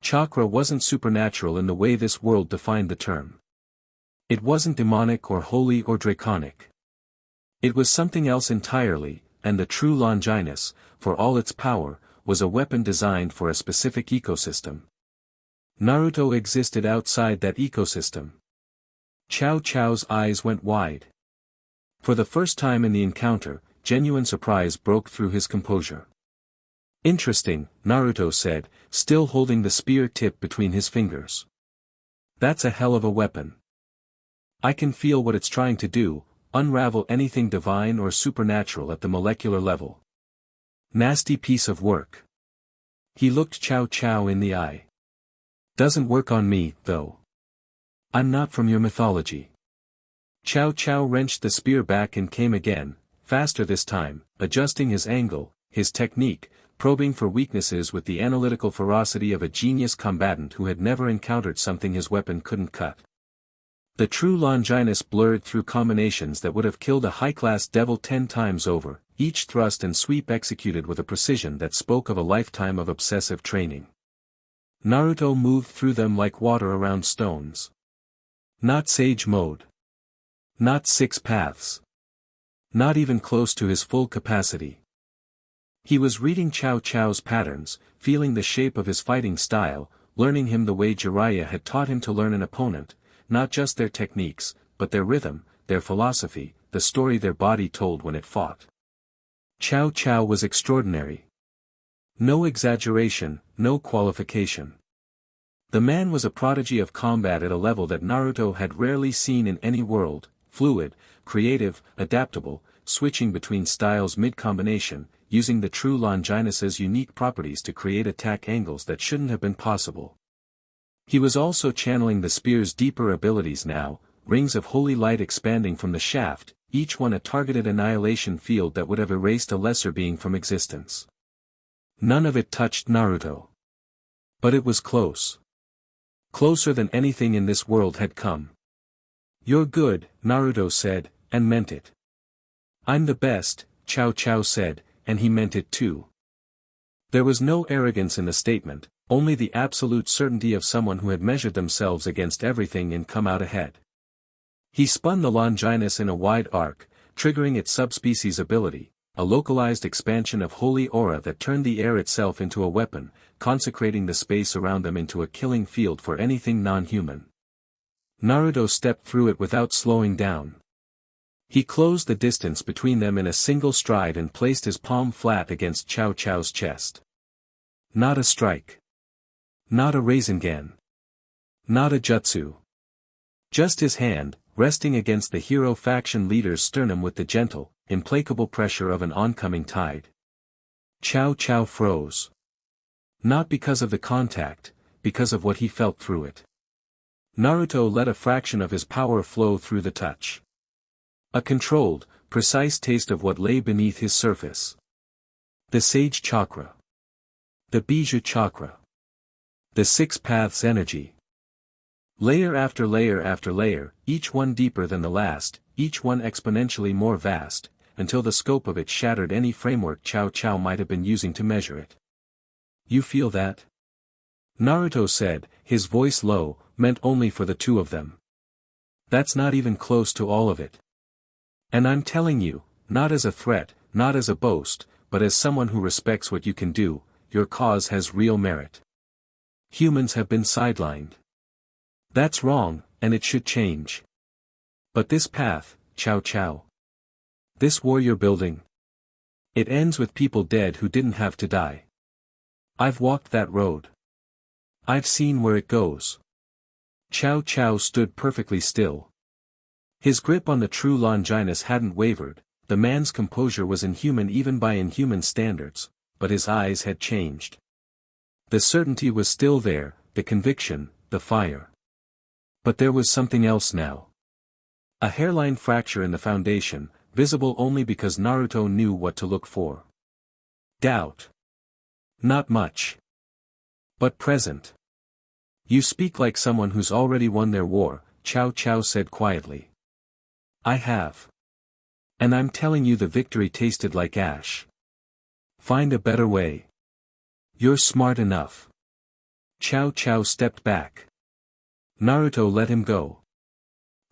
Chakra wasn't supernatural in the way this world defined the term. It wasn't demonic or holy or draconic. It was something else entirely, and the true Longinus, for all its power, was a weapon designed for a specific ecosystem. Naruto existed outside that ecosystem. Cao Cao's eyes went wide. For the first time in the encounter, genuine surprise broke through his composure. Interesting, Naruto said, still holding the spear tip between his fingers. That's a hell of a weapon. I can feel what it's trying to do, unravel anything divine or supernatural at the molecular level. Nasty piece of work. He looked Cao Cao in the eye. Doesn't work on me, though. I'm not from your mythology. Cao Cao wrenched the spear back and came again, faster this time, adjusting his angle, his technique, probing for weaknesses with the analytical ferocity of a genius combatant who had never encountered something his weapon couldn't cut. The true Longinus blurred through combinations that would have killed a high-class devil 10 times over, each thrust and sweep executed with a precision that spoke of a lifetime of obsessive training. Naruto moved through them like water around stones. Not Sage Mode. Not 6 paths. Not even close to his full capacity. He was reading Cao Cao's patterns, feeling the shape of his fighting style, learning him the way Jiraiya had taught him to learn an opponent, not just their techniques, but their rhythm, their philosophy, the story their body told when it fought. Cao Cao was extraordinary. No exaggeration, no qualification. The man was a prodigy of combat at a level that Naruto had rarely seen in any world, fluid, creative, adaptable, switching between styles mid-combination, using the true Longinus's unique properties to create attack angles that shouldn't have been possible. He was also channeling the spear's deeper abilities now, rings of holy light expanding from the shaft, each one a targeted annihilation field that would have erased a lesser being from existence. None of it touched Naruto. But it was close. Closer than anything in this world had come. "You're good," Naruto said, and meant it. "I'm the best," Cao Cao said, and he meant it too. There was no arrogance in the statement, only the absolute certainty of someone who had measured themselves against everything and come out ahead. He spun the Longinus in a wide arc, triggering its subspecies ability, a localized expansion of holy aura that turned the air itself into a weapon, consecrating the space around them into a killing field for anything non-human. Naruto stepped through it without slowing down. He closed the distance between them in a single stride and placed his palm flat against Cao Cao's chest. Not a strike. Not a Rasengan. Not a jutsu. Just his hand, resting against the hero faction leader's sternum with the gentle, implacable pressure of an oncoming tide. Cao Cao froze. Not because of the contact, because of what he felt through it. Naruto let a fraction of his power flow through the touch. A controlled, precise taste of what lay beneath his surface. The Sage Chakra. The Bijou Chakra. The 6 Paths energy. Layer after layer, each one deeper than the last, each one exponentially more vast, until the scope of it shattered any framework Cao Cao might have been using to measure it. "You feel that?" Naruto said, his voice low, meant only for the two of them. "That's not even close to all of it. And I'm telling you, not as a threat, not as a boast, but as someone who respects what you can do, your cause has real merit. Humans have been sidelined. That's wrong, and it should change. But this path, Cao Cao. This warrior building. It ends with people dead who didn't have to die. I've walked that road. I've seen where it goes." Cao Cao stood perfectly still. His grip on the true Longinus hadn't wavered, the man's composure was inhuman even by inhuman standards, but his eyes had changed. The certainty was still there, the conviction, the fire. But there was something else now. A hairline fracture in the foundation, visible only because Naruto knew what to look for. Doubt. Not much. But present. "You speak like someone who's already won their war," Cao Cao said quietly. "I have. And I'm telling you the victory tasted like ash. Find a better way. You're smart enough." Cao Cao stepped back. Naruto let him go.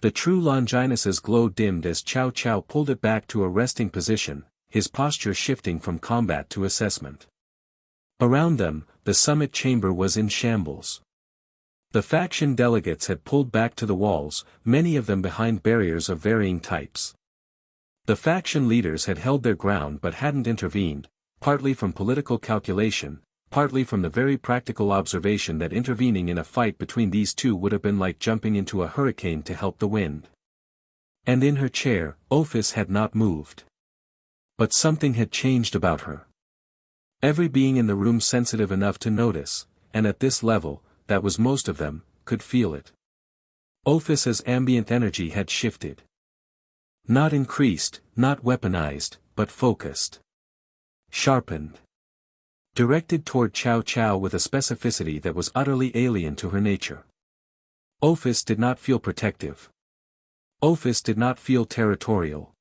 The true Longinus's glow dimmed as Cao Cao pulled it back to a resting position, his posture shifting from combat to assessment. Around them, the summit chamber was in shambles. The faction delegates had pulled back to the walls, many of them behind barriers of varying types. The faction leaders had held their ground but hadn't intervened, partly from political calculation, partly from the very practical observation that intervening in a fight between these two would have been like jumping into a hurricane to help the wind. And in her chair, Ophis had not moved. But something had changed about her. Every being in the room sensitive enough to notice, and at this level, that was most of them, could feel it. Ophis's ambient energy had shifted. Not increased, not weaponized, but focused. Sharpened. directed toward Chow Chow with a specificity that was utterly alien to her nature. Ophis did not feel protective. Ophis did not feel territorial.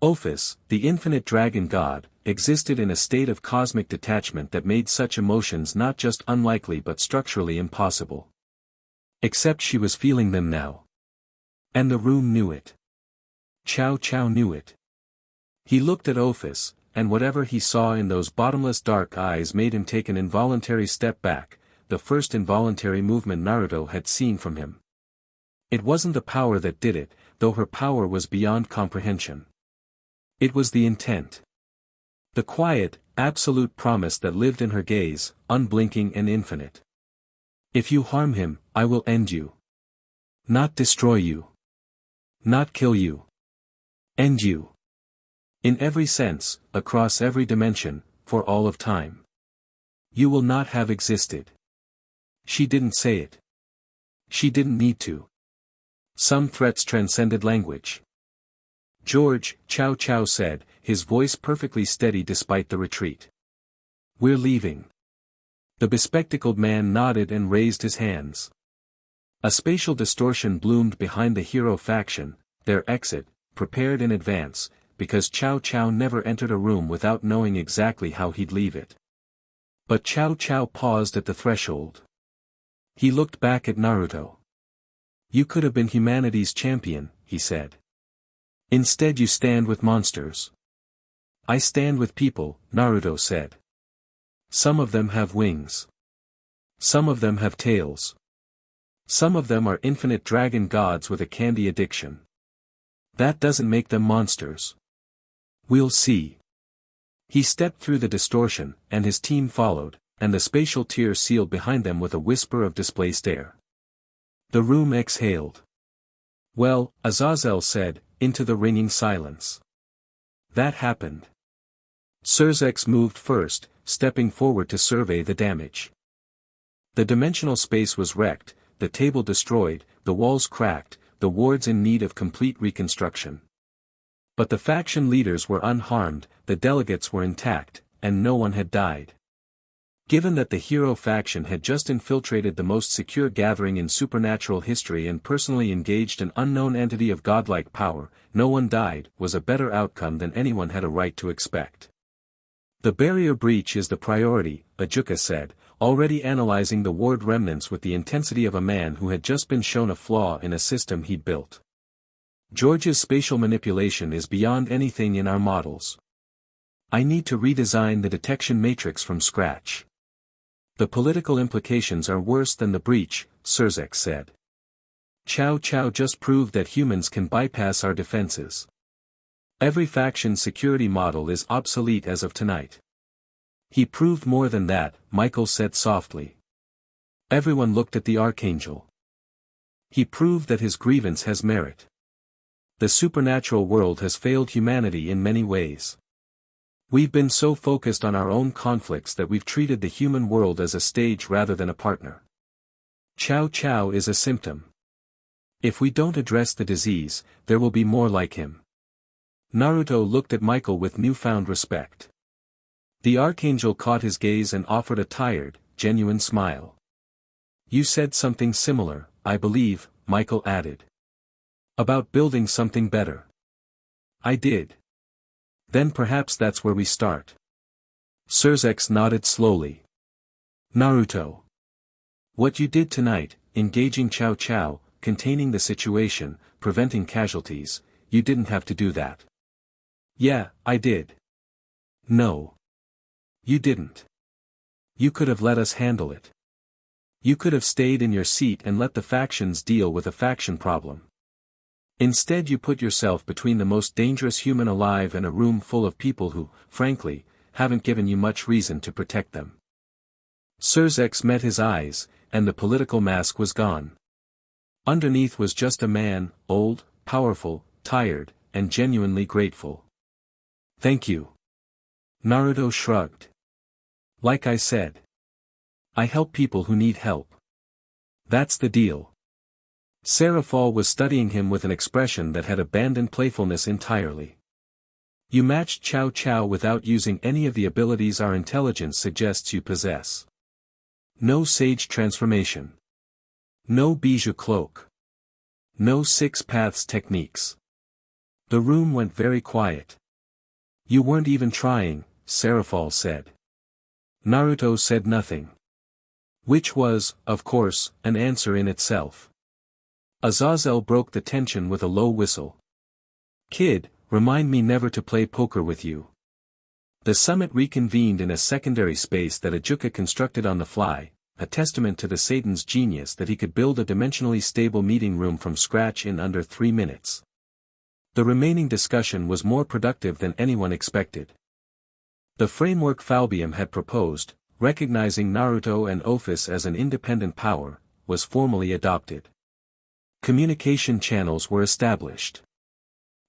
Ophis, the infinite dragon god, existed in a state of cosmic detachment that made such emotions not just unlikely but structurally impossible. Except she was feeling them now. And the room knew it. Chow Chow knew it. He looked at Ophis, and whatever he saw in those bottomless dark eyes made him take an involuntary step back, the first involuntary movement Naruto had seen from him. It wasn't the power that did it, though her power was beyond comprehension. It was the intent. The quiet, absolute promise that lived in her gaze, unblinking and infinite. If you harm him, I will end you. Not destroy you. Not kill you. End you. In every sense, across every dimension, for all of time. You will not have existed. She didn't say it. She didn't need to. Some threats transcended language. George, Chow Chow said, his voice perfectly steady despite the retreat. We're leaving. The bespectacled man nodded and raised his hands. A spatial distortion bloomed behind the hero faction, their exit, prepared in advance, because Chow Chow never entered a room without knowing exactly how he'd leave it. But Chow Chow paused at the threshold. He looked back at Naruto. You could have been humanity's champion, he said. Instead you stand with monsters. I stand with people, Naruto said. Some of them have wings. Some of them have tails. Some of them are infinite dragon gods with a candy addiction. That doesn't make them monsters. We'll see. He stepped through the distortion, and his team followed, and the spatial tier sealed behind them with a whisper of displaced air. The room exhaled. Well, Azazel said, into the ringing silence. That happened. Surzex moved first, stepping forward to survey the damage. The dimensional space was wrecked, the table destroyed, the walls cracked, the wards in need of complete reconstruction. But the faction leaders were unharmed, the delegates were intact, and no one had died. Given that the hero faction had just infiltrated the most secure gathering in supernatural history and personally engaged an unknown entity of godlike power, no one died, was a better outcome than anyone had a right to expect. The barrier breach is the priority, Ajuka said, already analyzing the ward remnants with the intensity of a man who had just been shown a flaw in a system he'd built. George's spatial manipulation is beyond anything in our models. I need to redesign the detection matrix from scratch. The political implications are worse than the breach, Surzex said. Chow Chow just proved that humans can bypass our defenses. Every faction's security model is obsolete as of tonight. He proved more than that, Michael said softly. Everyone looked at the Archangel. He proved that his grievance has merit. The supernatural world has failed humanity in many ways. We've been so focused on our own conflicts that we've treated the human world as a stage rather than a partner. Chow Chow is a symptom. If we don't address the disease, there will be more like him. Naruto looked at Michael with newfound respect. The Archangel caught his gaze and offered a tired, genuine smile. You said something similar, I believe, Michael added. About building something better. I did. Then perhaps that's where we start. Surzex nodded slowly. Naruto. What you did tonight, engaging Chow Chow, containing the situation, preventing casualties, you didn't have to do that. Yeah, I did. No. You didn't. You could have let us handle it. You could have stayed in your seat and let the factions deal with a faction problem. Instead you put yourself between the most dangerous human alive and a room full of people who, frankly, haven't given you much reason to protect them. Surzex met his eyes, and the political mask was gone. Underneath was just a man, old, powerful, tired, and genuinely grateful. Thank you. Naruto shrugged. Like I said. I help people who need help. That's the deal. Seraphol was studying him with an expression that had abandoned playfulness entirely. You matched Chow Chow without using any of the abilities our intelligence suggests you possess. No sage transformation. No bijou cloak. No six paths techniques. The room went very quiet. You weren't even trying, Seraphal said. Naruto said nothing. Which was, of course, an answer in itself. Azazel broke the tension with a low whistle. Kid, remind me never to play poker with you. The summit reconvened in a secondary space that Ajuka constructed on the fly, a testament to the Satan's genius that he could build a dimensionally stable meeting room from scratch in under 3 minutes. The remaining discussion was more productive than anyone expected. The framework Falbium had proposed, recognizing Naruto and Ophis as an independent power, was formally adopted. Communication channels were established.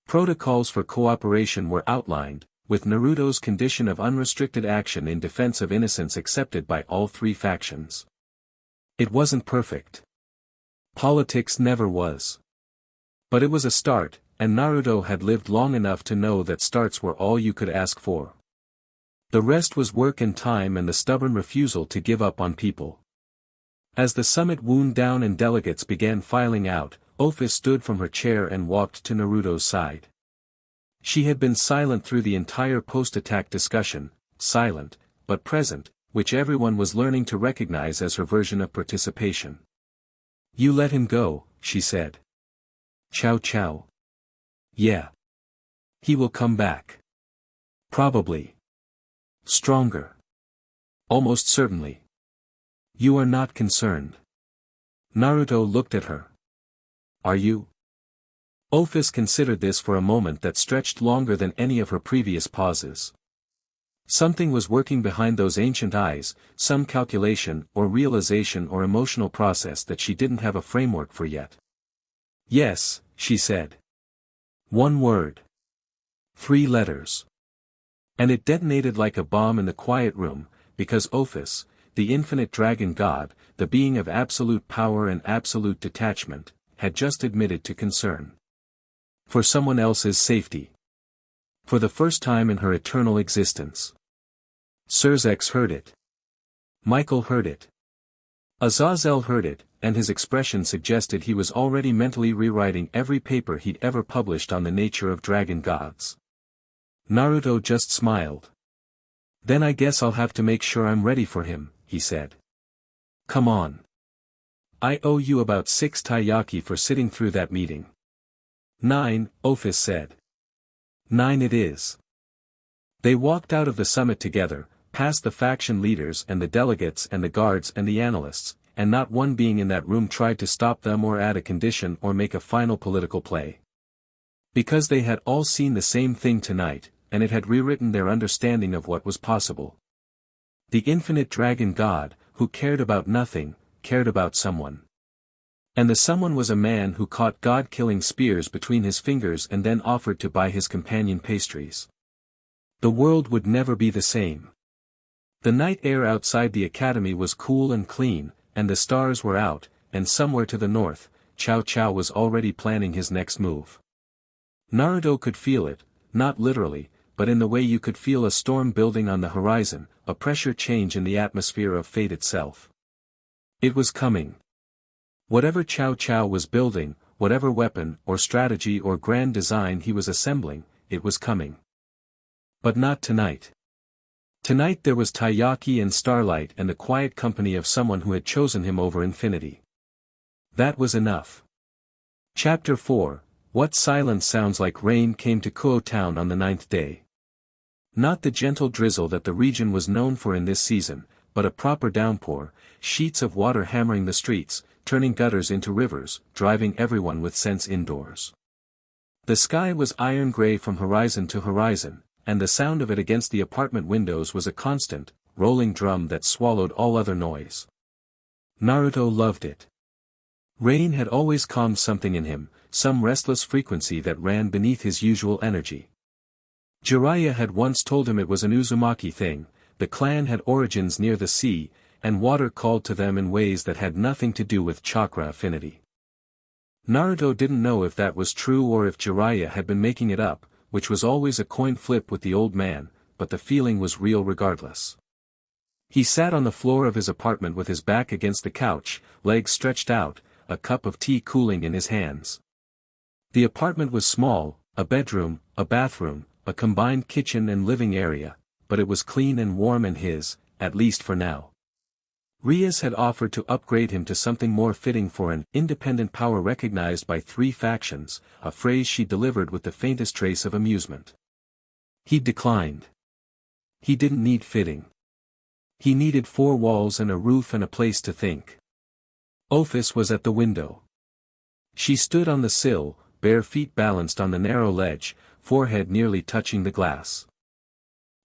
Protocols for cooperation were outlined, with Naruto's condition of unrestricted action in defense of innocence accepted by all 3 factions. It wasn't perfect. Politics never was. But it was a start, and Naruto had lived long enough to know that starts were all you could ask for. The rest was work and time and the stubborn refusal to give up on people. As the summit wound down and delegates began filing out, Ophis stood from her chair and walked to Naruto's side. She had been silent through the entire post-attack discussion, silent, but present, which everyone was learning to recognize as her version of participation. You let him go, she said. Chow Chow. Yeah. He will come back. Probably. Stronger. Almost certainly. You are not concerned. Naruto looked at her. Are you? Ophis considered this for a moment that stretched longer than any of her previous pauses. Something was working behind those ancient eyes, some calculation or realization or emotional process that she didn't have a framework for yet. Yes, she said. 1 word. 3 letters. And it detonated like a bomb in the quiet room, because Ophis, the infinite dragon god, the being of absolute power and absolute detachment, had just admitted to concern. For someone else's safety. For the first time in her eternal existence. Serzex heard it. Michael heard it. Azazel heard it, and his expression suggested he was already mentally rewriting every paper he'd ever published on the nature of dragon gods. Naruto just smiled. Then I guess I'll have to make sure I'm ready for him, he said. Come on. I owe you about 6 taiyaki for sitting through that meeting. 9, Ophis said. 9 it is. They walked out of the summit together, past the faction leaders and the delegates and the guards and the analysts, and not one being in that room tried to stop them or add a condition or make a final political play. Because they had all seen the same thing tonight, and it had rewritten their understanding of what was possible. The infinite dragon god, who cared about nothing, cared about someone. And the someone was a man who caught god-killing spears between his fingers and then offered to buy his companion pastries. The world would never be the same. The night air outside the academy was cool and clean, and the stars were out, and somewhere to the north, Chow Chow was already planning his next move. Naruto could feel it, not literally, but in the way you could feel a storm building on the horizon, a pressure change in the atmosphere of fate itself. It was coming. Whatever Chow Chow was building, whatever weapon or strategy or grand design he was assembling, it was coming. But not tonight. Tonight there was taiyaki and starlight and the quiet company of someone who had chosen him over infinity. That was enough. Chapter 4, What Silence Sounds Like Rain came to Kuoh Town on the 9th day. Not the gentle drizzle that the region was known for in this season, but a proper downpour, sheets of water hammering the streets, turning gutters into rivers, driving everyone with sense indoors. The sky was iron gray from horizon to horizon, and the sound of it against the apartment windows was a constant, rolling drum that swallowed all other noise. Naruto loved it. Rain had always calmed something in him, some restless frequency that ran beneath his usual energy. Jiraiya had once told him it was an Uzumaki thing. The clan had origins near the sea, and water called to them in ways that had nothing to do with chakra affinity. Naruto didn't know if that was true or if Jiraiya had been making it up, which was always a coin flip with the old man, but the feeling was real regardless. He sat on the floor of his apartment with his back against the couch, legs stretched out, a cup of tea cooling in his hands. The apartment was small, a bedroom, a bathroom, a combined kitchen and living area, but it was clean and warm and his, at least for now. Rias had offered to upgrade him to something more fitting for an independent power recognized by 3 factions, a phrase she delivered with the faintest trace of amusement. He declined. He didn't need fitting. He needed 4 walls and a roof and a place to think. Ophis was at the window. She stood on the sill, bare feet balanced on the narrow ledge, forehead nearly touching the glass.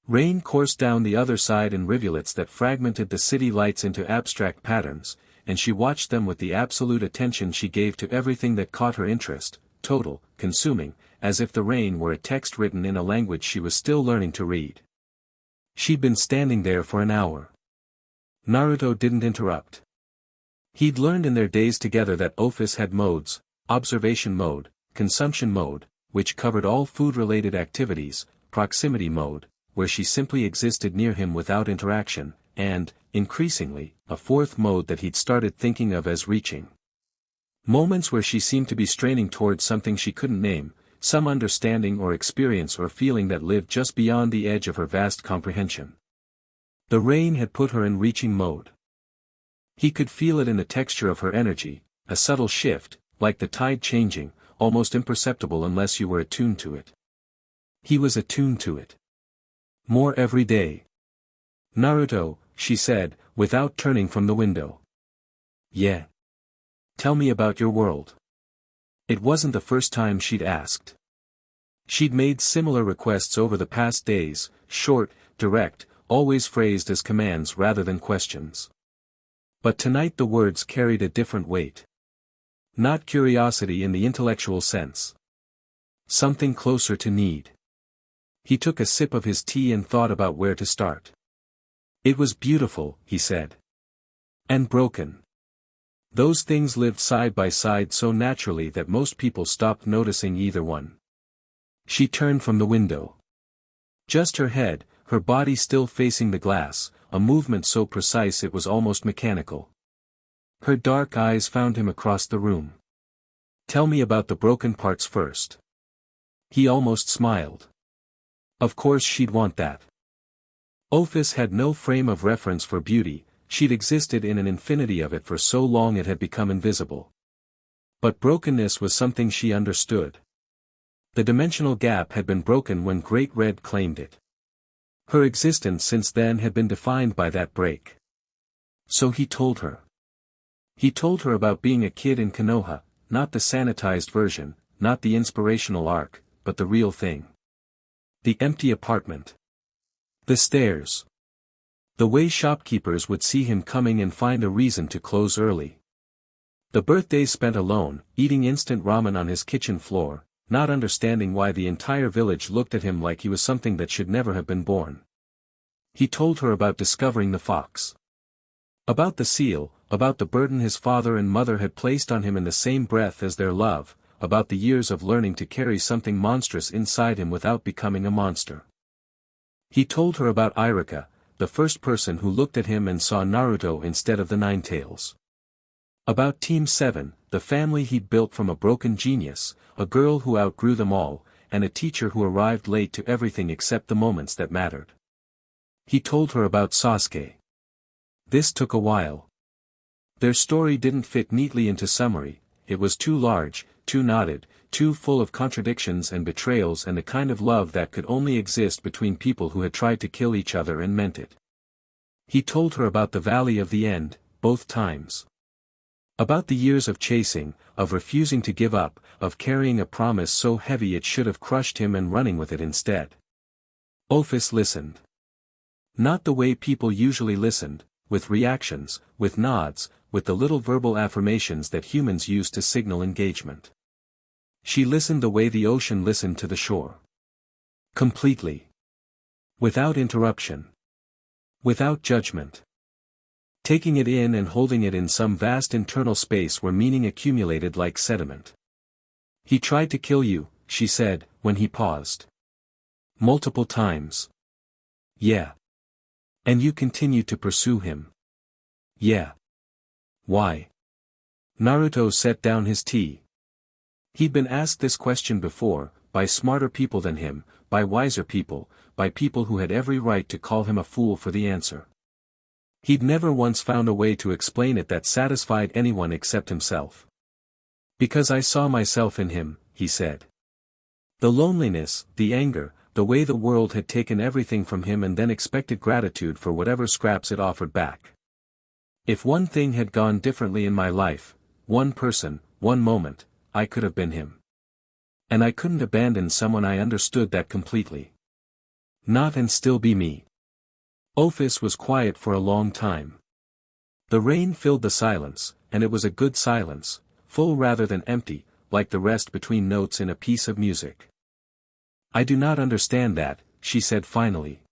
Rain coursed down the other side in rivulets that fragmented the city lights into abstract patterns, and she watched them with the absolute attention she gave to everything that caught her interest, total, consuming, as if the rain were a text written in a language she was still learning to read. She'd been standing there for an hour. Naruto didn't interrupt. He'd learned in their days together that Ophis had modes, observation mode, consumption mode, which covered all food-related activities, proximity mode, where she simply existed near him without interaction, and, increasingly, a 4th mode that he'd started thinking of as reaching. Moments where she seemed to be straining towards something she couldn't name, some understanding or experience or feeling that lived just beyond the edge of her vast comprehension. The rain had put her in reaching mode. He could feel it in the texture of her energy, a subtle shift, like the tide changing, almost imperceptible unless you were attuned to it. He was attuned to it. More every day. Naruto, she said, without turning from the window. Yeah. Tell me about your world. It wasn't the first time she'd asked. She'd made similar requests over the past days, short, direct, always phrased as commands rather than questions. But tonight the words carried a different weight. Not curiosity in the intellectual sense. Something closer to need. He took a sip of his tea and thought about where to start. It was beautiful, he said. And broken. Those things lived side by side so naturally that most people stopped noticing either one. She turned from the window. Just her head, her body still facing the glass, a movement so precise it was almost mechanical. Her dark eyes found him across the room. Tell me about the broken parts first. He almost smiled. Of course she'd want that. Ophis had no frame of reference for beauty, she'd existed in an infinity of it for so long it had become invisible. But brokenness was something she understood. The dimensional gap had been broken when Great Red claimed it. Her existence since then had been defined by that break. So he told her. He told her about being a kid in Konoha, not the sanitized version, not the inspirational arc, but the real thing. The empty apartment. The stairs. The way shopkeepers would see him coming and find a reason to close early. The birthdays spent alone, eating instant ramen on his kitchen floor, not understanding why the entire village looked at him like he was something that should never have been born. He told her about discovering the fox. About the seal, about the burden his father and mother had placed on him in the same breath as their love, about the years of learning to carry something monstrous inside him without becoming a monster. He told her about Irika, the first person who looked at him and saw Naruto instead of the Ninetales. About Team 7, the family he'd built from a broken genius, a girl who outgrew them all, and a teacher who arrived late to everything except the moments that mattered. He told her about Sasuke. This took a while. Their story didn't fit neatly into summary, it was too large, too knotted, too full of contradictions and betrayals and the kind of love that could only exist between people who had tried to kill each other and meant it. He told her about the Valley of the End, both times. About the years of chasing, of refusing to give up, of carrying a promise so heavy it should have crushed him and running with it instead. Ophis listened. Not the way people usually listened, with reactions, with nods, with the little verbal affirmations that humans use to signal engagement. She listened the way the ocean listened to the shore. Completely. Without interruption. Without judgment. Taking it in and holding it in some vast internal space where meaning accumulated like sediment. He tried to kill you, she said, when he paused. Multiple times. Yeah. And you continue to pursue him. Yeah. Why? Naruto set down his tea. He'd been asked this question before, by smarter people than him, by wiser people, by people who had every right to call him a fool for the answer. He'd never once found a way to explain it that satisfied anyone except himself. Because I saw myself in him, he said. The loneliness, the anger, the way the world had taken everything from him and then expected gratitude for whatever scraps it offered back. If one thing had gone differently in my life, one person, one moment, I could have been him. And I couldn't abandon someone I understood that completely. Not and still be me. Ophis was quiet for a long time. The rain filled the silence, and it was a good silence, full rather than empty, like the rest between notes in a piece of music. I do not understand that, she said finally.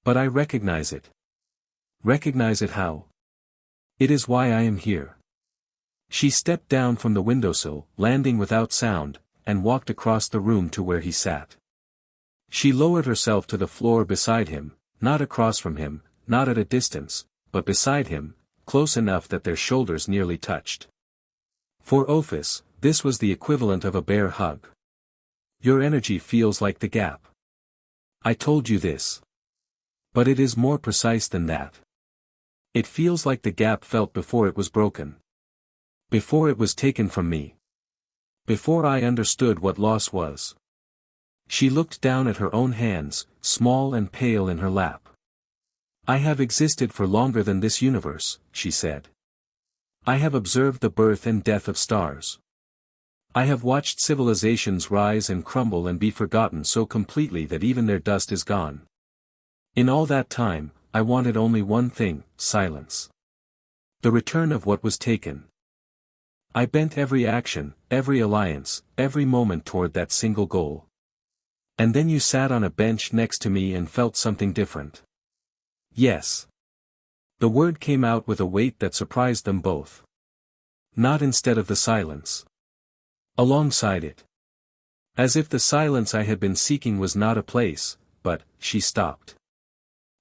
But I recognize it. Recognize it how? It is why I am here. She stepped down from the windowsill, landing without sound, and walked across the room to where he sat. She lowered herself to the floor beside him, not across from him, not at a distance, but beside him, close enough that their shoulders nearly touched. For Ophis, this was the equivalent of a bear hug. Your energy feels like the gap. I told you this. But it is more precise than that. It feels like the gap felt before it was broken. Before it was taken from me. Before I understood what loss was. She looked down at her own hands, small and pale in her lap. I have existed for longer than this universe, she said. I have observed the birth and death of stars. I have watched civilizations rise and crumble and be forgotten so completely that even their dust is gone. In all that time, I wanted only one thing, silence. The return of what was taken. I bent every action, every alliance, every moment toward that single goal. And then you sat on a bench next to me and felt something different. Yes. The word came out with a weight that surprised them both. Not instead of the silence. Alongside it. As if the silence I had been seeking was not a place, but, she stopped.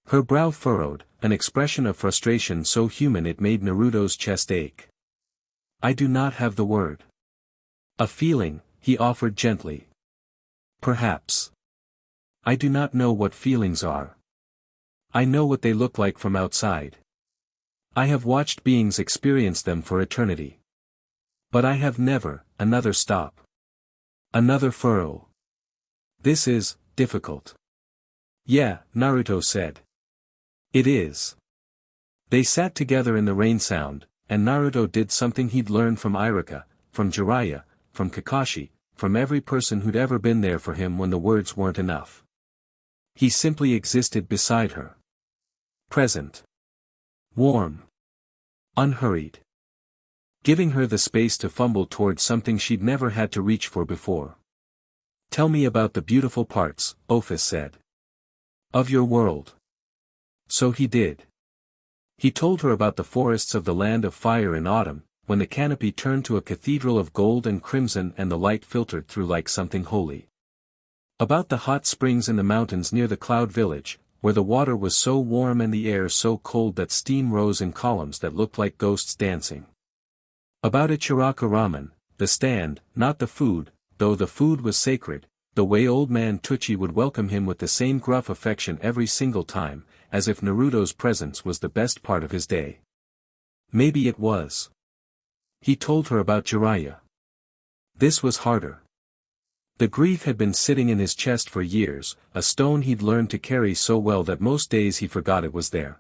Her brow furrowed, an expression of frustration so human it made Naruto's chest ache. I do not have the word. A feeling, he offered gently. Perhaps. I do not know what feelings are. I know what they look like from outside. I have watched beings experience them for eternity. But I have never, another stop. Another furrow. This is, difficult. Yeah, Naruto said. It is. They sat together in the rain sound, and Naruto did something he'd learned from Iruka, from Jiraiya, from Kakashi, from every person who'd ever been there for him when the words weren't enough. He simply existed beside her. Present. Warm. Unhurried. Giving her the space to fumble towards something she'd never had to reach for before. Tell me about the beautiful parts, Ophis said. Of your world. So he did. He told her about the forests of the land of fire in autumn, when the canopy turned to a cathedral of gold and crimson and the light filtered through like something holy. About the hot springs in the mountains near the cloud village, where the water was so warm and the air so cold that steam rose in columns that looked like ghosts dancing. About Ichiraka ramen, the stand, not the food, though the food was sacred, the way old man Tucci would welcome him with the same gruff affection every single time, as if Naruto's presence was the best part of his day. Maybe it was. He told her about Jiraiya. This was harder. The grief had been sitting in his chest for years, a stone he'd learned to carry so well that most days he forgot it was there.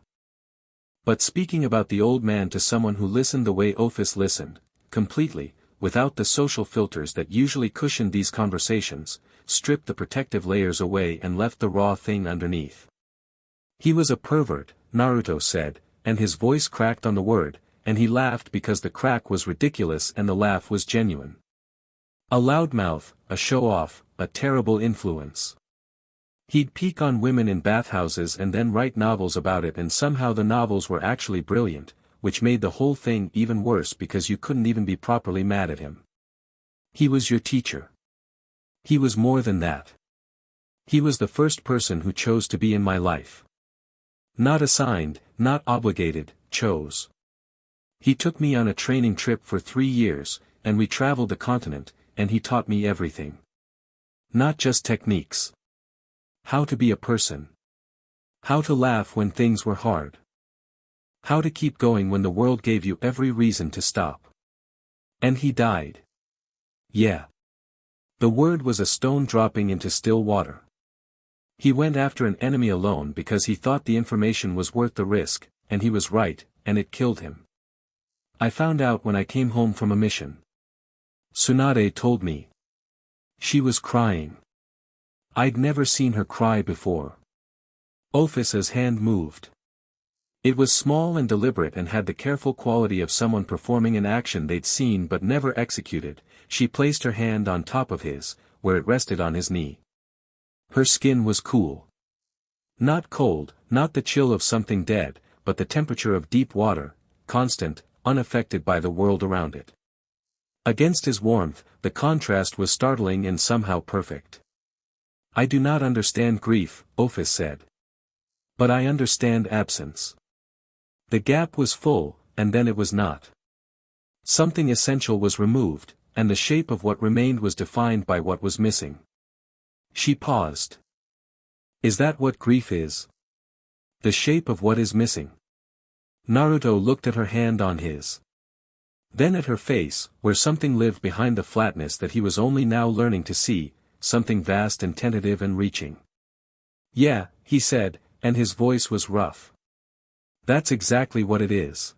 But speaking about the old man to someone who listened the way Ophis listened, completely, without the social filters that usually cushioned these conversations, stripped the protective layers away and left the raw thing underneath. He was a pervert, Naruto said, and his voice cracked on the word, and he laughed because the crack was ridiculous and the laugh was genuine. A loudmouth, a show-off, a terrible influence. He'd peek on women in bathhouses and then write novels about it, and somehow the novels were actually brilliant, which made the whole thing even worse because you couldn't even be properly mad at him. He was your teacher. He was more than that. He was the first person who chose to be in my life. Not assigned, not obligated, chose. He took me on a training trip for 3 years, and we traveled the continent, and he taught me everything. Not just techniques. How to be a person. How to laugh when things were hard. How to keep going when the world gave you every reason to stop. And he died. Yeah. The word was a stone dropping into still water. He went after an enemy alone because he thought the information was worth the risk, and he was right, and it killed him. I found out when I came home from a mission. Tsunade told me. She was crying. I'd never seen her cry before. Ophis's hand moved. It was small and deliberate and had the careful quality of someone performing an action they'd seen but never executed. She placed her hand on top of his, where it rested on his knee. Her skin was cool. Not cold, not the chill of something dead, but the temperature of deep water, constant, unaffected by the world around it. Against his warmth, the contrast was startling and somehow perfect. I do not understand grief, Ophis said. But I understand absence. The gap was full, and then it was not. Something essential was removed, and the shape of what remained was defined by what was missing. She paused. Is that what grief is? The shape of what is missing? Naruto looked at her hand on his. Then at her face, where something lived behind the flatness that he was only now learning to see, something vast and tentative and reaching. Yeah, he said, and his voice was rough. That's exactly what it is.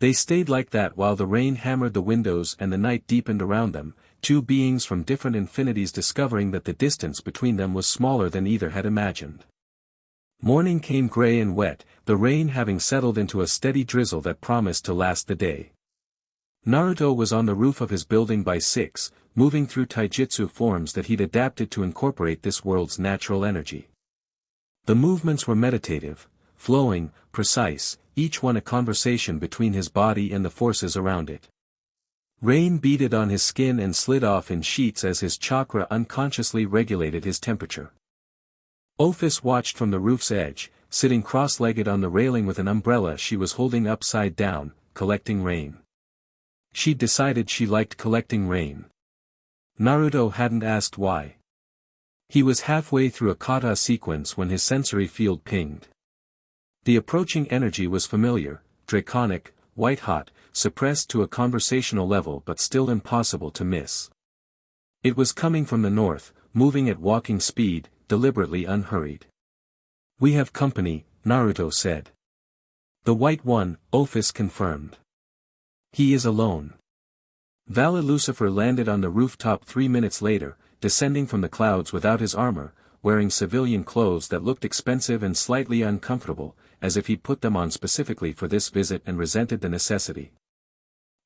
They stayed like that while the rain hammered the windows and the night deepened around them, two beings from different infinities discovering that the distance between them was smaller than either had imagined. Morning came gray and wet, the rain having settled into a steady drizzle that promised to last the day. Naruto was on the roof of his building by 6, moving through taijutsu forms that he'd adapted to incorporate this world's natural energy. The movements were meditative, flowing, precise, each one a conversation between his body and the forces around it. Rain beaded on his skin and slid off in sheets as his chakra unconsciously regulated his temperature. Ophis watched from the roof's edge, sitting cross-legged on the railing with an umbrella she was holding upside down, collecting rain. She'd decided she liked collecting rain. Naruto hadn't asked why. He was halfway through a kata sequence when his sensory field pinged. The approaching energy was familiar, draconic, white-hot, suppressed to a conversational level but still impossible to miss. It was coming from the north, moving at walking speed, deliberately unhurried. We have company, Naruto said. The White One, Ophis confirmed. He is alone. Valet Lucifer landed on the rooftop 3 minutes later, descending from the clouds without his armor, wearing civilian clothes that looked expensive and slightly uncomfortable, as if he'd put them on specifically for this visit and resented the necessity.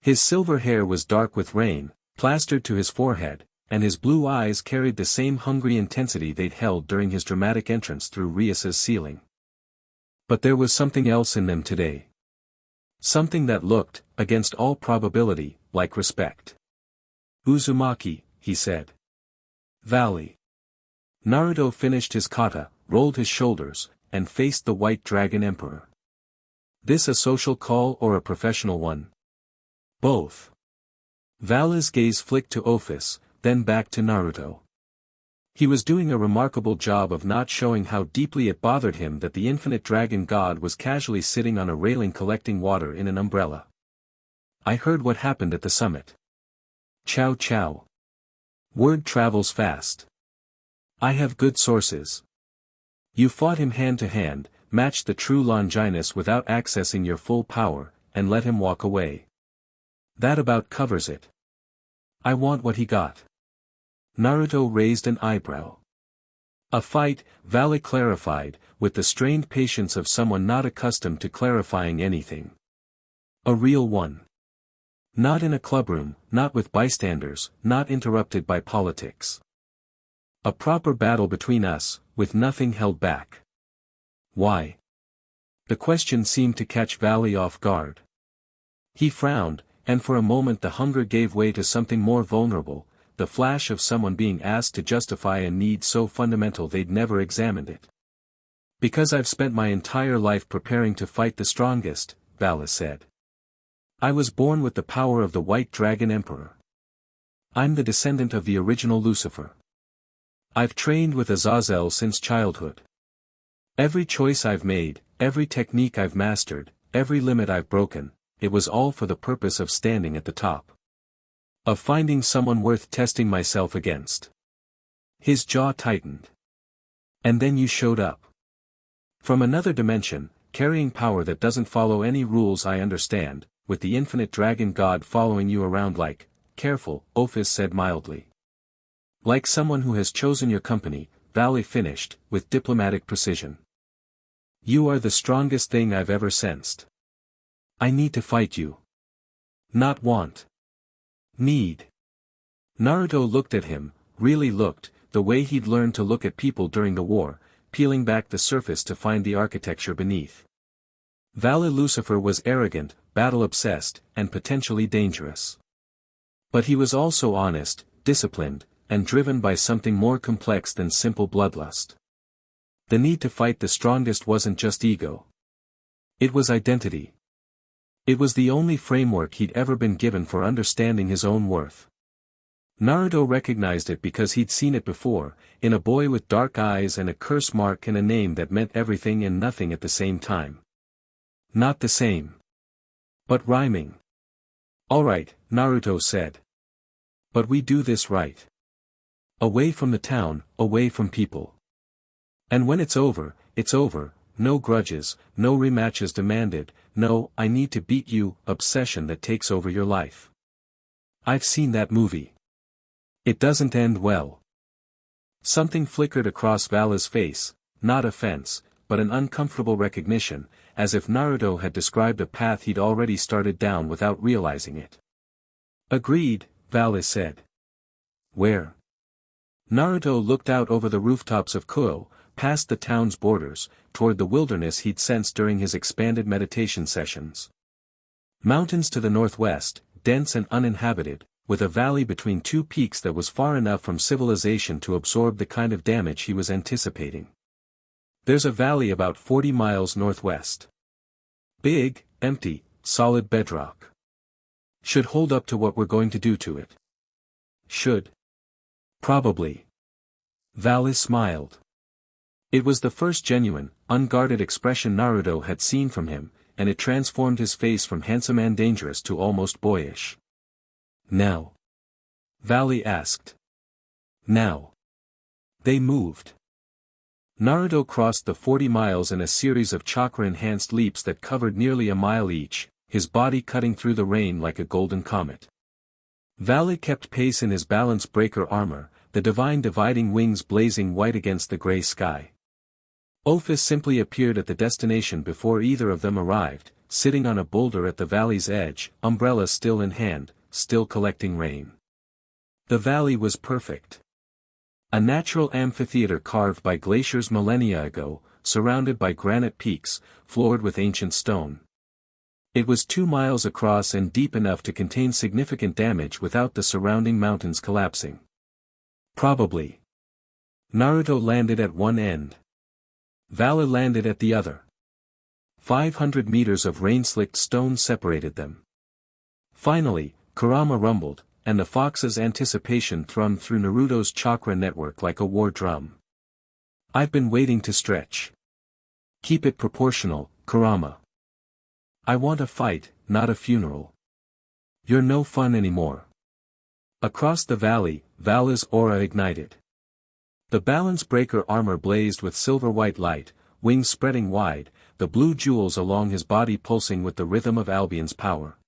His silver hair was dark with rain, plastered to his forehead, and his blue eyes carried the same hungry intensity they'd held during his dramatic entrance through Rias's ceiling. But there was something else in them today. Something that looked, against all probability, like respect. Uzumaki, he said. Valley. Naruto finished his kata, rolled his shoulders, and faced the White Dragon Emperor. This a social call or a professional one? Both. Valle's gaze flicked to Ophis, then back to Naruto. He was doing a remarkable job of not showing how deeply it bothered him that the infinite dragon god was casually sitting on a railing collecting water in an umbrella. I heard what happened at the summit. Chow chow. Word travels fast. I have good sources. You fought him hand to hand, matched the true Longinus without accessing your full power, and let him walk away. That about covers it. I want what he got. Naruto raised an eyebrow. A fight, Valle clarified, with the strained patience of someone not accustomed to clarifying anything. A real one. Not in a clubroom, not with bystanders, not interrupted by politics. A proper battle between us, with nothing held back. Why? The question seemed to catch Valle off guard. He frowned, and for a moment the hunger gave way to something more vulnerable, the flash of someone being asked to justify a need so fundamental they'd never examined it. Because I've spent my entire life preparing to fight the strongest, Valis said. I was born with the power of the White Dragon Emperor. I'm the descendant of the original Lucifer. I've trained with Azazel since childhood. Every choice I've made, every technique I've mastered, every limit I've broken, it was all for the purpose of standing at the top. Of finding someone worth testing myself against. His jaw tightened. And then you showed up. From another dimension, carrying power that doesn't follow any rules I understand, with the infinite dragon god following you around like, careful, Ophis said mildly. Like someone who has chosen your company, Valley finished, with diplomatic precision. You are the strongest thing I've ever sensed. I need to fight you. Not want. Need. Naruto looked at him, really looked, the way he'd learned to look at people during the war, peeling back the surface to find the architecture beneath. Valley Lucifer was arrogant, battle-obsessed, and potentially dangerous. But he was also honest, disciplined, and driven by something more complex than simple bloodlust. The need to fight the strongest wasn't just ego. It was identity. It was the only framework he'd ever been given for understanding his own worth. Naruto recognized it because he'd seen it before, in a boy with dark eyes and a curse mark and a name that meant everything and nothing at the same time. Not the same. But rhyming. Alright, Naruto said. But we do this right. Away from the town, away from people. And when it's over, no grudges, no rematches demanded, no I need to beat you obsession that takes over your life. I've seen that movie. It doesn't end well. Something flickered across Vala's face, not offense, but an uncomfortable recognition, as if Naruto had described a path he'd already started down without realizing it. Agreed, Valis said. Where? Naruto looked out over the rooftops of Kuoh, past the town's borders, toward the wilderness he'd sensed during his expanded meditation sessions. Mountains to the northwest, dense and uninhabited, with a valley between two peaks that was far enough from civilization to absorb the kind of damage he was anticipating. There's a valley about 40 miles northwest. Big, empty, solid bedrock. Should hold up to what we're going to do to it. Should. Probably. Valis smiled. It was the first genuine, unguarded expression Naruto had seen from him, and it transformed his face from handsome and dangerous to almost boyish. Now? Valley asked. Now. They moved. Naruto crossed the 40 miles in a series of chakra-enhanced leaps that covered nearly a mile each, his body cutting through the rain like a golden comet. Valley kept pace in his balance breaker armor, the divine dividing wings blazing white against the gray sky. Ophis simply appeared at the destination before either of them arrived, sitting on a boulder at the valley's edge, umbrella still in hand, still collecting rain. The valley was perfect. A natural amphitheater carved by glaciers millennia ago, surrounded by granite peaks, floored with ancient stone. It was 2 miles across and deep enough to contain significant damage without the surrounding mountains collapsing. Probably. Naruto landed at one end. Vala landed at the other. 500 meters of rain-slicked stone separated them. Finally, Kurama rumbled, and the fox's anticipation thrummed through Naruto's chakra network like a war drum. I've been waiting to stretch. Keep it proportional, Kurama. I want a fight, not a funeral. You're no fun anymore. Across the valley, Vala's aura ignited. The balance breaker armor blazed with silver-white light, wings spreading wide, the blue jewels along his body pulsing with the rhythm of Albion's power.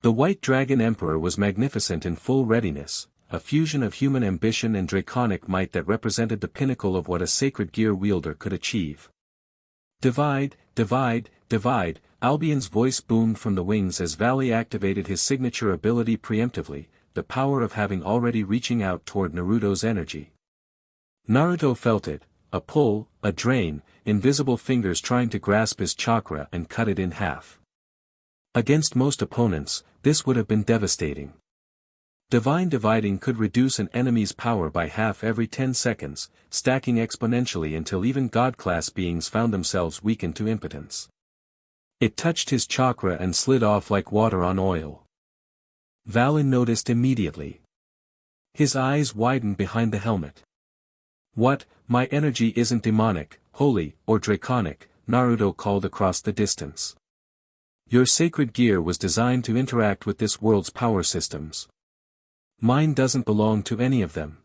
The White Dragon Emperor was magnificent in full readiness, a fusion of human ambition and draconic might that represented the pinnacle of what a sacred gear wielder could achieve. Divide, divide, divide, Albion's voice boomed from the wings as Valley activated his signature ability preemptively, the power of having already reaching out toward Naruto's energy. Naruto felt it, a pull, a drain, invisible fingers trying to grasp his chakra and cut it in half. Against most opponents, this would have been devastating. Divine Dividing could reduce an enemy's power by half every 10 seconds, stacking exponentially until even God-class beings found themselves weakened to impotence. It touched his chakra and slid off like water on oil. Valen noticed immediately. His eyes widened behind the helmet. "What, my energy isn't demonic, holy, or draconic," Naruto called across the distance. "Your sacred gear was designed to interact with this world's power systems. Mine doesn't belong to any of them."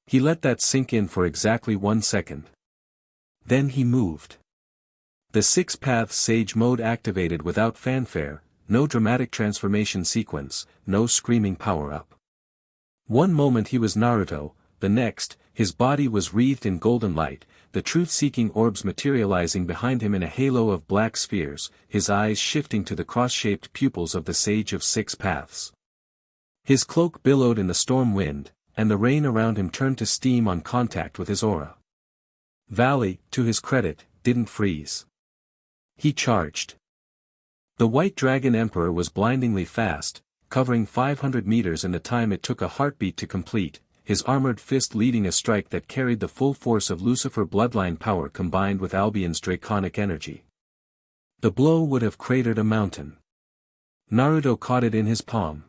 He let that sink in for exactly 1 second. Then he moved. The 6 paths Sage mode activated without fanfare, no dramatic transformation sequence, no screaming power-up. One moment he was Naruto, the next, his body was wreathed in golden light, the truth-seeking orbs materializing behind him in a halo of black spheres, his eyes shifting to the cross-shaped pupils of the Sage of 6 Paths. His cloak billowed in the storm wind, and the rain around him turned to steam on contact with his aura. Valley, to his credit, didn't freeze. He charged. The White Dragon Emperor was blindingly fast, covering 500 meters in the time it took a heartbeat to complete, his armored fist leading a strike that carried the full force of Lucifer bloodline power combined with Albion's draconic energy. The blow would have cratered a mountain. Naruto caught it in his palm.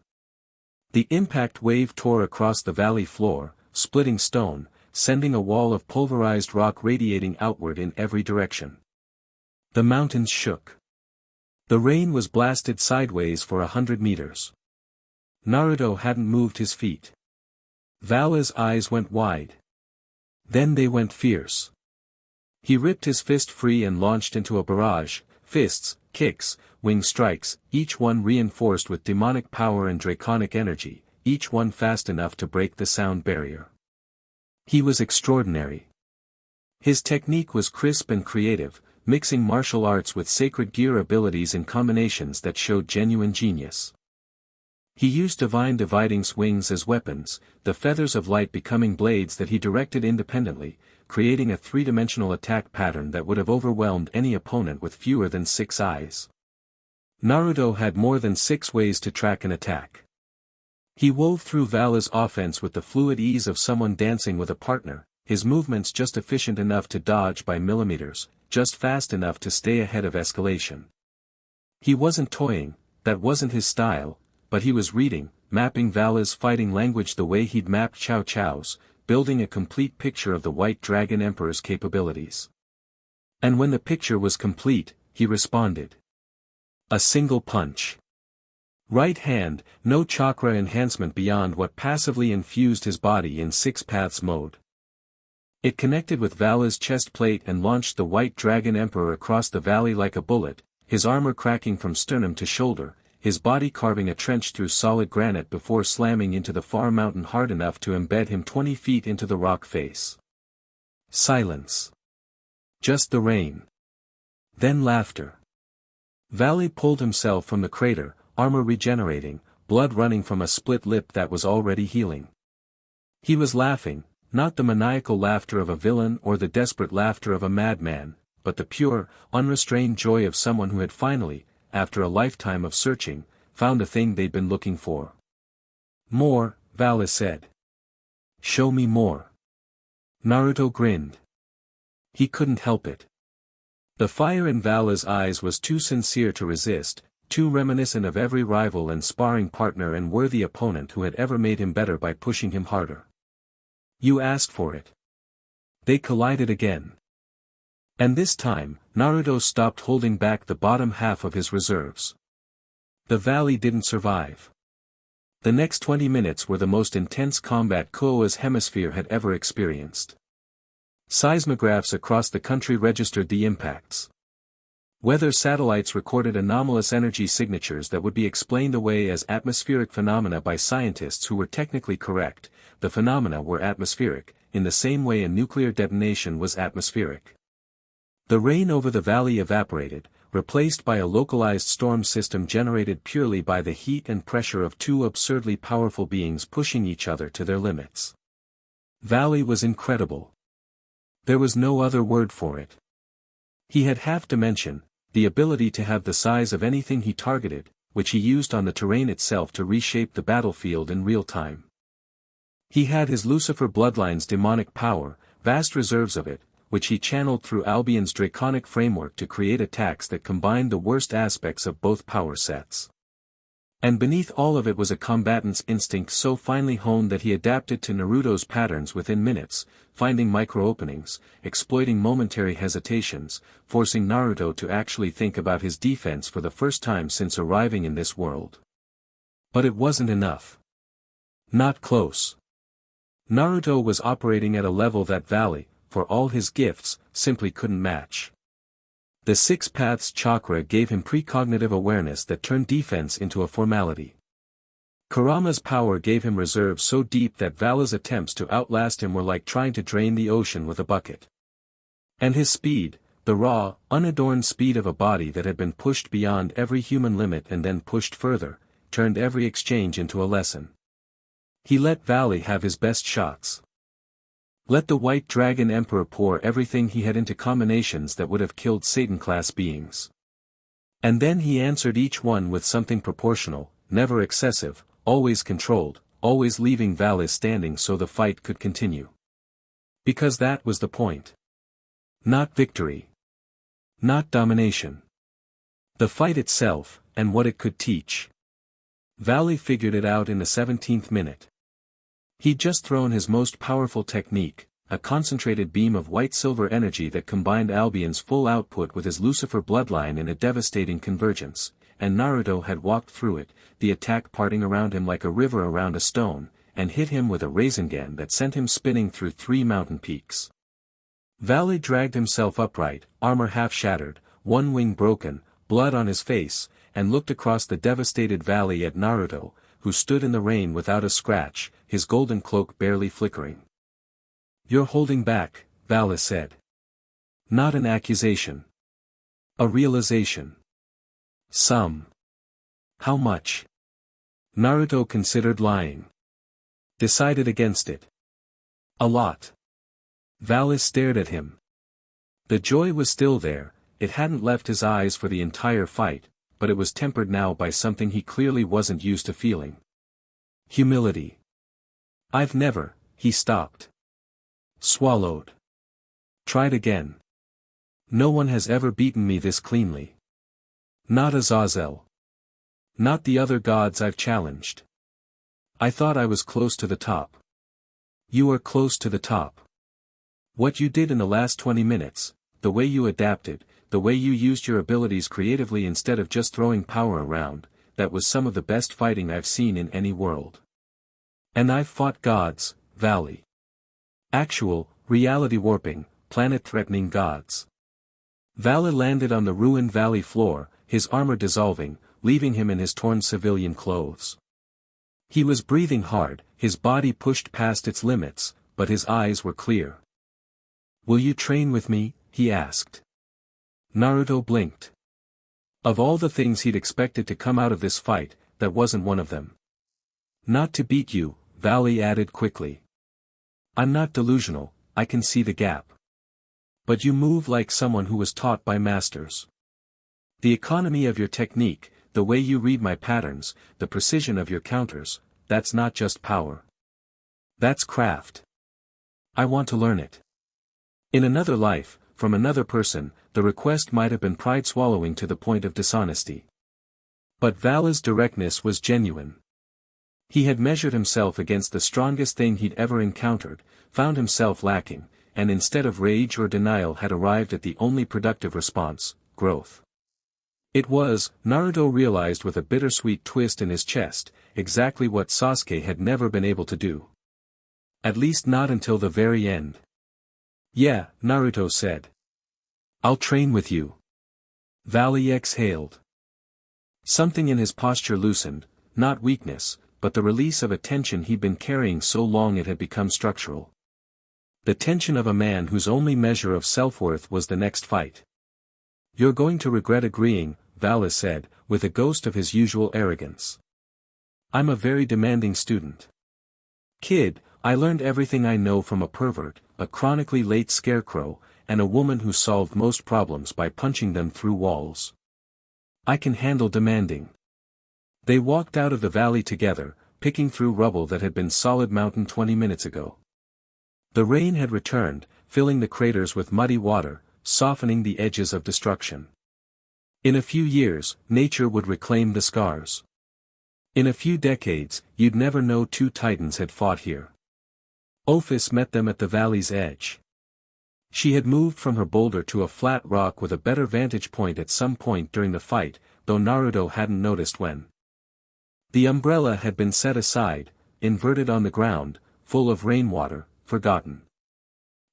The impact wave tore across the valley floor, splitting stone, sending a wall of pulverized rock radiating outward in every direction. The mountains shook. The rain was blasted sideways for 100 meters. Naruto hadn't moved his feet. Vala's eyes went wide. Then they went fierce. He ripped his fist free and launched into a barrage, fists, kicks, wing strikes, each one reinforced with demonic power and draconic energy, each one fast enough to break the sound barrier. He was extraordinary. His technique was crisp and creative, mixing martial arts with sacred gear abilities in combinations that showed genuine genius. He used Divine Dividing's wings as weapons, the feathers of light becoming blades that he directed independently, creating a three-dimensional attack pattern that would have overwhelmed any opponent with fewer than 6 eyes. Naruto had more than 6 ways to track an attack. He wove through Vala's offense with the fluid ease of someone dancing with a partner, his movements just efficient enough to dodge by millimeters, just fast enough to stay ahead of escalation. He wasn't toying, that wasn't his style, but he was reading, mapping Vala's fighting language the way he'd mapped Cao Cao's, building a complete picture of the White Dragon Emperor's capabilities. And when the picture was complete, he responded. A single punch. Right hand, no chakra enhancement beyond what passively infused his body in 6 paths mode. It connected with Vala's chest plate and launched the White Dragon Emperor across the valley like a bullet, his armor cracking from sternum to shoulder, his body carving a trench through solid granite before slamming into the far mountain hard enough to embed him 20 feet into the rock face. Silence. Just the rain. Then laughter. Valley pulled himself from the crater, armor regenerating, blood running from a split lip that was already healing. He was laughing, not the maniacal laughter of a villain or the desperate laughter of a madman, but the pure, unrestrained joy of someone who had finally, after a lifetime of searching, found the thing they'd been looking for. More, Valley said. Show me more. Naruto grinned. He couldn't help it. The fire in Vala's eyes was too sincere to resist, too reminiscent of every rival and sparring partner and worthy opponent who had ever made him better by pushing him harder. You asked for it. They collided again. And this time, Naruto stopped holding back the bottom half of his reserves. The valley didn't survive. The next 20 minutes were the most intense combat Kuoh's hemisphere had ever experienced. Seismographs across the country registered the impacts. Weather satellites recorded anomalous energy signatures that would be explained away as atmospheric phenomena by scientists who were technically correct. The phenomena were atmospheric, in the same way a nuclear detonation was atmospheric. The rain over the valley evaporated, replaced by a localized storm system generated purely by the heat and pressure of 2 absurdly powerful beings pushing each other to their limits. Valley was incredible. There was no other word for it. He had half dimension, the ability to have the size of anything he targeted, which he used on the terrain itself to reshape the battlefield in real time. He had his Lucifer bloodline's demonic power, vast reserves of it, which he channeled through Albion's draconic framework to create attacks that combined the worst aspects of both power sets. And beneath all of it was a combatant's instinct so finely honed that he adapted to Naruto's patterns within minutes, finding micro-openings, exploiting momentary hesitations, forcing Naruto to actually think about his defense for the first time since arriving in this world. But it wasn't enough. Not close. Naruto was operating at a level that Valley, for all his gifts, simply couldn't match. The Six Paths chakra gave him precognitive awareness that turned defense into a formality. Kurama's power gave him reserves so deep that Vala's attempts to outlast him were like trying to drain the ocean with a bucket. And his speed, the raw, unadorned speed of a body that had been pushed beyond every human limit and then pushed further, turned every exchange into a lesson. He let Valley have his best shots. Let the White Dragon Emperor pour everything he had into combinations that would have killed Satan-class beings. And then he answered each one with something proportional, never excessive, always controlled, always leaving Valley standing so the fight could continue. Because that was the point. Not victory. Not domination. The fight itself, and what it could teach. Valley figured it out in the 17th minute. He'd just thrown his most powerful technique, a concentrated beam of white-silver energy that combined Albion's full output with his Lucifer bloodline in a devastating convergence, and Naruto had walked through it, the attack parting around him like a river around a stone, and hit him with a Rasengan that sent him spinning through 3 mountain peaks. Valley dragged himself upright, armor half shattered, one wing broken, blood on his face, and looked across the devastated valley at Naruto, who stood in the rain without a scratch, his golden cloak barely flickering. "You're holding back," Valley said. Not an accusation. A realization. Some. How much? Naruto considered lying. Decided against it. A lot. Valley stared at him. The joy was still there, it hadn't left his eyes for the entire fight, but it was tempered now by something he clearly wasn't used to feeling. Humility. "I've never," he stopped. Swallowed. Tried again. "No one has ever beaten me this cleanly. Not Azazel. Not the other gods I've challenged. I thought I was close to the top. You are close to the top. What you did in the last 20 minutes, the way you adapted, the way you used your abilities creatively instead of just throwing power around, that was some of the best fighting I've seen in any world. And I've fought gods, Valley. Actual, reality-warping, planet-threatening gods." Valley landed on the ruined valley floor, his armor dissolving, leaving him in his torn civilian clothes. He was breathing hard, his body pushed past its limits, but his eyes were clear. "Will you train with me?" he asked. Naruto blinked. Of all the things he'd expected to come out of this fight, that wasn't one of them. "Not to beat you," Valley added quickly. "I'm not delusional, I can see the gap. But you move like someone who was taught by masters. The economy of your technique, the way you read my patterns, the precision of your counters, that's not just power. That's craft. I want to learn it. In another life, from another person, the request might have been pride-swallowing to the point of dishonesty. But Vala's directness was genuine. He had measured himself against the strongest thing he'd ever encountered, found himself lacking, and instead of rage or denial had arrived at the only productive response, growth. It was, Naruto realized with a bittersweet twist in his chest, exactly what Sasuke had never been able to do. At least not until the very end. "Yeah," Naruto said. "I'll train with you." Valley exhaled. Something in his posture loosened, not weakness, but the release of a tension he'd been carrying so long it had become structural. The tension of a man whose only measure of self-worth was the next fight. "You're going to regret agreeing," Valley said, with a ghost of his usual arrogance. "I'm a very demanding student. Kid, I learned everything I know from a pervert, a chronically late scarecrow, and a woman who solved most problems by punching them through walls. I can handle demanding. They walked out of the valley together, picking through rubble that had been solid mountain 20 minutes ago. The rain had returned, filling the craters with muddy water, softening the edges of destruction. In a few years, nature would reclaim the scars. In a few decades, you'd never know two titans had fought here. Ophis met them at the valley's edge. She had moved from her boulder to a flat rock with a better vantage point at some point during the fight, though Naruto hadn't noticed when. The umbrella had been set aside, inverted on the ground, full of rainwater, forgotten.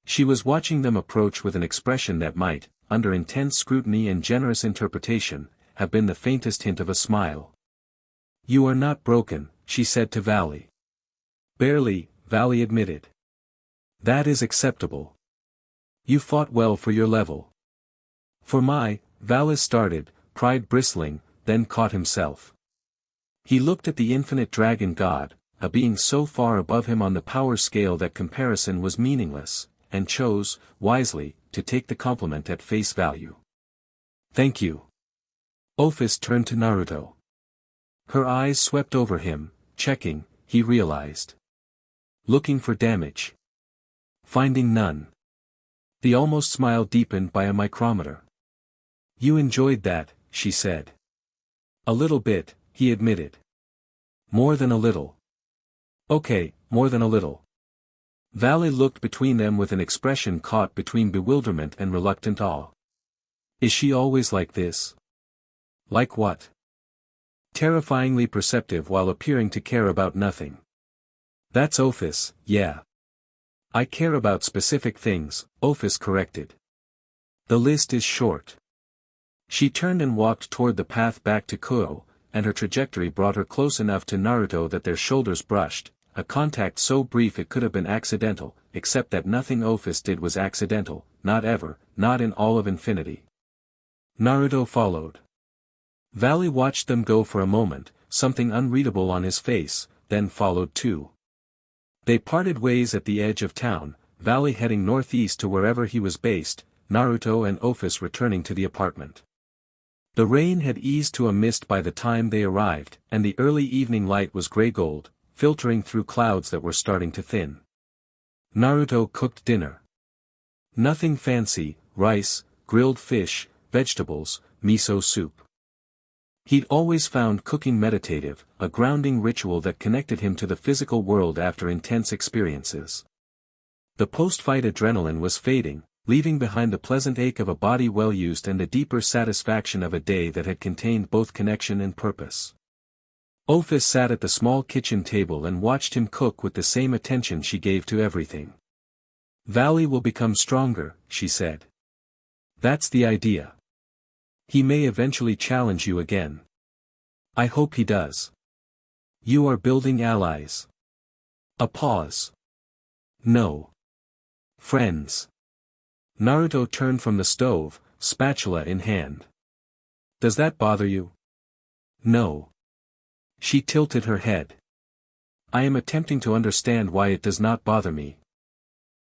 She was watching them approach with an expression that might, under intense scrutiny and generous interpretation, have been the faintest hint of a smile. "You are not broken," she said to Valley. "Barely," Valley admitted. "That is acceptable. You fought well for your level." "For my," Valley started, pride bristling, then caught himself. He looked at the infinite dragon god, a being so far above him on the power scale that comparison was meaningless, and chose, wisely, to take the compliment at face value. "Thank you." Ophis turned to Naruto. Her eyes swept over him, checking, he realized. Looking for damage. Finding none. The almost smile deepened by a micrometer. "You enjoyed that," she said. "A little bit," he admitted. "More than a little." "Okay, more than a little." Valley looked between them with an expression caught between bewilderment and reluctant awe. "Is she always like this?" "Like what?" "Terrifyingly perceptive while appearing to care about nothing." "That's Ophis, yeah." "I care about specific things," Ophis corrected. "The list is short." She turned and walked toward the path back to Kuoh, and her trajectory brought her close enough to Naruto that their shoulders brushed, a contact so brief it could have been accidental, except that nothing Ophis did was accidental, not ever, not in all of infinity. Naruto followed. Valley watched them go for a moment, something unreadable on his face, then followed too. They parted ways at the edge of town, Valley heading northeast to wherever he was based, Naruto and Ophis returning to the apartment. The rain had eased to a mist by the time they arrived, and the early evening light was gray-gold, filtering through clouds that were starting to thin. Naruto cooked dinner. Nothing fancy, rice, grilled fish, vegetables, miso soup. He'd always found cooking meditative, a grounding ritual that connected him to the physical world after intense experiences. The post-fight adrenaline was fading, leaving behind the pleasant ache of a body well used and the deeper satisfaction of a day that had contained both connection and purpose. Ophis sat at the small kitchen table and watched him cook with the same attention she gave to everything. "Valley will become stronger," she said. "That's the idea. He may eventually challenge you again. I hope he does. You are building allies." A pause. "No. Friends." Naruto turned from the stove, spatula in hand. "Does that bother you?" "No." She tilted her head. "I am attempting to understand why it does not bother me.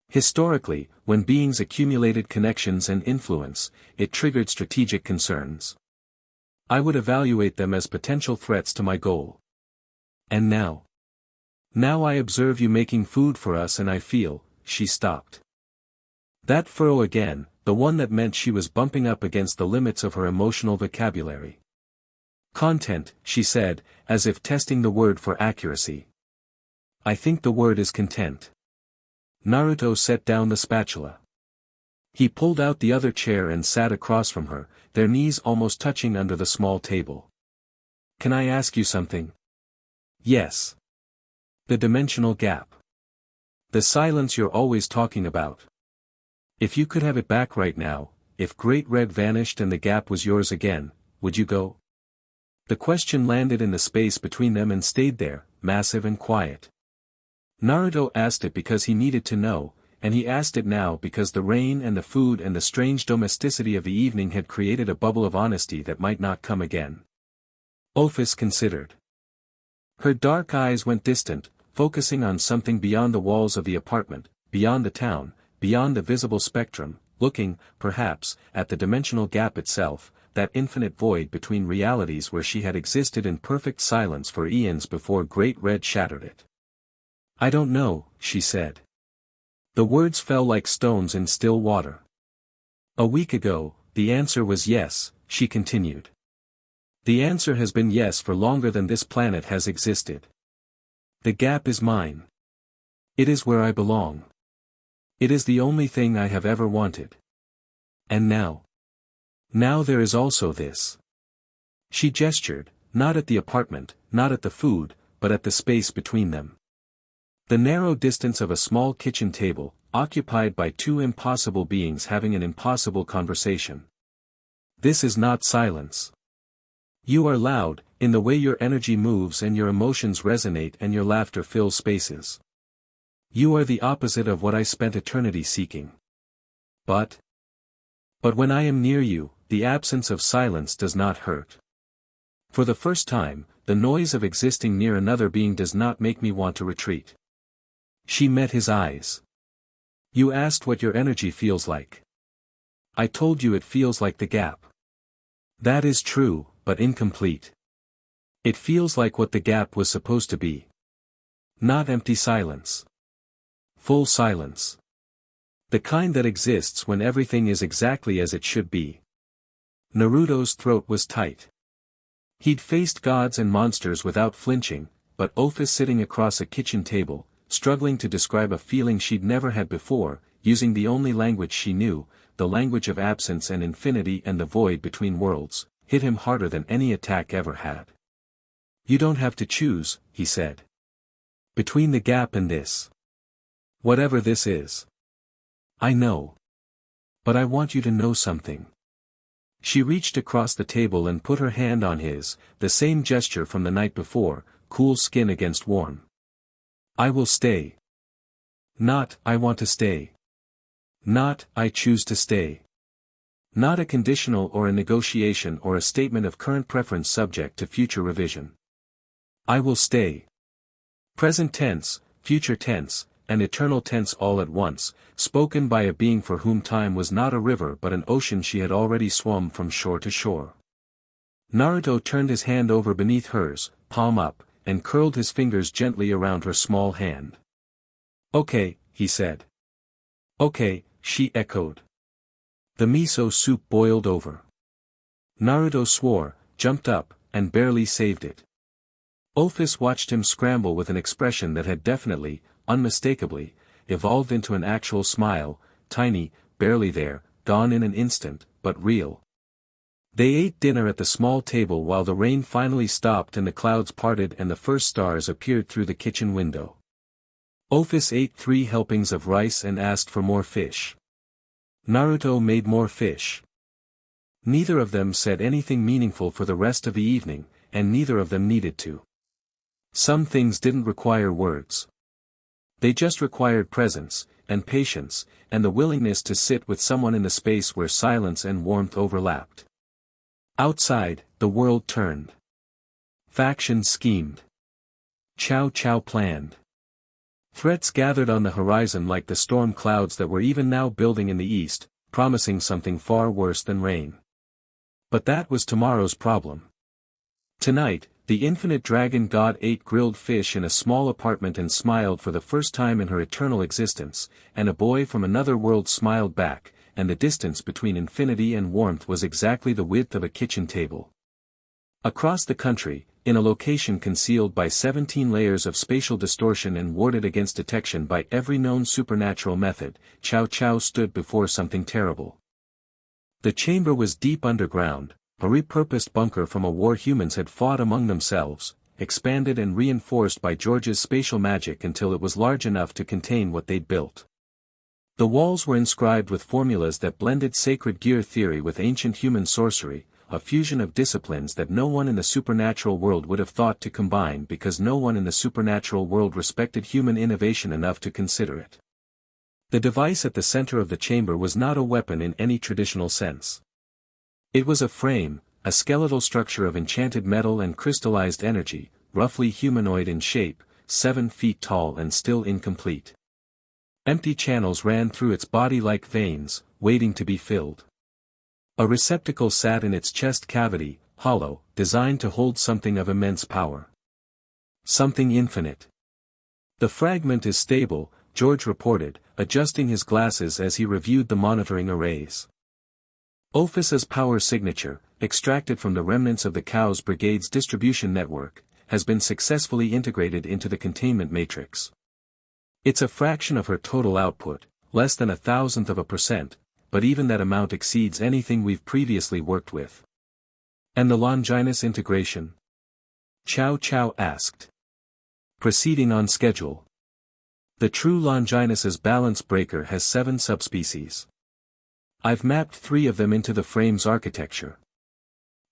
Historically, when beings accumulated connections and influence, it triggered strategic concerns. I would evaluate them as potential threats to my goal. And now? Now I observe you making food for us and I feel," she stopped. That furrow again, the one that meant she was bumping up against the limits of her emotional vocabulary. "Content," she said, as if testing the word for accuracy. "I think the word is content." Naruto set down the spatula. He pulled out the other chair and sat across from her, their knees almost touching under the small table. "Can I ask you something?" "Yes." "The dimensional gap. The silence you're always talking about. If you could have it back right now, if Great Red vanished and the gap was yours again, would you go?" The question landed in the space between them and stayed there, massive and quiet. Naruto asked it because he needed to know, and he asked it now because the rain and the food and the strange domesticity of the evening had created a bubble of honesty that might not come again. Ophis considered. Her dark eyes went distant, focusing on something beyond the walls of the apartment, beyond the town, beyond the visible spectrum, looking, perhaps, at the dimensional gap itself, that infinite void between realities where she had existed in perfect silence for eons before Great Red shattered it. "I don't know," she said. The words fell like stones in still water. "A week ago, the answer was yes," she continued. "The answer has been yes for longer than this planet has existed. The gap is mine. It is where I belong. It is the only thing I have ever wanted. And now there is also this." She gestured, not at the apartment, not at the food, but at the space between them. The narrow distance of a small kitchen table, occupied by two impossible beings having an impossible conversation. This is not silence. You are loud, in the way your energy moves and your emotions resonate and your laughter fills spaces. You are the opposite of what I spent eternity seeking. But when I am near you, the absence of silence does not hurt. For the first time, the noise of existing near another being does not make me want to retreat. She met his eyes. "You asked what your energy feels like. I told you it feels like the gap. That is true, but incomplete. It feels like what the gap was supposed to be. Not empty silence. Full silence. The kind that exists when everything is exactly as it should be." Naruto's throat was tight. He'd faced gods and monsters without flinching, but Ophis sitting across a kitchen table, struggling to describe a feeling she'd never had before, using the only language she knew, the language of absence and infinity and the void between worlds, hit him harder than any attack ever had. "You don't have to choose," he said. "Between the gap and this. Whatever this is. I know. But I want you to know something." She reached across the table and put her hand on his, the same gesture from the night before, cool skin against warm. "I will stay. Not, I want to stay. Not, I choose to stay. Not a conditional or a negotiation or a statement of current preference subject to future revision. I will stay." Present tense, future tense, and eternal tense all at once, spoken by a being for whom time was not a river but an ocean she had already swum from shore to shore. Naruto turned his hand over beneath hers, palm up, and curled his fingers gently around her small hand. "Okay," he said. "Okay," she echoed. The miso soup boiled over. Naruto swore, jumped up, and barely saved it. Ophis watched him scramble with an expression that had definitely, unmistakably, evolved into an actual smile, tiny, barely there, gone in an instant, but real. They ate dinner at the small table while the rain finally stopped and the clouds parted and the first stars appeared through the kitchen window. Ophis ate 3 helpings of rice and asked for more fish. Naruto made more fish. Neither of them said anything meaningful for the rest of the evening, and neither of them needed to. Some things didn't require words. They just required presence, and patience, and the willingness to sit with someone in the space where silence and warmth overlapped. Outside, the world turned. Factions schemed. Chow Chow planned. Threats gathered on the horizon like the storm clouds that were even now building in the east, promising something far worse than rain. But that was tomorrow's problem. Tonight, the infinite dragon god ate grilled fish in a small apartment and smiled for the first time in her eternal existence, and a boy from another world smiled back, and the distance between infinity and warmth was exactly the width of a kitchen table. Across the country, in a location concealed by 17 layers of spatial distortion and warded against detection by every known supernatural method, Chow Chow stood before something terrible. The chamber was deep underground, a repurposed bunker from a war humans had fought among themselves, expanded and reinforced by George's spatial magic until it was large enough to contain what they'd built. The walls were inscribed with formulas that blended sacred gear theory with ancient human sorcery, a fusion of disciplines that no one in the supernatural world would have thought to combine because no one in the supernatural world respected human innovation enough to consider it. The device at the center of the chamber was not a weapon in any traditional sense. It was a frame, a skeletal structure of enchanted metal and crystallized energy, roughly humanoid in shape, 7 feet tall and still incomplete. Empty channels ran through its body like veins, waiting to be filled. A receptacle sat in its chest cavity, hollow, designed to hold something of immense power. Something infinite. The fragment is stable, George reported, adjusting his glasses as he reviewed the monitoring arrays. Ophis's power signature, extracted from the remnants of the Chaos Brigade's distribution network, has been successfully integrated into the containment matrix. It's a fraction of her total output, less than 0.1%, but even that amount exceeds anything we've previously worked with. And the Longinus integration? Chow Chow asked. Proceeding on schedule. The true Longinus's balance breaker has 7 subspecies. I've mapped 3 of them into the frame's architecture.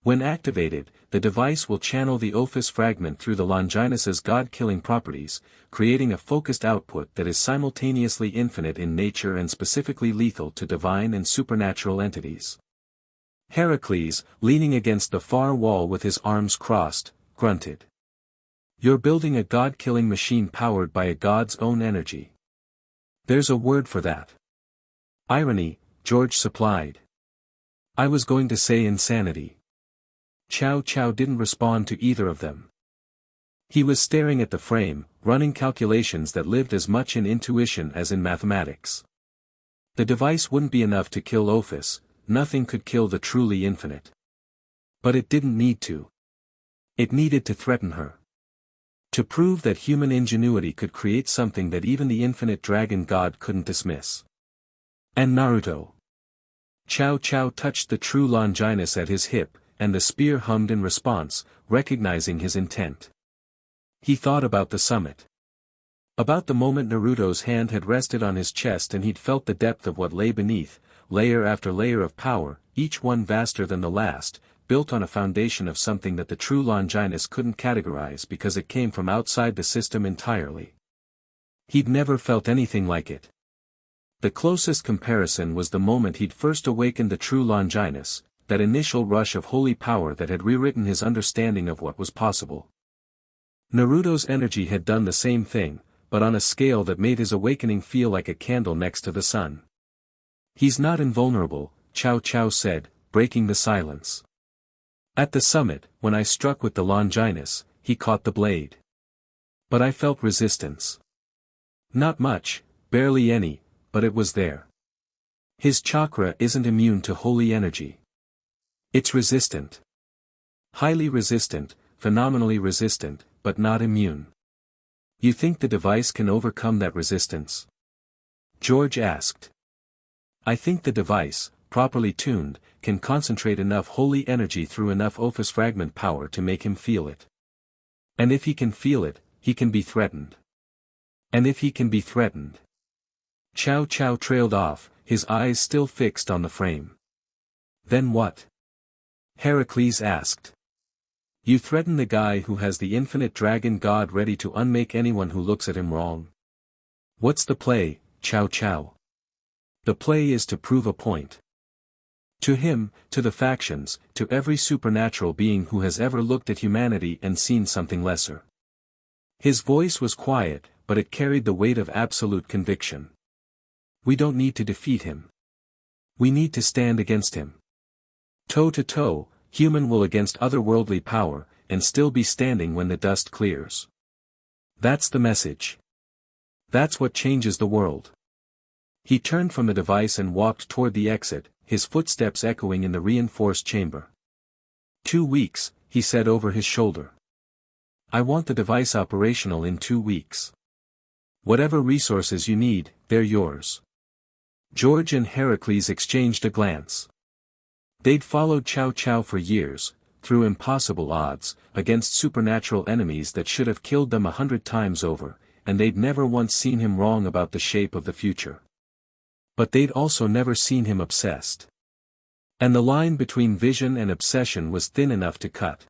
When activated, the device will channel the Ophis fragment through the Longinus's god-killing properties, creating a focused output that is simultaneously infinite in nature and specifically lethal to divine and supernatural entities. Heracles, leaning against the far wall with his arms crossed, grunted. You're building a god-killing machine powered by a god's own energy. There's a word for that. Irony, George supplied. I was going to say insanity. Chow Chow didn't respond to either of them. He was staring at the frame, running calculations that lived as much in intuition as in mathematics. The device wouldn't be enough to kill Ophis, nothing could kill the truly infinite. But it didn't need to. It needed to threaten her. To prove that human ingenuity could create something that even the infinite dragon god couldn't dismiss. And Naruto. Chow Chow touched the true Longinus at his hip, and the spear hummed in response, recognizing his intent. He thought about the summit. About the moment Naruto's hand had rested on his chest and he'd felt the depth of what lay beneath, layer after layer of power, each one vaster than the last, built on a foundation of something that the true Longinus couldn't categorize because it came from outside the system entirely. He'd never felt anything like it. The closest comparison was the moment he'd first awakened the true Longinus, that initial rush of holy power that had rewritten his understanding of what was possible. Naruto's energy had done the same thing, but on a scale that made his awakening feel like a candle next to the sun. He's not invulnerable, Chow Chow said, breaking the silence. At the summit, when I struck with the Longinus, he caught the blade. But I felt resistance. Not much, barely any, but it was there. His chakra isn't immune to holy energy. It's resistant. Highly resistant, phenomenally resistant, but not immune. You think the device can overcome that resistance? George asked. I think the device, properly tuned, can concentrate enough holy energy through enough Ophis fragment power to make him feel it. And if he can feel it, he can be threatened. And if he can be threatened. Chow Chow trailed off, his eyes still fixed on the frame. Then what? Heracles asked. You threaten the guy who has the infinite dragon god ready to unmake anyone who looks at him wrong. What's the play, Chow Chow? The play is to prove a point. To him, to the factions, to every supernatural being who has ever looked at humanity and seen something lesser. His voice was quiet, but it carried the weight of absolute conviction. We don't need to defeat him. We need to stand against him. Toe to toe, human will against otherworldly power, and still be standing when the dust clears. That's the message. That's what changes the world. He turned from the device and walked toward the exit, his footsteps echoing in the reinforced chamber. 2 weeks, he said over his shoulder. I want the device operational in 2 weeks. Whatever resources you need, they're yours. George and Heracles exchanged a glance. They'd followed Chow Chow for years, through impossible odds, against supernatural enemies that should have killed them 100 times over, and they'd never once seen him wrong about the shape of the future. But they'd also never seen him obsessed. And the line between vision and obsession was thin enough to cut.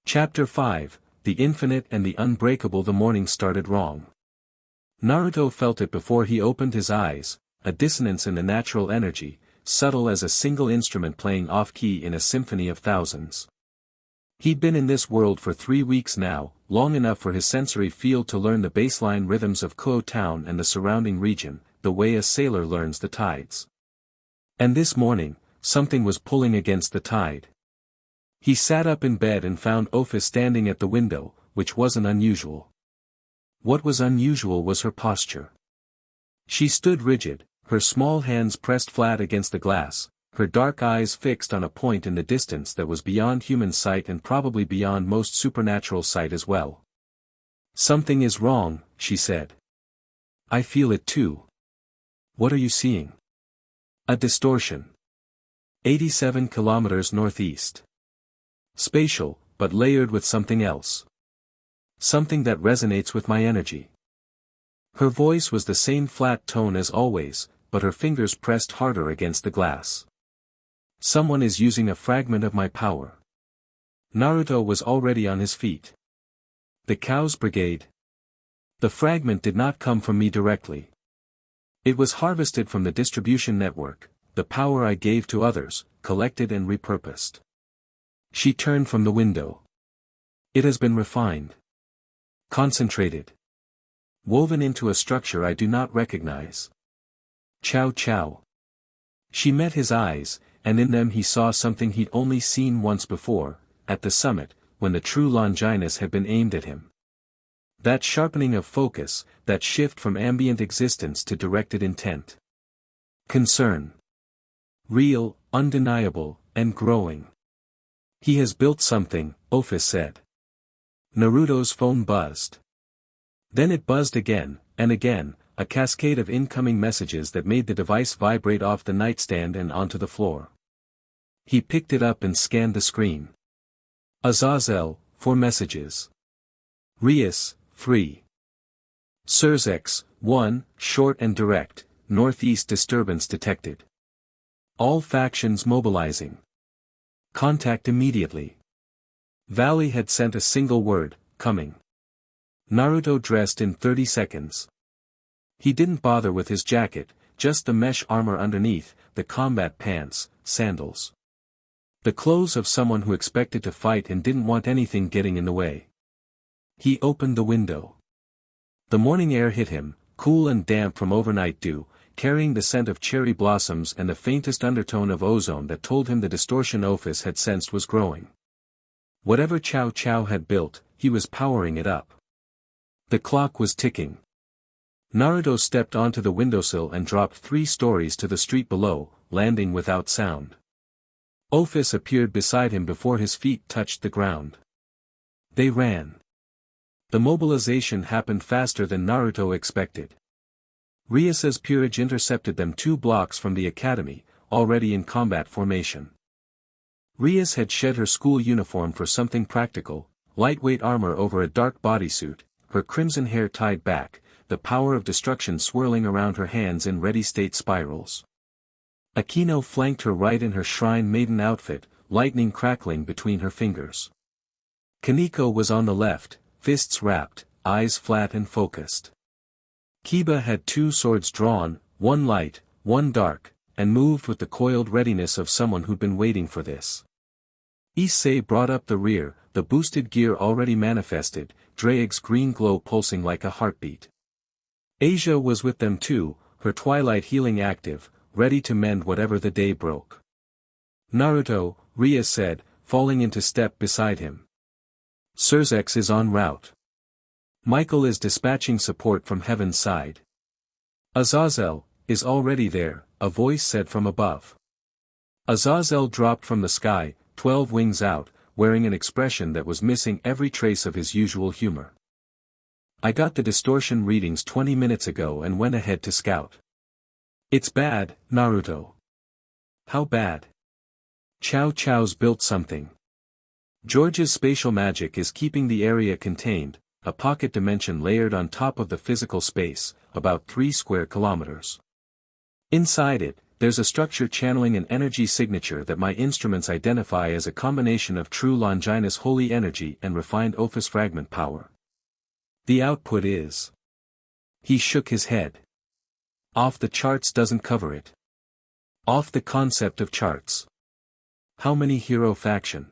Chapter 5, The Infinite and the Unbreakable. The morning started wrong. Naruto felt it before he opened his eyes, a dissonance in the natural energy, subtle as a single instrument playing off-key in a symphony of thousands. He'd been in this world for 3 weeks now, long enough for his sensory field to learn the baseline rhythms of Kuoh Town and the surrounding region, the way a sailor learns the tides. And this morning, something was pulling against the tide. He sat up in bed and found Ophis standing at the window, which wasn't unusual. What was unusual was her posture. She stood rigid, her small hands pressed flat against the glass, her dark eyes fixed on a point in the distance that was beyond human sight and probably beyond most supernatural sight as well. "Something is wrong," she said. "I feel it too." "What are you seeing?" "A distortion. 87 kilometers northeast. Spatial, but layered with something else. Something that resonates with my energy." Her voice was the same flat tone as always, but her fingers pressed harder against the glass. "Someone is using a fragment of my power." Naruto was already on his feet. "The Cow's Brigade?" "The fragment did not come from me directly. It was harvested from the distribution network, the power I gave to others, collected and repurposed." She turned from the window. "It has been refined. Concentrated. Woven into a structure I do not recognize." "Chow chow." She met his eyes, and in them he saw something he'd only seen once before, at the summit, when the true Longinus had been aimed at him. That sharpening of focus, that shift from ambient existence to directed intent. Concern. Real, undeniable, and growing. "He has built something," Ophis said. Naruto's phone buzzed. Then it buzzed again, and again, a cascade of incoming messages that made the device vibrate off the nightstand and onto the floor. He picked it up and scanned the screen. Azazel, 4 messages. Rias, 3. Surzex, 1, short and direct, northeast disturbance detected. All factions mobilizing. Contact immediately. Valley had sent a single word, coming. Naruto dressed in 30 seconds. He didn't bother with his jacket, just the mesh armor underneath, the combat pants, sandals. The clothes of someone who expected to fight and didn't want anything getting in the way. He opened the window. The morning air hit him, cool and damp from overnight dew, carrying the scent of cherry blossoms and the faintest undertone of ozone that told him the distortion Ophis had sensed was growing. Whatever Chow Chow had built, he was powering it up. The clock was ticking. Naruto stepped onto the windowsill and dropped 3 stories to the street below, landing without sound. Ophis appeared beside him before his feet touched the ground. They ran. The mobilization happened faster than Naruto expected. Rias's peerage intercepted them 2 blocks from the academy, already in combat formation. Rias had shed her school uniform for something practical, lightweight armor over a dark bodysuit, her crimson hair tied back, the power of destruction swirling around her hands in ready-state spirals. Akino flanked her right in her shrine maiden outfit, lightning crackling between her fingers. Kaneko was on the left, fists wrapped, eyes flat and focused. Kiba had 2 swords drawn, one light, one dark, and moved with the coiled readiness of someone who'd been waiting for this. Issei brought up the rear, the boosted gear already manifested, Draeg's green glow pulsing like a heartbeat. Asia was with them too, her twilight healing active, ready to mend whatever the day broke. "Naruto," Rias said, falling into step beside him. "Surzex is en route. Michael is dispatching support from Heaven's side. Azazel is already there," a voice said from above. Azazel dropped from the sky, 12 wings out, wearing an expression that was missing every trace of his usual humor. "I got the distortion readings 20 minutes ago and went ahead to scout." "It's bad, Naruto." "How bad?" "Chow Chow's built something. George's spatial magic is keeping the area contained, a pocket dimension layered on top of the physical space, about 3 square kilometers. Inside it, there's a structure channeling an energy signature that my instruments identify as a combination of true Longinus holy energy and refined Ophis fragment power. The output is..." He shook his head. "Off the charts doesn't cover it. Off the concept of charts. How many hero faction?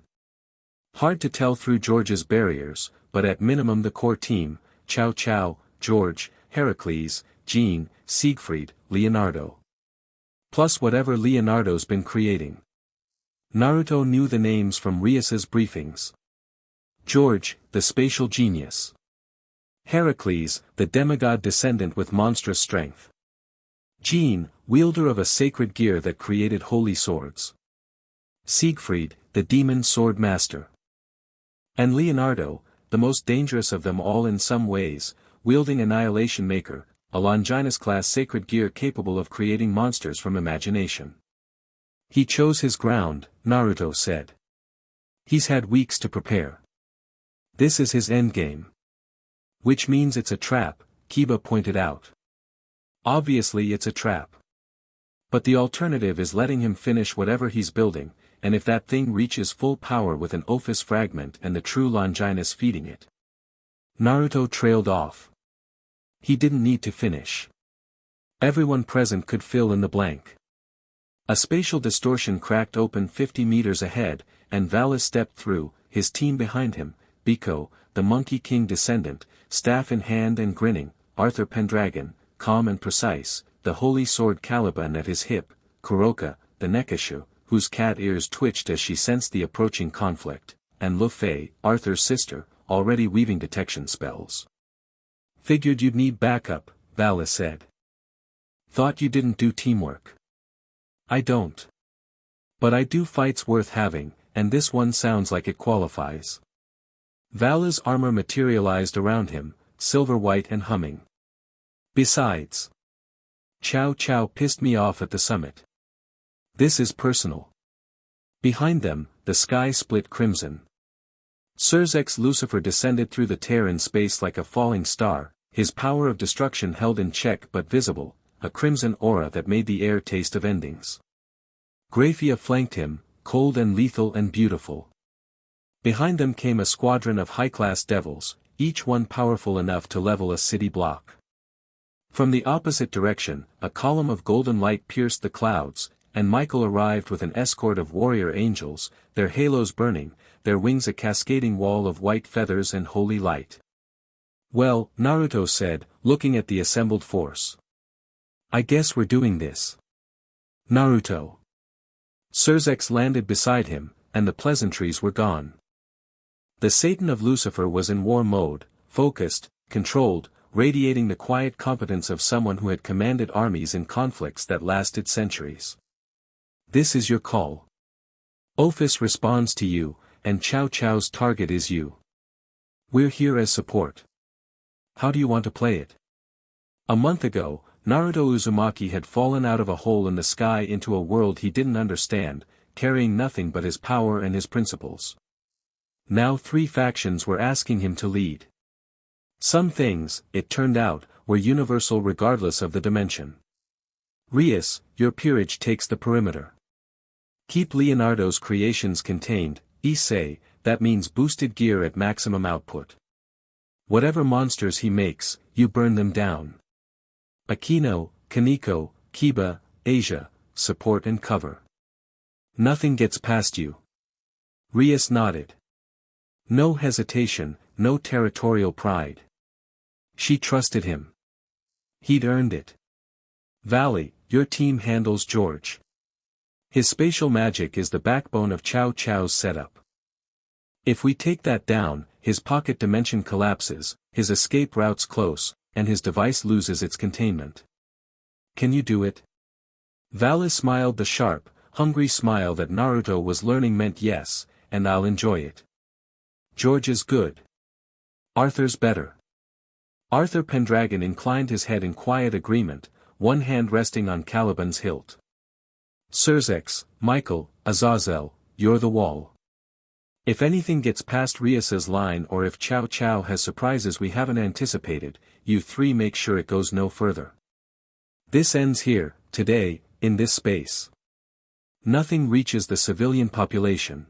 Hard to tell through George's barriers, but at minimum the core team, Chow Chow, George, Heracles, Jean, Siegfried, Leonardo. Plus whatever Leonardo's been creating. Naruto knew the names from Rias's briefings. George, the spatial genius. Heracles, the demigod descendant with monstrous strength. Jean, wielder of a sacred gear that created holy swords. Siegfried, the demon sword master. And Leonardo, the most dangerous of them all in some ways, wielding Annihilation Maker, a Longinus-class sacred gear capable of creating monsters from imagination. He chose his ground, Naruto said. He's had weeks to prepare. This is his endgame. Which means it's a trap, Kiba pointed out. Obviously it's a trap. But the alternative is letting him finish whatever he's building, and if that thing reaches full power with an Ophis fragment and the true Longinus feeding it. Naruto trailed off. He didn't need to finish. Everyone present could fill in the blank. A spatial distortion cracked open 50 meters ahead, and Valis stepped through, his team behind him, Biko, the Monkey King descendant, staff in hand and grinning, Arthur Pendragon, calm and precise, the holy sword Caliban at his hip, Kuroka, the Nekashu, whose cat ears twitched as she sensed the approaching conflict, and Luffy, Arthur's sister, already weaving detection spells. Figured you'd need backup, Valis said. Thought you didn't do teamwork. I don't. But I do fights worth having, and this one sounds like it qualifies. Vala's armor materialized around him, silver white and humming. Besides, Chow Chow pissed me off at the summit. This is personal. Behind them, the sky split crimson. Surzek's Lucifer descended through the tear in space like a falling star, his power of destruction held in check but visible, a crimson aura that made the air taste of endings. Graphia flanked him, cold and lethal and beautiful. Behind them came a squadron of high-class devils, each one powerful enough to level a city block. From the opposite direction, a column of golden light pierced the clouds, and Michael arrived with an escort of warrior angels, their halos burning, their wings a cascading wall of white feathers and holy light. Well, Naruto said, looking at the assembled force. I guess we're doing this. Naruto. Surzek landed beside him, and the pleasantries were gone. The Satan of Lucifer was in war mode, focused, controlled, radiating the quiet competence of someone who had commanded armies in conflicts that lasted centuries. This is your call. Ophis responds to you, and Chow Chow's target is you. We're here as support. How do you want to play it? A month ago, Naruto Uzumaki had fallen out of a hole in the sky into a world he didn't understand, carrying nothing but his power and his principles. Now 3 factions were asking him to lead. Some things, it turned out, were universal regardless of the dimension. Rias, your peerage takes the perimeter. Keep Leonardo's creations contained, Issei, that means boosted gear at maximum output. Whatever monsters he makes, you burn them down. Akino, Kaneko, Kiba, Asia, support and cover. Nothing gets past you. Rias nodded. No hesitation, no territorial pride. She trusted him. He'd earned it. Valley, your team handles George. His spatial magic is the backbone of Chow Chow's setup. If we take that down, his pocket dimension collapses, his escape routes close, and his device loses its containment. Can you do it? Valis smiled the sharp, hungry smile that Naruto was learning meant yes, and I'll enjoy it. George is good. Arthur's better. Arthur Pendragon inclined his head in quiet agreement, one hand resting on Caliban's hilt. Surzek, Michael, Azazel, you're the wall. If anything gets past Rias's line or if Chow Chow has surprises we haven't anticipated, you 3 make sure it goes no further. This ends here, today, in this space. Nothing reaches the civilian population.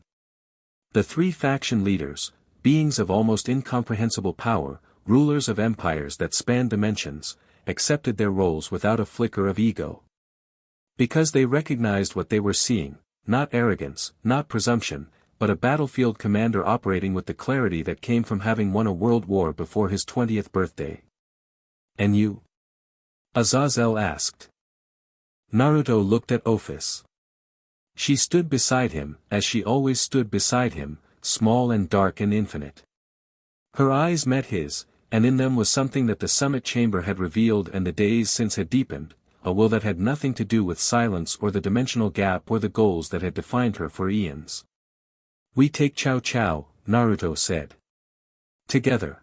The 3 faction leaders, beings of almost incomprehensible power, rulers of empires that span dimensions, accepted their roles without a flicker of ego. Because they recognized what they were seeing, not arrogance, not presumption, but a battlefield commander operating with the clarity that came from having won a world war before his 20th birthday. And you? Azazel asked. Naruto looked at Ophis. She stood beside him, as she always stood beside him, small and dark and infinite. Her eyes met his, and in them was something that the summit chamber had revealed and the days since had deepened, a will that had nothing to do with silence or the dimensional gap or the goals that had defined her for eons. "We take Chow Chow," Naruto said. "Together."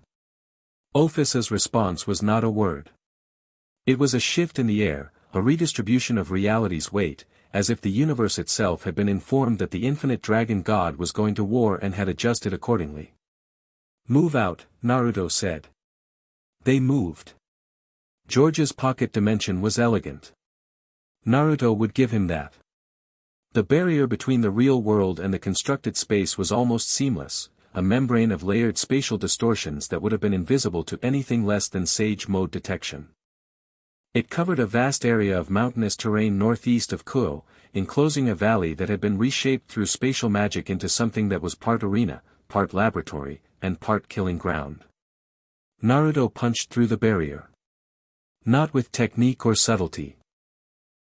Ophis's response was not a word. It was a shift in the air, a redistribution of reality's weight, as if the universe itself had been informed that the infinite dragon god was going to war and had adjusted accordingly. "Move out," Naruto said. They moved. George's pocket dimension was elegant. Naruto would give him that. The barrier between the real world and the constructed space was almost seamless, a membrane of layered spatial distortions that would have been invisible to anything less than sage mode detection. It covered a vast area of mountainous terrain northeast of Kuoh, enclosing a valley that had been reshaped through spatial magic into something that was part arena, part laboratory, and part killing ground. Naruto punched through the barrier. Not with technique or subtlety.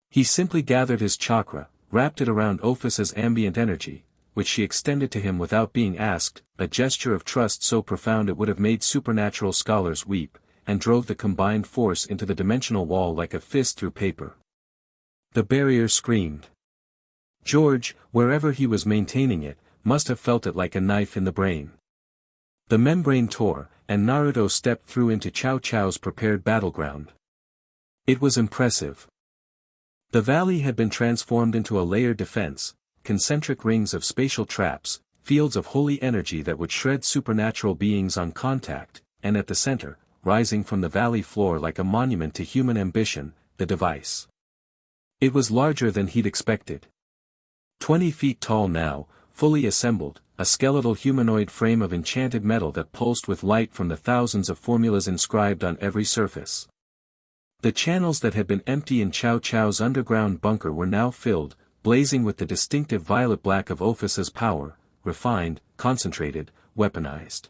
He simply gathered his chakra, wrapped it around Ophis's ambient energy, which she extended to him without being asked, a gesture of trust so profound it would have made supernatural scholars weep, and drove the combined force into the dimensional wall like a fist through paper. The barrier screamed. George, wherever he was maintaining it, must have felt it like a knife in the brain. The membrane tore, and Naruto stepped through into Chow Chow's prepared battleground. It was impressive. The valley had been transformed into a layered defense, concentric rings of spatial traps, fields of holy energy that would shred supernatural beings on contact, and at the center, rising from the valley floor like a monument to human ambition, the device. It was larger than he'd expected. 20 feet tall now, fully assembled, a skeletal humanoid frame of enchanted metal that pulsed with light from the thousands of formulas inscribed on every surface. The channels that had been empty in Chow Chow's underground bunker were now filled, blazing with the distinctive violet black of Ophis's power, refined, concentrated, weaponized.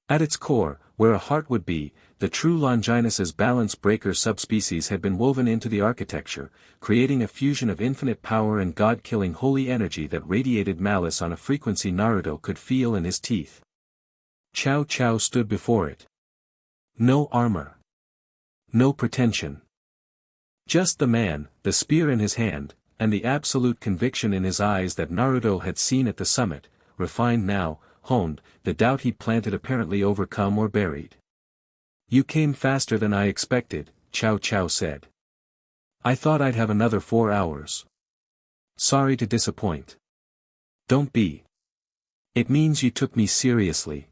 At its core, where a heart would be, the true Longinus's balance breaker subspecies had been woven into the architecture, creating a fusion of infinite power and god-killing holy energy that radiated malice on a frequency Naruto could feel in his teeth. Chow Chow stood before it. No armor. No pretension. Just the man, the spear in his hand, and the absolute conviction in his eyes that Naruto had seen at the summit, refined now, honed, the doubt he'd planted apparently overcome or buried. "You came faster than I expected," Chow Chow said. "I thought I'd have another 4 hours. Sorry to disappoint." "Don't be. It means you took me seriously.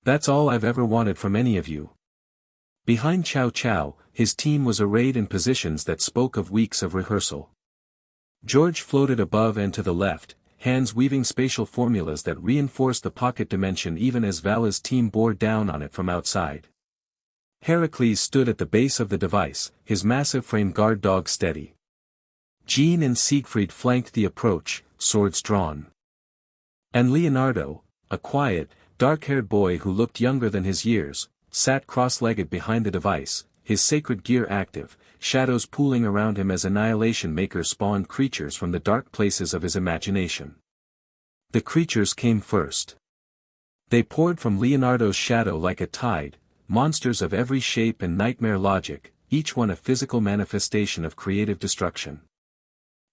That's all I've ever wanted from any of you." Behind Chow Chow, his team was arrayed in positions that spoke of weeks of rehearsal. George floated above and to the left, hands weaving spatial formulas that reinforced the pocket dimension even as Vala's team bore down on it from outside. Heracles stood at the base of the device, his massive frame guard dog steady. Jean and Siegfried flanked the approach, swords drawn. And Leonardo, a quiet, dark-haired boy who looked younger than his years, sat cross-legged behind the device, his sacred gear active, shadows pooling around him as Annihilation Maker spawned creatures from the dark places of his imagination. The creatures came first. They poured from Leonardo's shadow like a tide, monsters of every shape and nightmare logic, each one a physical manifestation of creative destruction.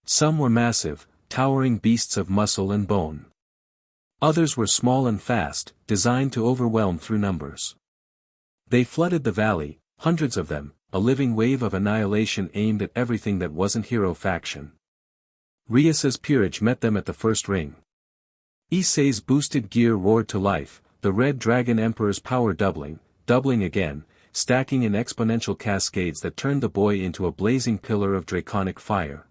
Some were massive, towering beasts of muscle and bone. Others were small and fast, designed to overwhelm through numbers. They flooded the valley, hundreds of them, a living wave of annihilation aimed at everything that wasn't hero faction. Rias's peerage met them at the first ring. Issei's boosted gear roared to life, the Red Dragon Emperor's power doubling again, stacking in exponential cascades that turned the boy into a blazing pillar of draconic fire.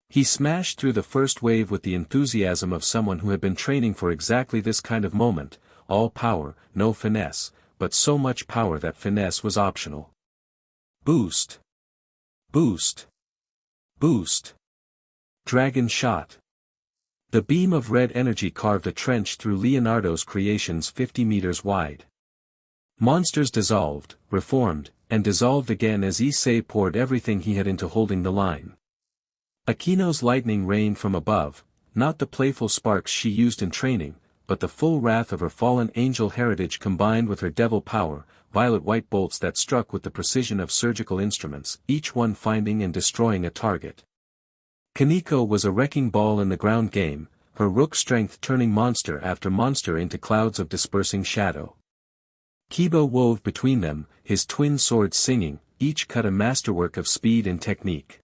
He smashed through the first wave with the enthusiasm of someone who had been training for exactly this kind of moment, all power, no finesse, but so much power that finesse was optional. Boost. Boost. Boost. Dragon shot. The beam of red energy carved a trench through Leonardo's creations 50 meters wide. Monsters dissolved, reformed, and dissolved again as Issei poured everything he had into holding the line. Akino's lightning rained from above, not the playful sparks she used in training, but the full wrath of her fallen angel heritage combined with her devil power, violet-white bolts that struck with the precision of surgical instruments, each one finding and destroying a target. Kaneko was a wrecking ball in the ground game, her rook strength turning monster after monster into clouds of dispersing shadow. Kiba wove between them, his twin swords singing, each cut a masterwork of speed and technique.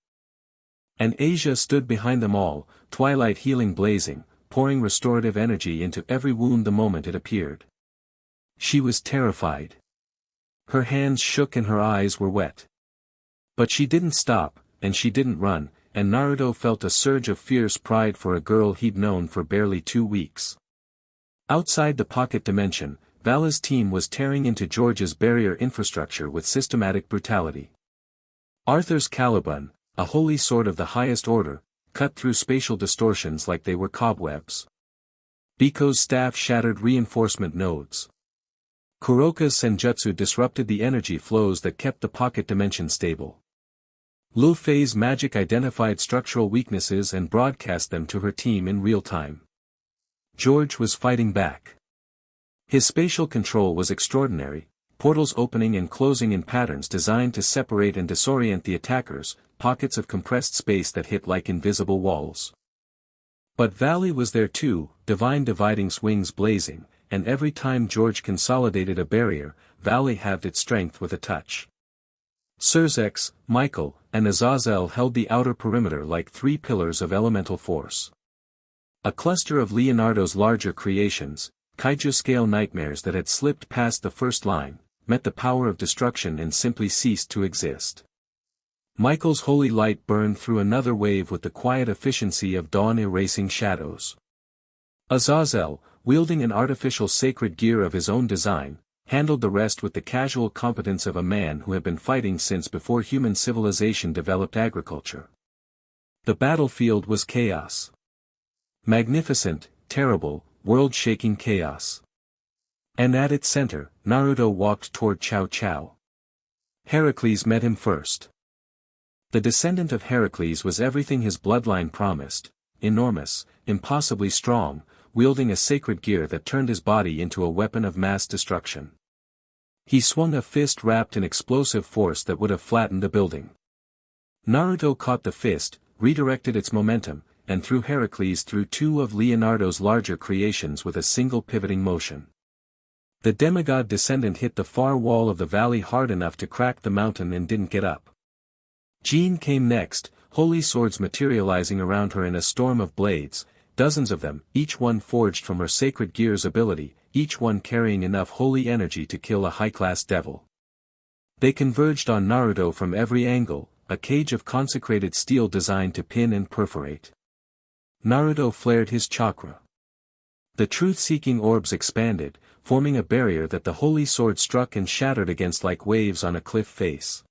And Asia stood behind them all, twilight healing blazing, pouring restorative energy into every wound the moment it appeared. She was terrified. Her hands shook and her eyes were wet. But she didn't stop, and she didn't run, and Naruto felt a surge of fierce pride for a girl he'd known for barely 2 weeks. Outside the pocket dimension, Vala's team was tearing into George's barrier infrastructure with systematic brutality. Arthur's Caliban, a holy sword of the highest order, cut through spatial distortions like they were cobwebs. Biko's staff shattered reinforcement nodes. Kuroka's senjutsu disrupted the energy flows that kept the pocket dimension stable. Lu Fei's magic identified structural weaknesses and broadcast them to her team in real time. George was fighting back. His spatial control was extraordinary, portals opening and closing in patterns designed to separate and disorient the attackers, pockets of compressed space that hit like invisible walls. But Valley was there too, divine dividing swings blazing, and every time George consolidated a barrier, Valley halved its strength with a touch. Surzex, Michael, and Azazel held the outer perimeter like 3 pillars of elemental force. A cluster of Leonardo's larger creations, kaiju-scale nightmares that had slipped past the first line, met the power of destruction and simply ceased to exist. Michael's holy light burned through another wave with the quiet efficiency of dawn erasing shadows. Azazel, wielding an artificial sacred gear of his own design, handled the rest with the casual competence of a man who had been fighting since before human civilization developed agriculture. The battlefield was chaos. Magnificent, terrible, world-shaking chaos. And at its center, Naruto walked toward Cao Cao. Heracles met him first. The descendant of Heracles was everything his bloodline promised, enormous, impossibly strong, wielding a sacred gear that turned his body into a weapon of mass destruction. He swung a fist wrapped in explosive force that would have flattened a building. Naruto caught the fist, redirected its momentum, and threw Heracles through 2 of Leonardo's larger creations with a single pivoting motion. The demigod descendant hit the far wall of the valley hard enough to crack the mountain and didn't get up. Jean came next, holy swords materializing around her in a storm of blades, dozens of them, each one forged from her sacred gear's ability, each one carrying enough holy energy to kill a high-class devil. They converged on Naruto from every angle, a cage of consecrated steel designed to pin and perforate. Naruto flared his chakra. The truth-seeking orbs expanded, forming a barrier that the holy sword struck and shattered against like waves on a cliff face.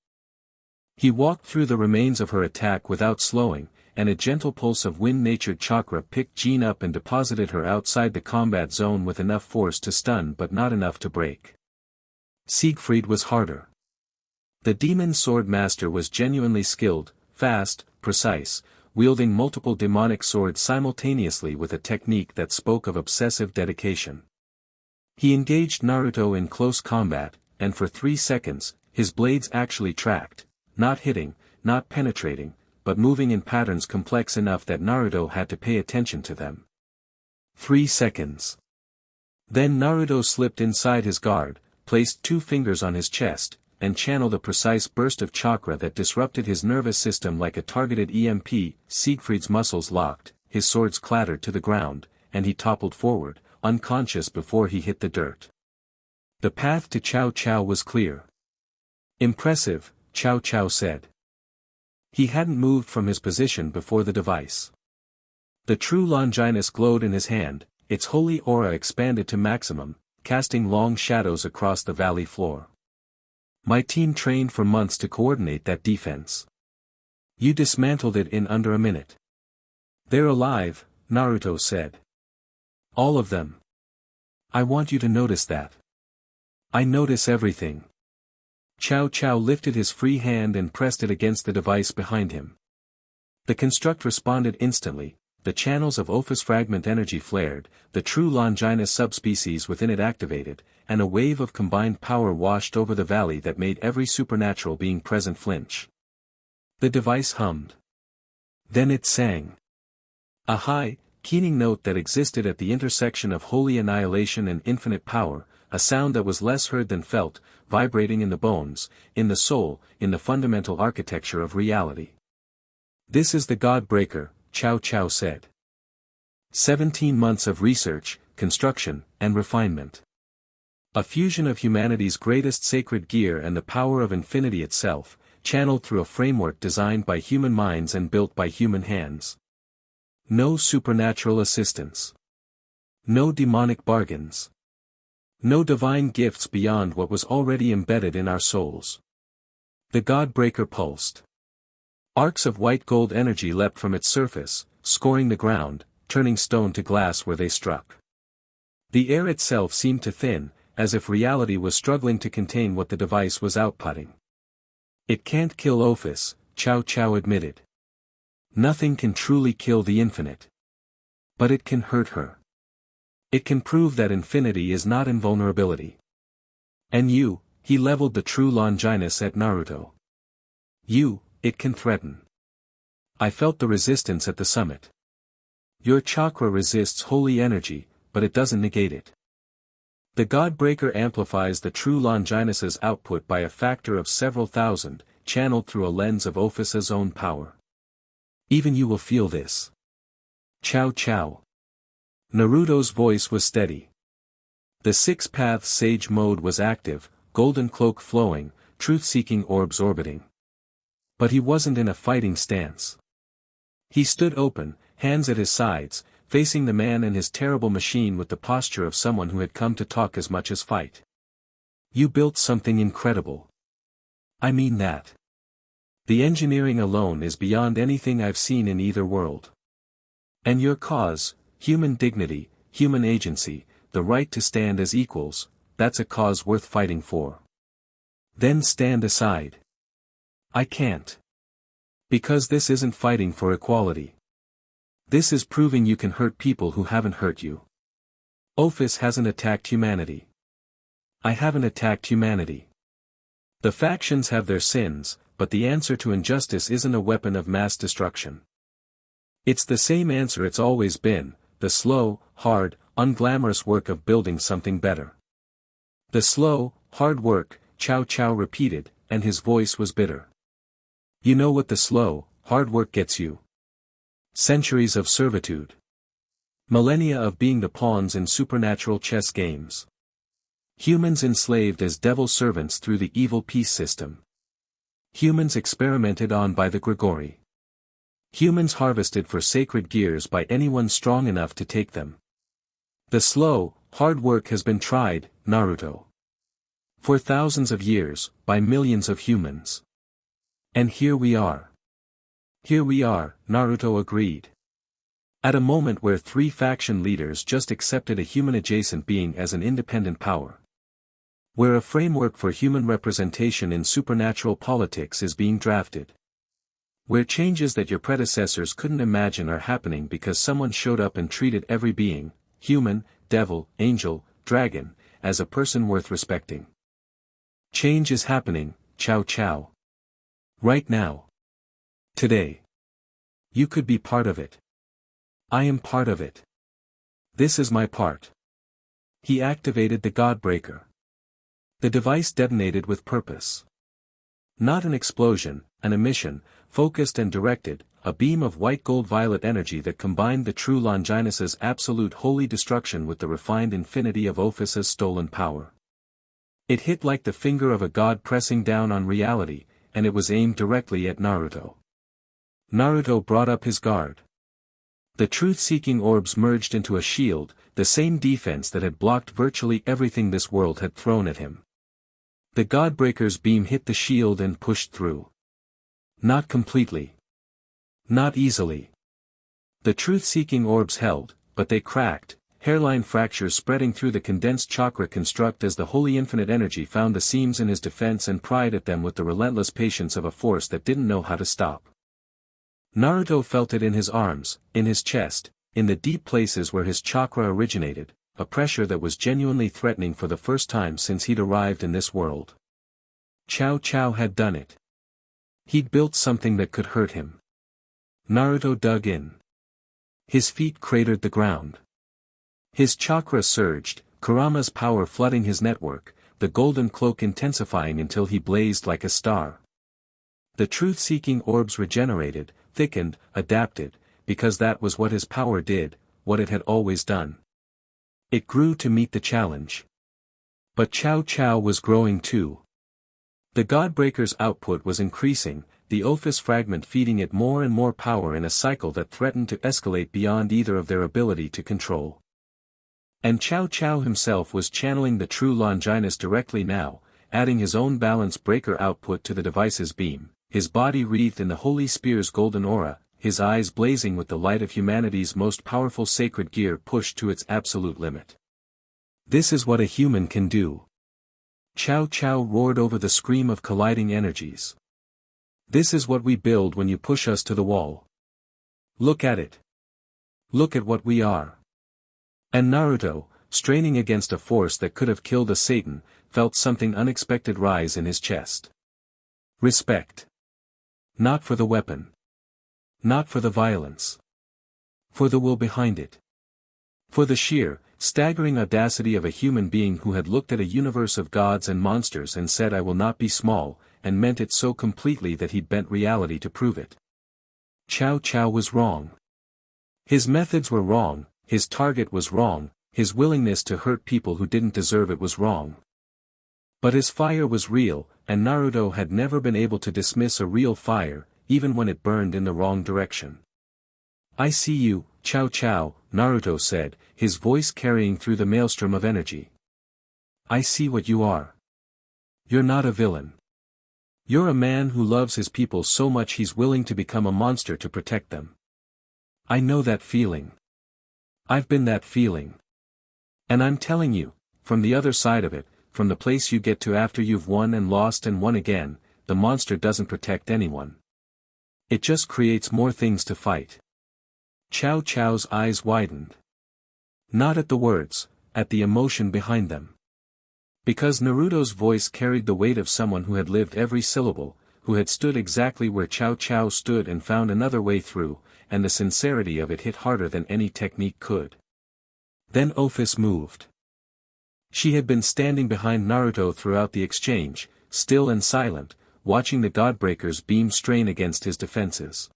He walked through the remains of her attack without slowing, and a gentle pulse of wind-natured chakra picked Jean up and deposited her outside the combat zone with enough force to stun but not enough to break. Siegfried was harder. The demon sword master was genuinely skilled, fast, precise, wielding multiple demonic swords simultaneously with a technique that spoke of obsessive dedication. He engaged Naruto in close combat, and for 3 seconds, his blades actually tracked, not hitting, not penetrating, but moving in patterns complex enough that Naruto had to pay attention to them. 3 seconds. Then Naruto slipped inside his guard, placed 2 fingers on his chest, and channeled a precise burst of chakra that disrupted his nervous system like a targeted EMP. Siegfried's muscles locked, his swords clattered to the ground, and he toppled forward, unconscious before he hit the dirt. The path to Cao Cao was clear. Impressive, Cao Cao said. He hadn't moved from his position before the device. The true Longinus glowed in his hand, its holy aura expanded to maximum, casting long shadows across the valley floor. My team trained for months to coordinate that defense. You dismantled it in under a minute. They're alive, Naruto said. All of them. I want you to notice that. I notice everything. Cao Cao lifted his free hand and pressed it against the device behind him. The construct responded instantly, the channels of Ophis fragment energy flared, the true Longinus subspecies within it activated, and a wave of combined power washed over the valley that made every supernatural being present flinch. The device hummed. Then it sang. A high, keening note that existed at the intersection of holy annihilation and infinite power, a sound that was less heard than felt, vibrating in the bones, in the soul, in the fundamental architecture of reality. This is the God Breaker, Cao Cao said. 17 months of research, construction, and refinement. A fusion of humanity's greatest sacred gear and the power of infinity itself, channeled through a framework designed by human minds and built by human hands. No supernatural assistance. No demonic bargains. No divine gifts beyond what was already embedded in our souls. The God Breaker pulsed. Arcs of white gold energy leapt from its surface, scoring the ground, turning stone to glass where they struck. The air itself seemed to thin, as if reality was struggling to contain what the device was outputting. It can't kill Ophis, Cao Cao admitted. Nothing can truly kill the infinite. But it can hurt her. It can prove that infinity is not invulnerability. And you, he leveled the true Longinus at Naruto. You, it can threaten. I felt the resistance at the summit. Your chakra resists holy energy, but it doesn't negate it. The God Breaker amplifies the true Longinus's output by a factor of several thousand, channeled through a lens of Ophis's own power. Even you will feel this. Cao Cao. Naruto's voice was steady. The Six Paths Sage mode was active, golden cloak flowing, truth-seeking orbs orbiting. But he wasn't in a fighting stance. He stood open, hands at his sides, facing the man and his terrible machine with the posture of someone who had come to talk as much as fight. You built something incredible. I mean that. The engineering alone is beyond anything I've seen in either world. And your cause, human dignity, human agency, the right to stand as equals, that's a cause worth fighting for. Then stand aside. I can't. Because this isn't fighting for equality. This is proving you can hurt people who haven't hurt you. Ophis hasn't attacked humanity. I haven't attacked humanity. The factions have their sins, but the answer to injustice isn't a weapon of mass destruction. It's the same answer it's always been, the slow, hard, unglamorous work of building something better. The slow, hard work, Cao Cao repeated, and his voice was bitter. You know what the slow, hard work gets you? Centuries of servitude. Millennia of being the pawns in supernatural chess games. Humans enslaved as devil servants through the evil peace system. Humans experimented on by the Gregory. Humans harvested for sacred gears by anyone strong enough to take them. The slow, hard work has been tried, Naruto. For thousands of years, by millions of humans. And here we are. Here we are, Naruto agreed. At a moment where 3 faction leaders just accepted a human-adjacent being as an independent power. Where a framework for human representation in supernatural politics is being drafted. Where changes that your predecessors couldn't imagine are happening because someone showed up and treated every being, human, devil, angel, dragon, as a person worth respecting. Change is happening, Cao Cao. Right now. Today. You could be part of it. I am part of it. This is my part. He activated the God Breaker. The device detonated with purpose. Not an explosion, an emission, focused and directed, a beam of white gold violet energy that combined the true Longinus's absolute holy destruction with the refined infinity of Ophis's stolen power. It hit like the finger of a god pressing down on reality, and it was aimed directly at Naruto. Naruto brought up his guard. The truth-seeking orbs merged into a shield, the same defense that had blocked virtually everything this world had thrown at him. The Godbreaker's beam hit the shield and pushed through. Not completely. Not easily. The truth-seeking orbs held, but they cracked, hairline fractures spreading through the condensed chakra construct as the holy infinite energy found the seams in his defense and pried at them with the relentless patience of a force that didn't know how to stop. Naruto felt it in his arms, in his chest, in the deep places where his chakra originated, a pressure that was genuinely threatening for the first time since he'd arrived in this world. Cao Cao had done it. He'd built something that could hurt him. Naruto dug in. His feet cratered the ground. His chakra surged, Kurama's power flooding his network, the golden cloak intensifying until he blazed like a star. The truth-seeking orbs regenerated, thickened, adapted, because that was what his power did, what it had always done. It grew to meet the challenge. But Cao Cao was growing too. The Godbreaker's output was increasing, the Ophis fragment feeding it more and more power in a cycle that threatened to escalate beyond either of their ability to control. And Cao Cao himself was channeling the true Longinus directly now, adding his own balance breaker output to the device's beam, his body wreathed in the Holy Spear's golden aura, his eyes blazing with the light of humanity's most powerful sacred gear pushed to its absolute limit. This is what a human can do. Cao Cao roared over the scream of colliding energies. This is what we build when you push us to the wall. Look at it. Look at what we are. And Naruto, straining against a force that could have killed a Satan, felt something unexpected rise in his chest. Respect. Not for the weapon. Not for the violence. For the will behind it. For the sheer, staggering audacity of a human being who had looked at a universe of gods and monsters and said I will not be small, and meant it so completely that he'd bent reality to prove it. Cao Cao was wrong. His methods were wrong, his target was wrong, his willingness to hurt people who didn't deserve it was wrong. But his fire was real, and Naruto had never been able to dismiss a real fire, even when it burned in the wrong direction. I see you, Cao Cao, Naruto said, his voice carrying through the maelstrom of energy. I see what you are. You're not a villain. You're a man who loves his people so much he's willing to become a monster to protect them. I know that feeling. I've been that feeling. And I'm telling you, from the other side of it, from the place you get to after you've won and lost and won again, the monster doesn't protect anyone. It just creates more things to fight. Cao Cao's eyes widened. Not at the words, at the emotion behind them. Because Naruto's voice carried the weight of someone who had lived every syllable, who had stood exactly where Cao Cao stood and found another way through, and the sincerity of it hit harder than any technique could. Then Ophis moved. She had been standing behind Naruto throughout the exchange, still and silent, watching the Godbreaker's beam strain against his defenses.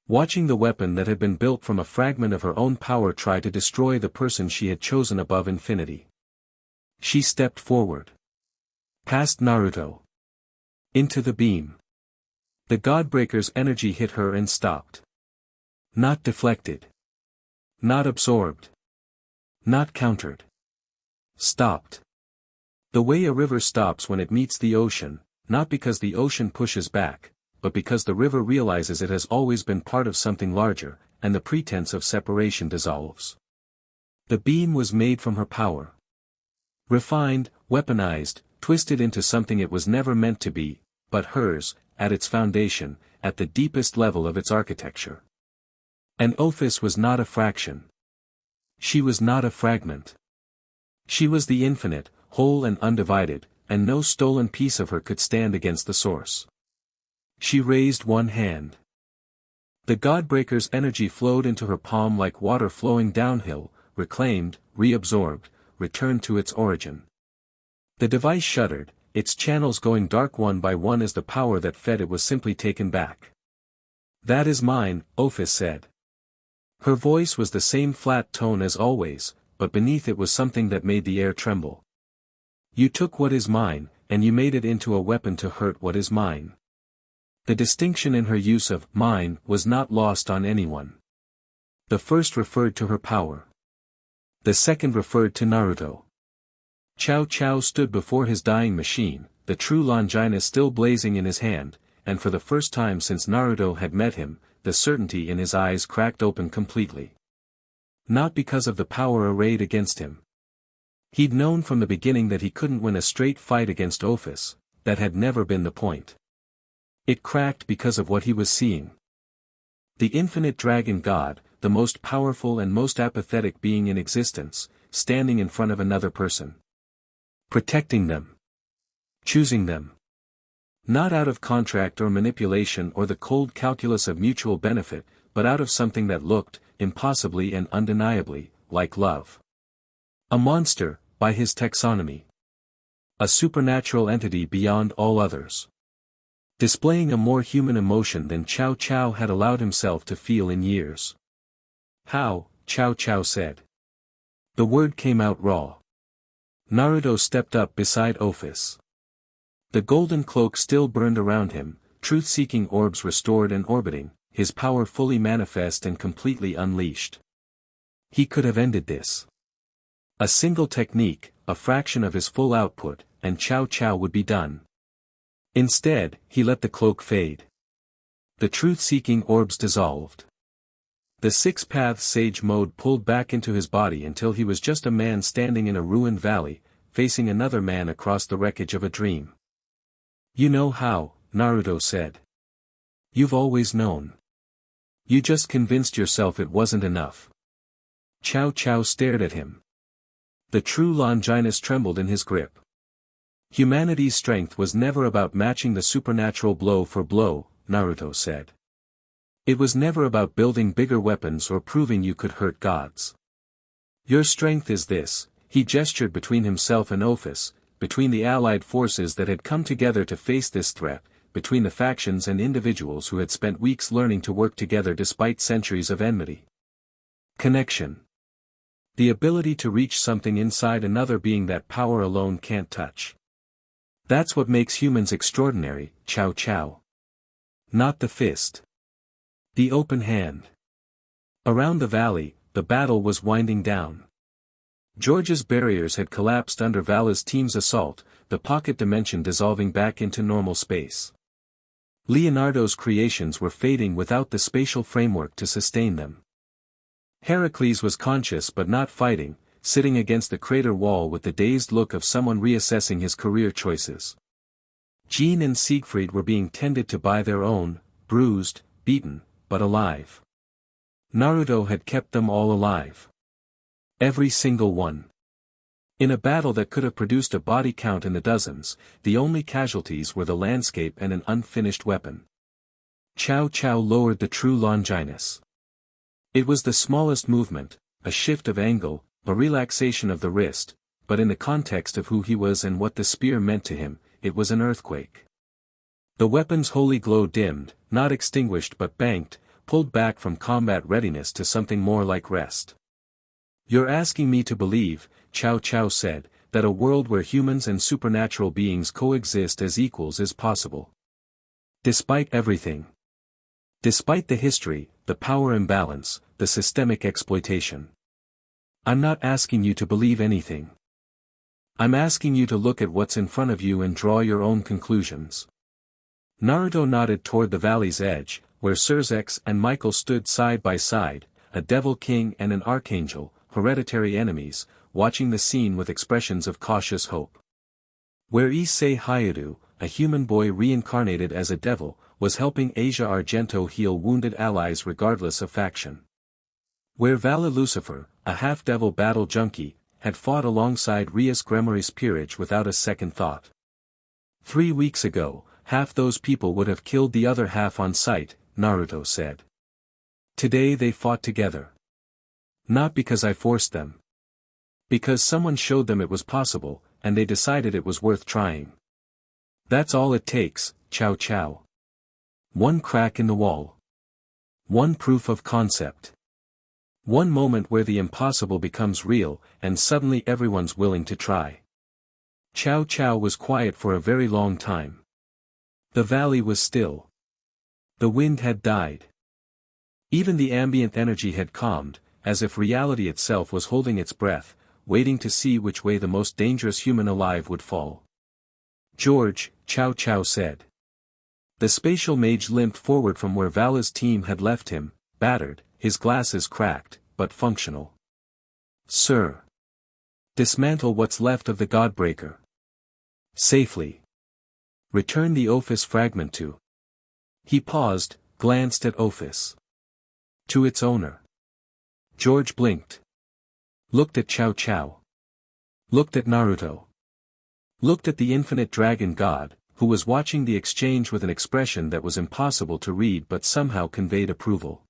Watching the weapon that had been built from a fragment of her own power try to destroy the person she had chosen above infinity. She stepped forward. Past Naruto. Into the beam. The Godbreaker's energy hit her and stopped. Not deflected. Not absorbed. Not countered. Stopped. The way a river stops when it meets the ocean, not because the ocean pushes back, but because the river realizes it has always been part of something larger, and the pretense of separation dissolves. The beam was made from her power. Refined, weaponized, twisted into something it was never meant to be, but hers, at its foundation, at the deepest level of its architecture. And Ophis was not a fraction. She was not a fragment. She was the infinite, whole and undivided, and no stolen piece of her could stand against the source. She raised one hand. The Godbreaker's energy flowed into her palm like water flowing downhill, reclaimed, reabsorbed, returned to its origin. The device shuddered, its channels going dark one by one as the power that fed it was simply taken back. That is mine, Ophis said. Her voice was the same flat tone as always, but beneath it was something that made the air tremble. You took what is mine, and you made it into a weapon to hurt what is mine. The distinction in her use of mine was not lost on anyone. The first referred to her power. The second referred to Naruto. Cao Cao stood before his dying machine, the true Longinus still blazing in his hand, and for the first time since Naruto had met him, the certainty in his eyes cracked open completely. Not because of the power arrayed against him. He'd known from the beginning that he couldn't win a straight fight against Ophis, that had never been the point. It cracked because of what he was seeing. The infinite dragon god, the most powerful and most apathetic being in existence, standing in front of another person. Protecting them. Choosing them. Not out of contract or manipulation or the cold calculus of mutual benefit, but out of something that looked, impossibly and undeniably, like love. A monster, by his taxonomy. A supernatural entity beyond all others. Displaying a more human emotion than Cao Cao had allowed himself to feel in years. How, Cao Cao said. The word came out raw. Naruto stepped up beside Ophis. The golden cloak still burned around him, truth-seeking orbs restored and orbiting, his power fully manifest and completely unleashed. He could have ended this. A single technique, a fraction of his full output, and Cao Cao would be done. Instead, he let the cloak fade. The truth-seeking orbs dissolved. The six-path sage mode pulled back into his body until he was just a man standing in a ruined valley, facing another man across the wreckage of a dream. You know how, Naruto said. You've always known. You just convinced yourself it wasn't enough. Cao Cao stared at him. The true Longinus trembled in his grip. Humanity's strength was never about matching the supernatural blow for blow, Naruto said. It was never about building bigger weapons or proving you could hurt gods. Your strength is this, he gestured between himself and Ophis, between the allied forces that had come together to face this threat, between the factions and individuals who had spent weeks learning to work together despite centuries of enmity. Connection. The ability to reach something inside another being that power alone can't touch. That's what makes humans extraordinary, Cao Cao. Not the fist. The open hand. Around the valley, the battle was winding down. George's barriers had collapsed under Vala's team's assault, the pocket dimension dissolving back into normal space. Leonardo's creations were fading without the spatial framework to sustain them. Heracles was conscious but not fighting, sitting against the crater wall with the dazed look of someone reassessing his career choices. Jean and Siegfried were being tended to by their own, bruised, beaten, but alive. Naruto had kept them all alive. Every single one. In a battle that could have produced a body count in the dozens, the only casualties were the landscape and an unfinished weapon. Cao Cao lowered the true Longinus. It was the smallest movement, a shift of angle, a relaxation of the wrist, but in the context of who he was and what the spear meant to him, it was an earthquake. The weapon's holy glow dimmed, not extinguished but banked, pulled back from combat readiness to something more like rest. You're asking me to believe, Cao Cao said, that a world where humans and supernatural beings coexist as equals is possible. Despite everything. Despite the history, the power imbalance, the systemic exploitation. I'm not asking you to believe anything. I'm asking you to look at what's in front of you and draw your own conclusions. Naruto nodded toward the valley's edge, where Cerzex and Michael stood side by side, a devil king and an archangel, hereditary enemies, watching the scene with expressions of cautious hope. Where Issei Hayadu, a human boy reincarnated as a devil, was helping Asia Argento heal wounded allies regardless of faction. Where Vala Lucifer, a half-devil battle junkie, had fought alongside Rias Gremory's peerage without a second thought. 3 weeks ago, half those people would have killed the other half on sight, Naruto said. Today they fought together. Not because I forced them. Because someone showed them it was possible, and they decided it was worth trying. That's all it takes, Cao Cao. One crack in the wall. One proof of concept. One moment where the impossible becomes real, and suddenly everyone's willing to try. Cao Cao was quiet for a very long time. The valley was still. The wind had died. Even the ambient energy had calmed, as if reality itself was holding its breath, waiting to see which way the most dangerous human alive would fall. George, Cao Cao said. The spatial mage limped forward from where Vala's team had left him, battered, his glasses cracked, but functional. Sir. Dismantle what's left of the Godbreaker. Safely. Return the Ophis fragment to. He paused, glanced at Ophis. To its owner. George blinked. Looked at Chow Chow. Looked at Naruto. Looked at the infinite dragon god, who was watching the exchange with an expression that was impossible to read but somehow conveyed approval.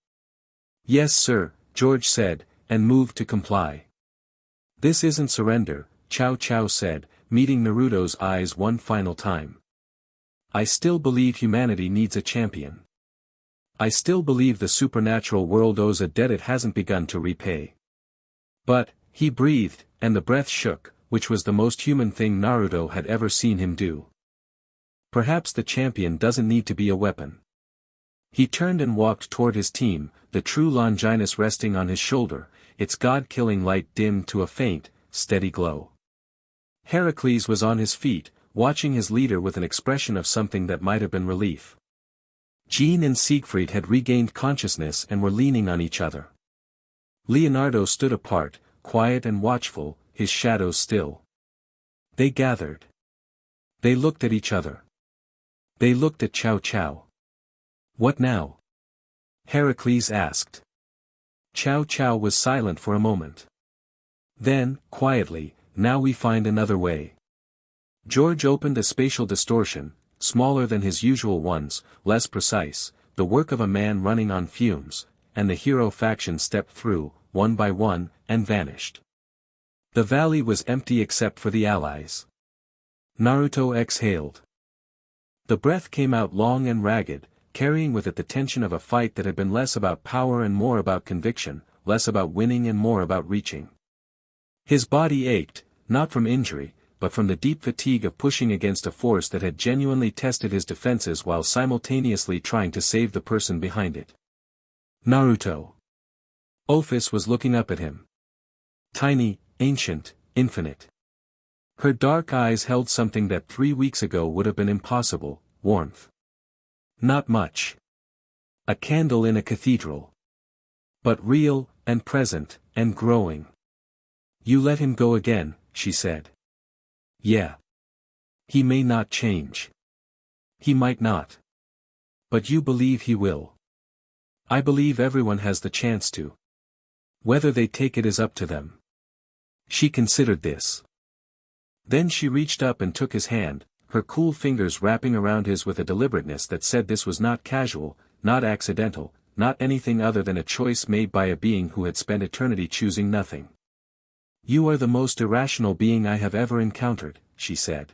Yes sir, George said, and moved to comply. This isn't surrender, Chow Chow said, meeting Naruto's eyes one final time. I still believe humanity needs a champion. I still believe the supernatural world owes a debt it hasn't begun to repay. But, he breathed, and the breath shook, which was the most human thing Naruto had ever seen him do. Perhaps the champion doesn't need to be a weapon. He turned and walked toward his team, the true Longinus resting on his shoulder, its god-killing light dimmed to a faint, steady glow. Heracles was on his feet, watching his leader with an expression of something that might have been relief. Jean and Siegfried had regained consciousness and were leaning on each other. Leonardo stood apart, quiet and watchful, his shadows still. They gathered. They looked at each other. They looked at Chow Chow. What now? Heracles asked. Chow Chow was silent for a moment. Then, quietly, now we find another way. George opened a spatial distortion, smaller than his usual ones, less precise, the work of a man running on fumes, and the hero faction stepped through, one by one, and vanished. The valley was empty except for the allies. Naruto exhaled. The breath came out long and ragged, carrying with it the tension of a fight that had been less about power and more about conviction, less about winning and more about reaching. His body ached, not from injury, but from the deep fatigue of pushing against a force that had genuinely tested his defenses while simultaneously trying to save the person behind it. Naruto. Ophis was looking up at him. Tiny, ancient, infinite. Her dark eyes held something that 3 weeks ago would have been impossible, warmth. Not much. A candle in a cathedral. But real, and present, and growing. You let him go again, she said. Yeah. He may not change. He might not. But you believe he will. I believe everyone has the chance to. Whether they take it is up to them. She considered this. Then she reached up and took his hand, her cool fingers wrapping around his with a deliberateness that said this was not casual, not accidental, not anything other than a choice made by a being who had spent eternity choosing nothing. You are the most irrational being I have ever encountered, she said.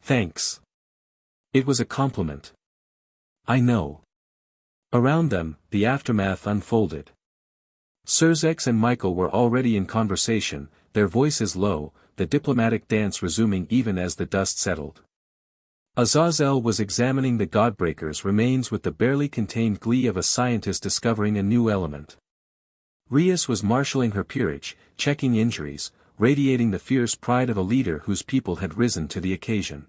Thanks. It was a compliment. I know. Around them, the aftermath unfolded. Sirzek and Michael were already in conversation, their voices low, the diplomatic dance resuming even as the dust settled. Azazel was examining the Godbreaker's remains with the barely contained glee of a scientist discovering a new element. Rias was marshalling her peerage, checking injuries, radiating the fierce pride of a leader whose people had risen to the occasion.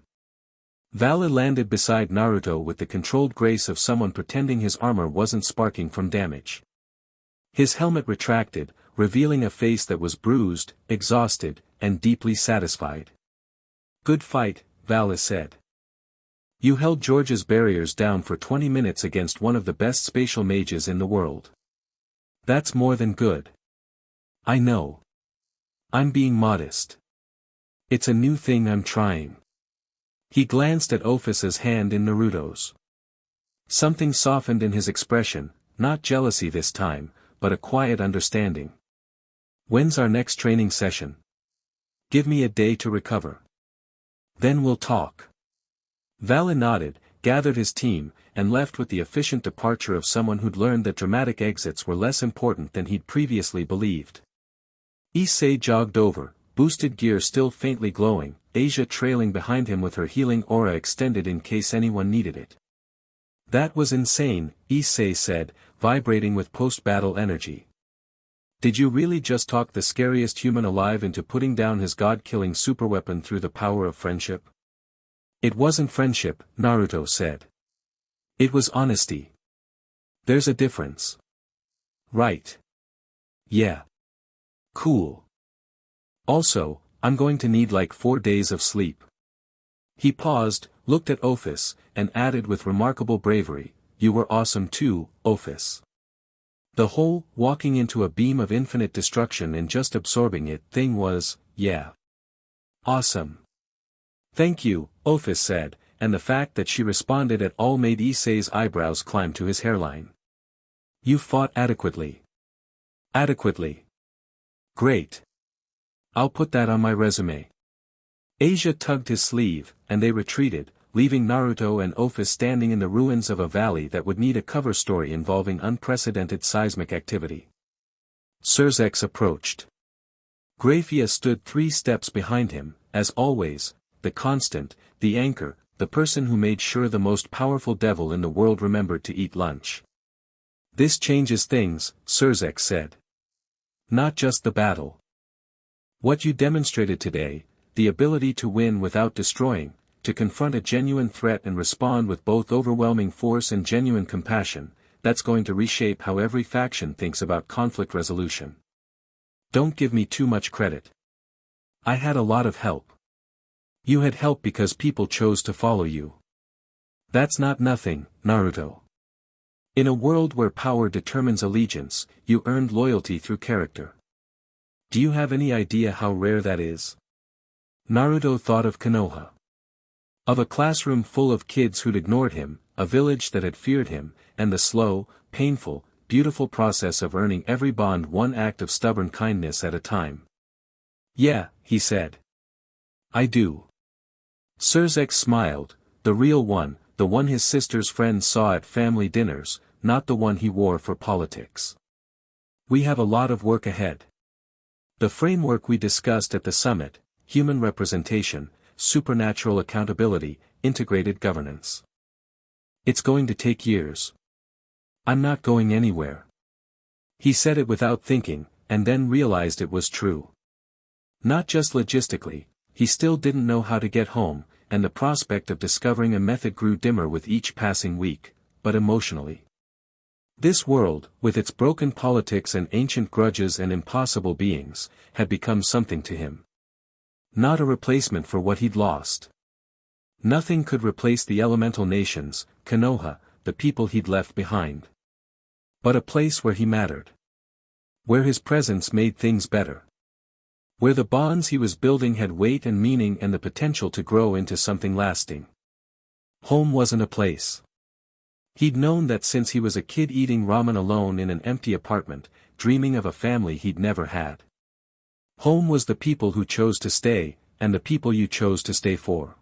Vala landed beside Naruto with the controlled grace of someone pretending his armor wasn't sparking from damage. His helmet retracted, revealing a face that was bruised, exhausted, and deeply satisfied. Good fight, Vala said. You held George's barriers down for 20 minutes against one of the best spatial mages in the world. That's more than good. I know. I'm being modest. It's a new thing I'm trying. He glanced at Ophis's hand in Naruto's. Something softened in his expression, not jealousy this time, but a quiet understanding. When's our next training session? Give me a day to recover. Then we'll talk. Vala nodded, gathered his team, and left with the efficient departure of someone who'd learned that dramatic exits were less important than he'd previously believed. Issei jogged over, boosted gear still faintly glowing, Asia trailing behind him with her healing aura extended in case anyone needed it. That was insane, Issei said, vibrating with post-battle energy. Did you really just talk the scariest human alive into putting down his god-killing superweapon through the power of friendship? It wasn't friendship, Naruto said. It was honesty. There's a difference. Right. Yeah. Cool. Also, I'm going to need like 4 days of sleep. He paused, looked at Ophis, and added with remarkable bravery, "You were awesome too, Ophis." The whole, walking into a beam of infinite destruction and just absorbing it thing was, yeah. Awesome. Thank you, Ophis said, and the fact that she responded at all made Issei's eyebrows climb to his hairline. You fought adequately. Adequately. Great. I'll put that on my resume. Asia tugged his sleeve, and they retreated, leaving Naruto and Ophis standing in the ruins of a valley that would need a cover story involving unprecedented seismic activity. Surzex approached. Grafia stood 3 steps behind him, as always, the constant, the anchor, the person who made sure the most powerful devil in the world remembered to eat lunch. This changes things, Surzex said. Not just the battle. What you demonstrated today, the ability to win without destroying, to confront a genuine threat and respond with both overwhelming force and genuine compassion, that's going to reshape how every faction thinks about conflict resolution. Don't give me too much credit. I had a lot of help. You had help because people chose to follow you. That's not nothing, Naruto. In a world where power determines allegiance, you earned loyalty through character. Do you have any idea how rare that is? Naruto thought of Konoha. Of a classroom full of kids who'd ignored him, a village that had feared him, and the slow, painful, beautiful process of earning every bond one act of stubborn kindness at a time. Yeah, he said. I do. Surzex smiled, the real one, the one his sister's friends saw at family dinners, not the one he wore for politics. We have a lot of work ahead. The framework we discussed at the summit, human representation, supernatural accountability, integrated governance. It's going to take years. I'm not going anywhere. He said it without thinking, and then realized it was true. Not just logistically, he still didn't know how to get home, and the prospect of discovering a method grew dimmer with each passing week, but emotionally. This world, with its broken politics and ancient grudges and impossible beings, had become something to him. Not a replacement for what he'd lost. Nothing could replace the elemental nations, Konoha, the people he'd left behind. But a place where he mattered. Where his presence made things better. Where the bonds he was building had weight and meaning and the potential to grow into something lasting. Home wasn't a place. He'd known that since he was a kid eating ramen alone in an empty apartment, dreaming of a family he'd never had. Home was the people who chose to stay, and the people you chose to stay for.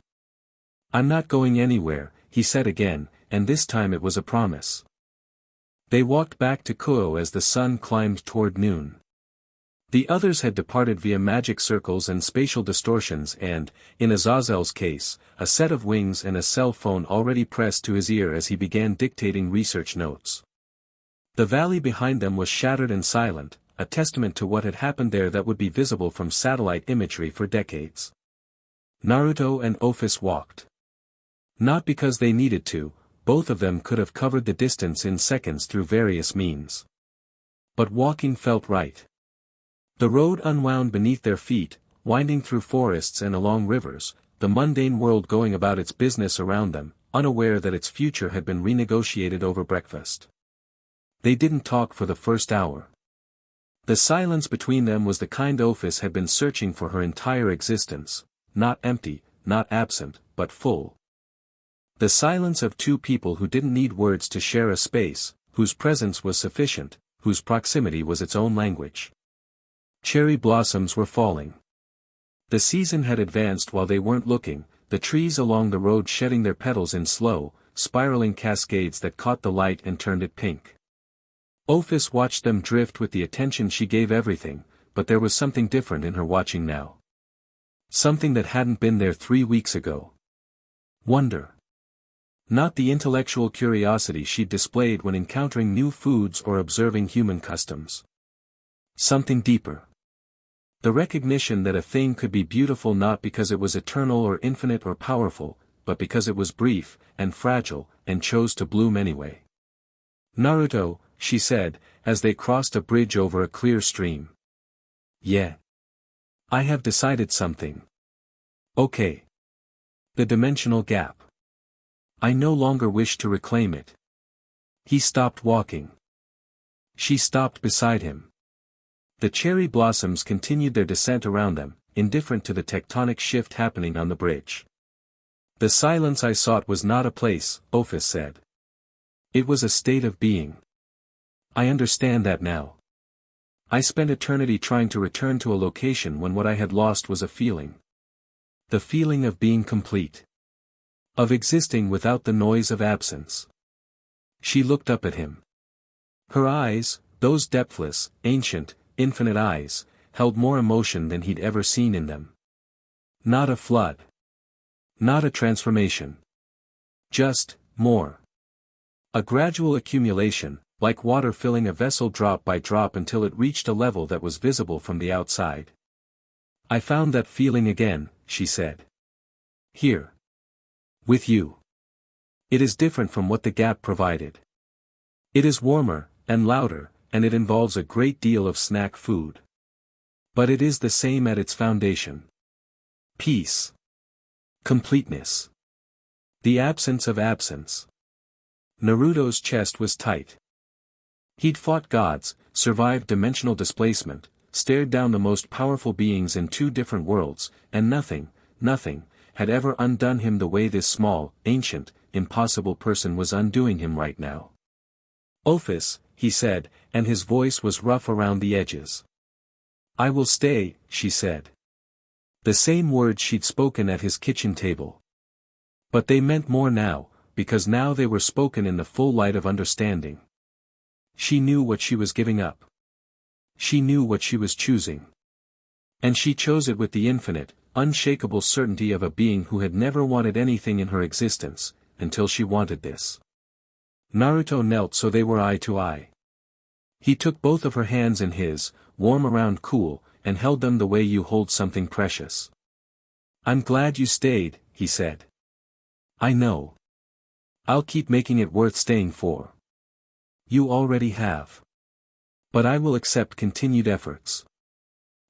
I'm not going anywhere, he said again, and this time it was a promise. They walked back to Kuoh as the sun climbed toward noon. The others had departed via magic circles and spatial distortions and, in Azazel's case, a set of wings and a cell phone already pressed to his ear as he began dictating research notes. The valley behind them was shattered and silent, a testament to what had happened there that would be visible from satellite imagery for decades. Naruto and Ophis walked. Not because they needed to, both of them could have covered the distance in seconds through various means. But walking felt right. The road unwound beneath their feet, winding through forests and along rivers, the mundane world going about its business around them, unaware that its future had been renegotiated over breakfast. They didn't talk for the first hour. The silence between them was the kind Ophis had been searching for her entire existence, not empty, not absent, but full. The silence of two people who didn't need words to share a space, whose presence was sufficient, whose proximity was its own language. Cherry blossoms were falling. The season had advanced while they weren't looking, the trees along the road shedding their petals in slow, spiraling cascades that caught the light and turned it pink. Ophis watched them drift with the attention she gave everything, but there was something different in her watching now. Something that hadn't been there 3 weeks ago. Wonder. Not the intellectual curiosity she'd displayed when encountering new foods or observing human customs. Something deeper. The recognition that a thing could be beautiful not because it was eternal or infinite or powerful, but because it was brief, and fragile, and chose to bloom anyway. Naruto, she said, as they crossed a bridge over a clear stream. Yeah. I have decided something. Okay. The dimensional gap. I no longer wish to reclaim it. He stopped walking. She stopped beside him. The cherry blossoms continued their descent around them, indifferent to the tectonic shift happening on the bridge. The silence I sought was not a place, Ophis said. It was a state of being. I understand that now. I spent eternity trying to return to a location when what I had lost was a feeling. The feeling of being complete. Of existing without the noise of absence. She looked up at him. Her eyes, those depthless, ancient, infinite eyes, held more emotion than he'd ever seen in them. Not a flood. Not a transformation. Just, more. A gradual accumulation, like water filling a vessel drop by drop until it reached a level that was visible from the outside. I found that feeling again, she said. Here. With you. It is different from what the gap provided. It is warmer, and louder, and it involves a great deal of snack food. But it is the same at its foundation. Peace. Completeness. The absence of absence. Naruto's chest was tight. He'd fought gods, survived dimensional displacement, stared down the most powerful beings in two different worlds, and nothing, had ever undone him the way this small, ancient, impossible person was undoing him right now. Ophis, he said, and his voice was rough around the edges. I will stay, she said. The same words she'd spoken at his kitchen table. But they meant more now, because now they were spoken in the full light of understanding. She knew what she was giving up. She knew what she was choosing. And she chose it with the infinite, unshakable certainty of a being who had never wanted anything in her existence, until she wanted this. Naruto knelt so they were eye to eye. He took both of her hands in his, warm around cool, and held them the way you hold something precious. I'm glad you stayed, he said. I know. I'll keep making it worth staying for. You already have. But I will accept continued efforts.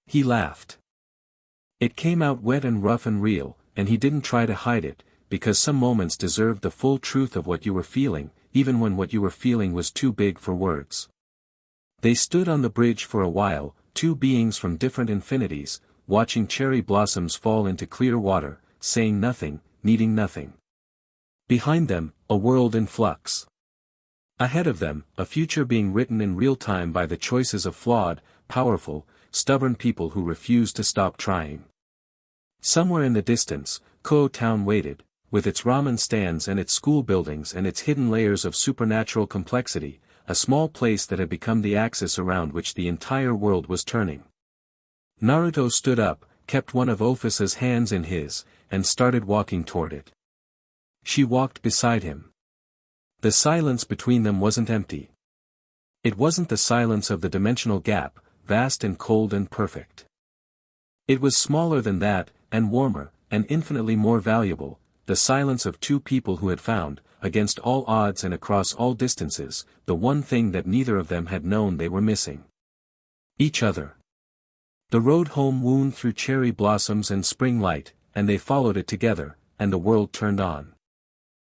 He laughed. It came out wet and rough and real, and he didn't try to hide it, because some moments deserved the full truth of what you were feeling, even when what you were feeling was too big for words. They stood on the bridge for a while, two beings from different infinities, watching cherry blossoms fall into clear water, saying nothing, needing nothing. Behind them, a world in flux. Ahead of them, a future being written in real time by the choices of flawed, powerful, stubborn people who refuse to stop trying. Somewhere in the distance, Kuoh Town waited, with its ramen stands and its school buildings and its hidden layers of supernatural complexity, a small place that had become the axis around which the entire world was turning. Naruto stood up, kept one of Ophis's hands in his, and started walking toward it. She walked beside him. The silence between them wasn't empty. It wasn't the silence of the dimensional gap, vast and cold and perfect. It was smaller than that, and warmer, and infinitely more valuable, the silence of two people who had found, against all odds and across all distances, the one thing that neither of them had known they were missing. Each other. The road home wound through cherry blossoms and spring light, and they followed it together, and the world turned on.